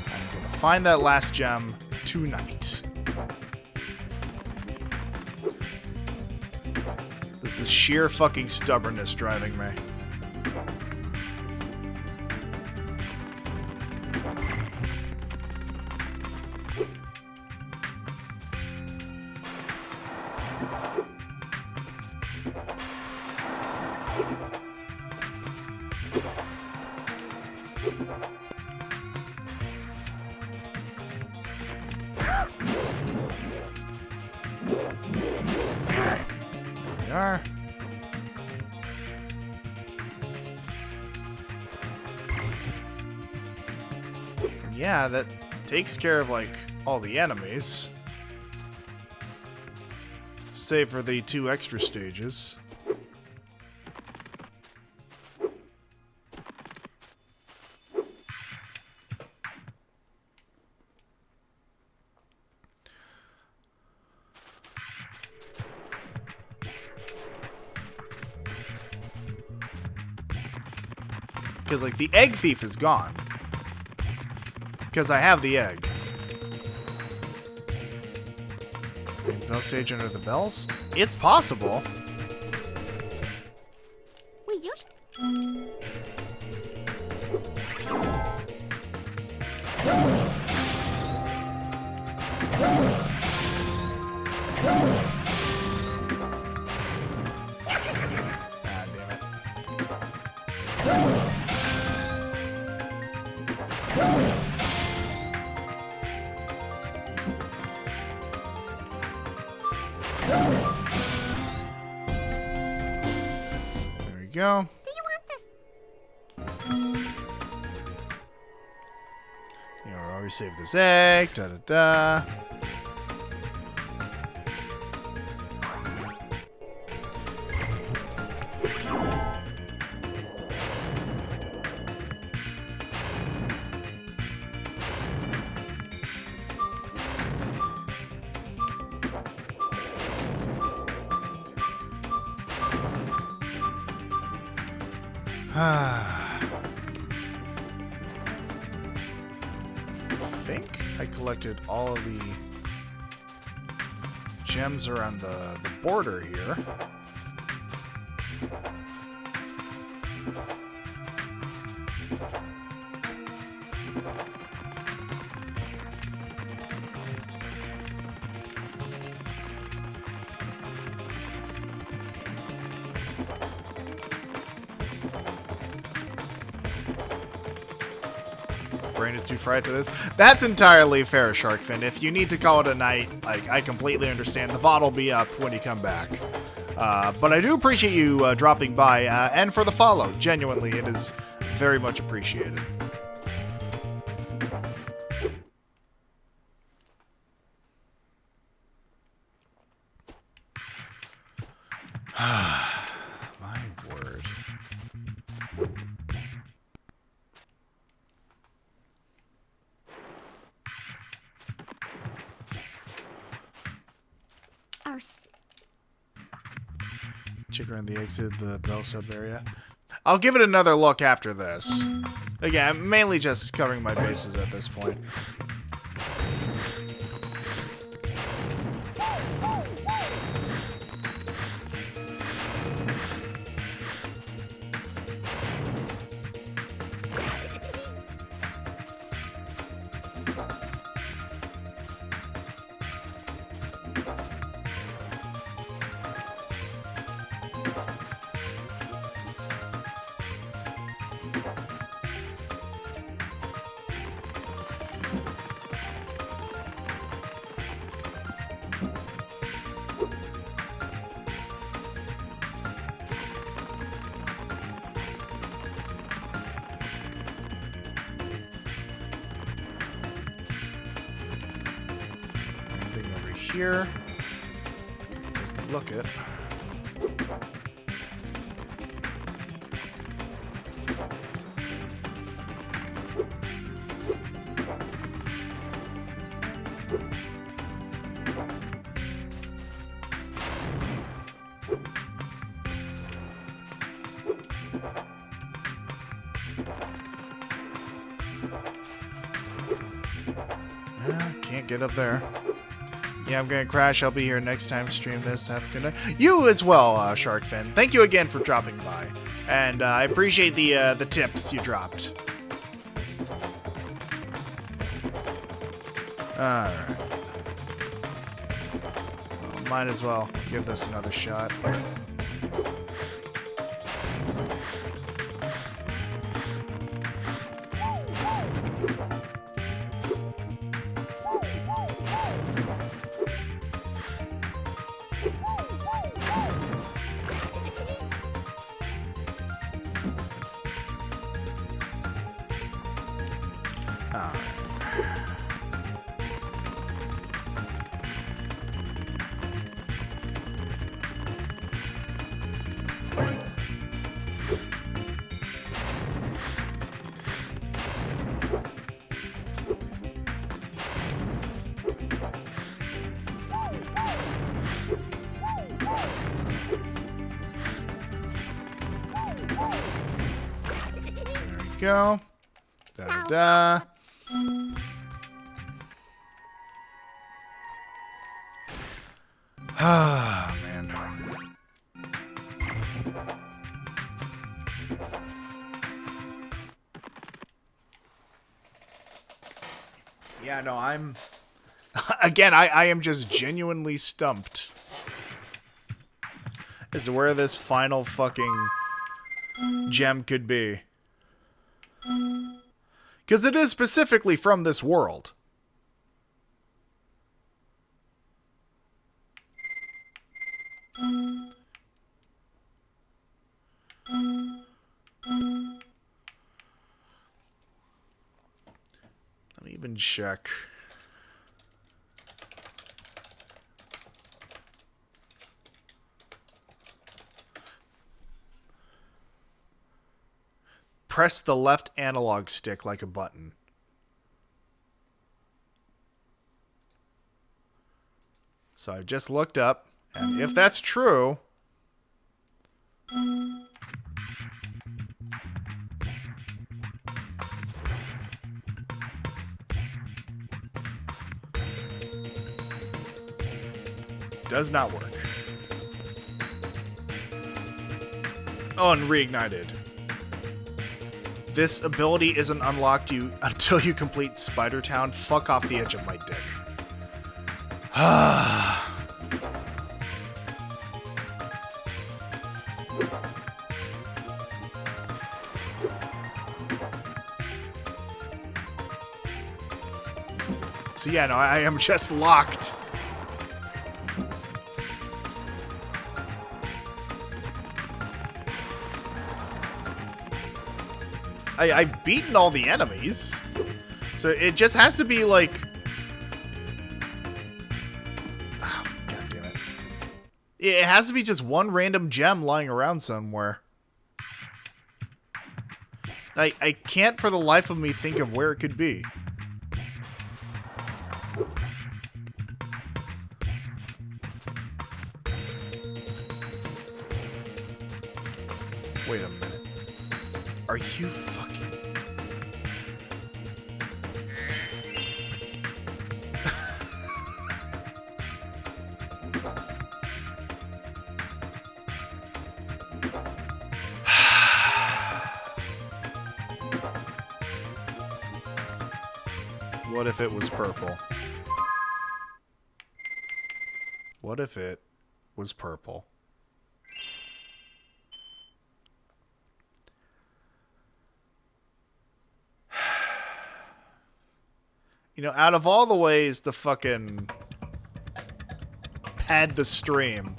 I'm gonna find that last gem tonight. This is sheer fucking stubbornness driving me. Are. Yeah, that takes care of, like, all the enemies. Save for the 2 extra stages. Because, like, the egg thief is gone. Because I have the egg. Bell stage under the bells? It's possible. We used... Ah, damn it. There we go. Do you want this? You know, I already saved this egg. Da da da. I think I collected all of the gems around the border here. Brain is too fried to this. That's entirely fair, Sharkfin. If you need to call it a night, like, I completely understand. The VOD will be up when you come back. But I do appreciate you dropping by, and for the follow. Genuinely, it is very much appreciated. My word. Check around the exit, the bell sub area. I'll give it another look after this. Again, I'm mainly just covering my bases at this point. here. Doesn't look it. Can't get up there. Yeah, I'm gonna crash. I'll be here next time. Stream this. Have a good night. You as well, Sharkfin. Thank you again for dropping by, and I appreciate the tips you dropped. All right. Well, might as well give this another shot. Go. Da da. Ah, man. Yeah, no, I'm... Again, I am just genuinely stumped as to where this final fucking gem could be. Because it is specifically from this world. Let me even check. Press the left analog stick like a button. So I just looked up, and if that's true... does not work. Oh, and reignited. This ability isn't unlocked until you complete Spider Town. Fuck off the edge of my dick. So yeah, no, I am just locked. I've beaten all the enemies. So it just has to be like... Oh, God damn it. It has to be just one random gem lying around somewhere. I can't for the life of me think of where it could be. Wait a minute. Are you fucking... What if it was purple? What if it was purple? You know, out of all the ways to fucking pad the stream,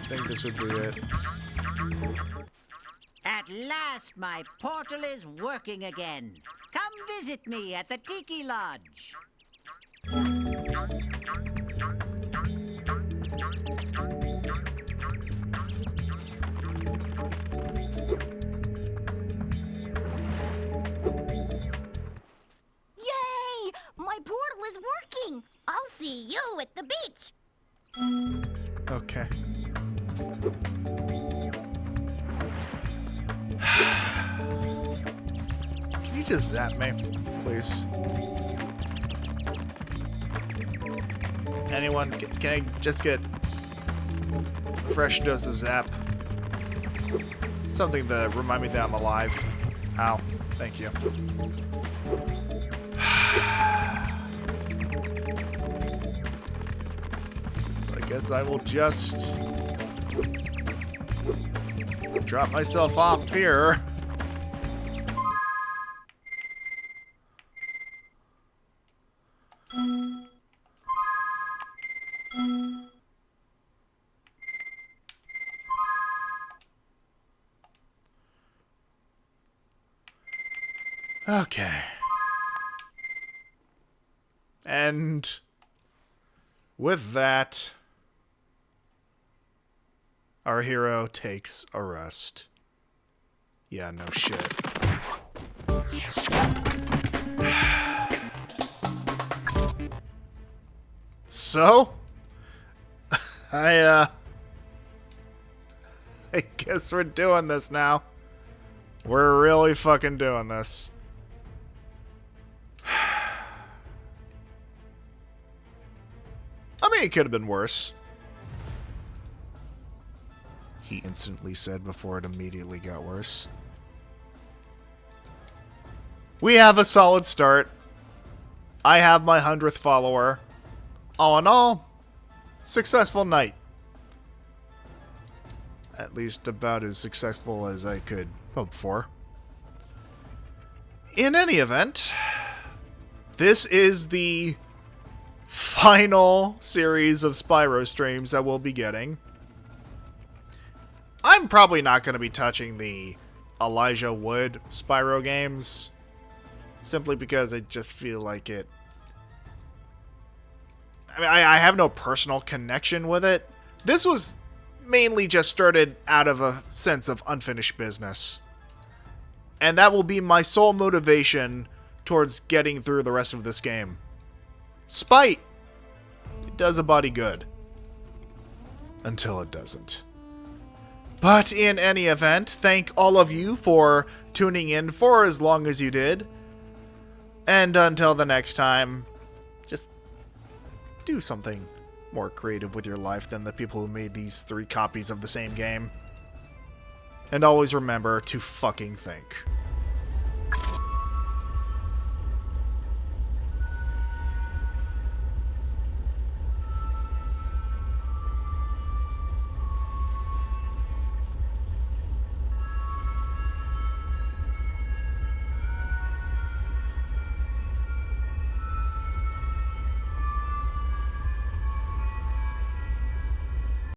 didn't think this would be it. At At last, my portal is working again. Come visit me at the Tiki Lodge. Yay! My portal is working! I'll see you at the beach! Okay. Can you just zap me, please? Anyone, can I just get a fresh dose of zap? Something to remind me that I'm alive. Ow. Thank you. So I guess I will just drop myself off here. Okay. And with that, our hero takes a rest. Yeah, no shit. So, I guess we're doing this now. We're really fucking doing this. I mean, it could have been worse. He instantly said before it immediately got worse. We have a solid start. I have my 100th follower. All in all, successful night. At least about as successful as I could hope for. In any event, this is the final series of Spyro streams I will be getting. I'm probably not going to be touching the Elijah Wood Spyro games, simply because I just feel like it... I mean, I have no personal connection with it. This was mainly just started out of a sense of unfinished business. And that will be my sole motivation towards getting through the rest of this game. Spite! It does a body good. Until it doesn't. But in any event, thank all of you for tuning in for as long as you did. And until the next time, just do something more creative with your life than the people who made these 3 copies of the same game. And always remember to fucking think.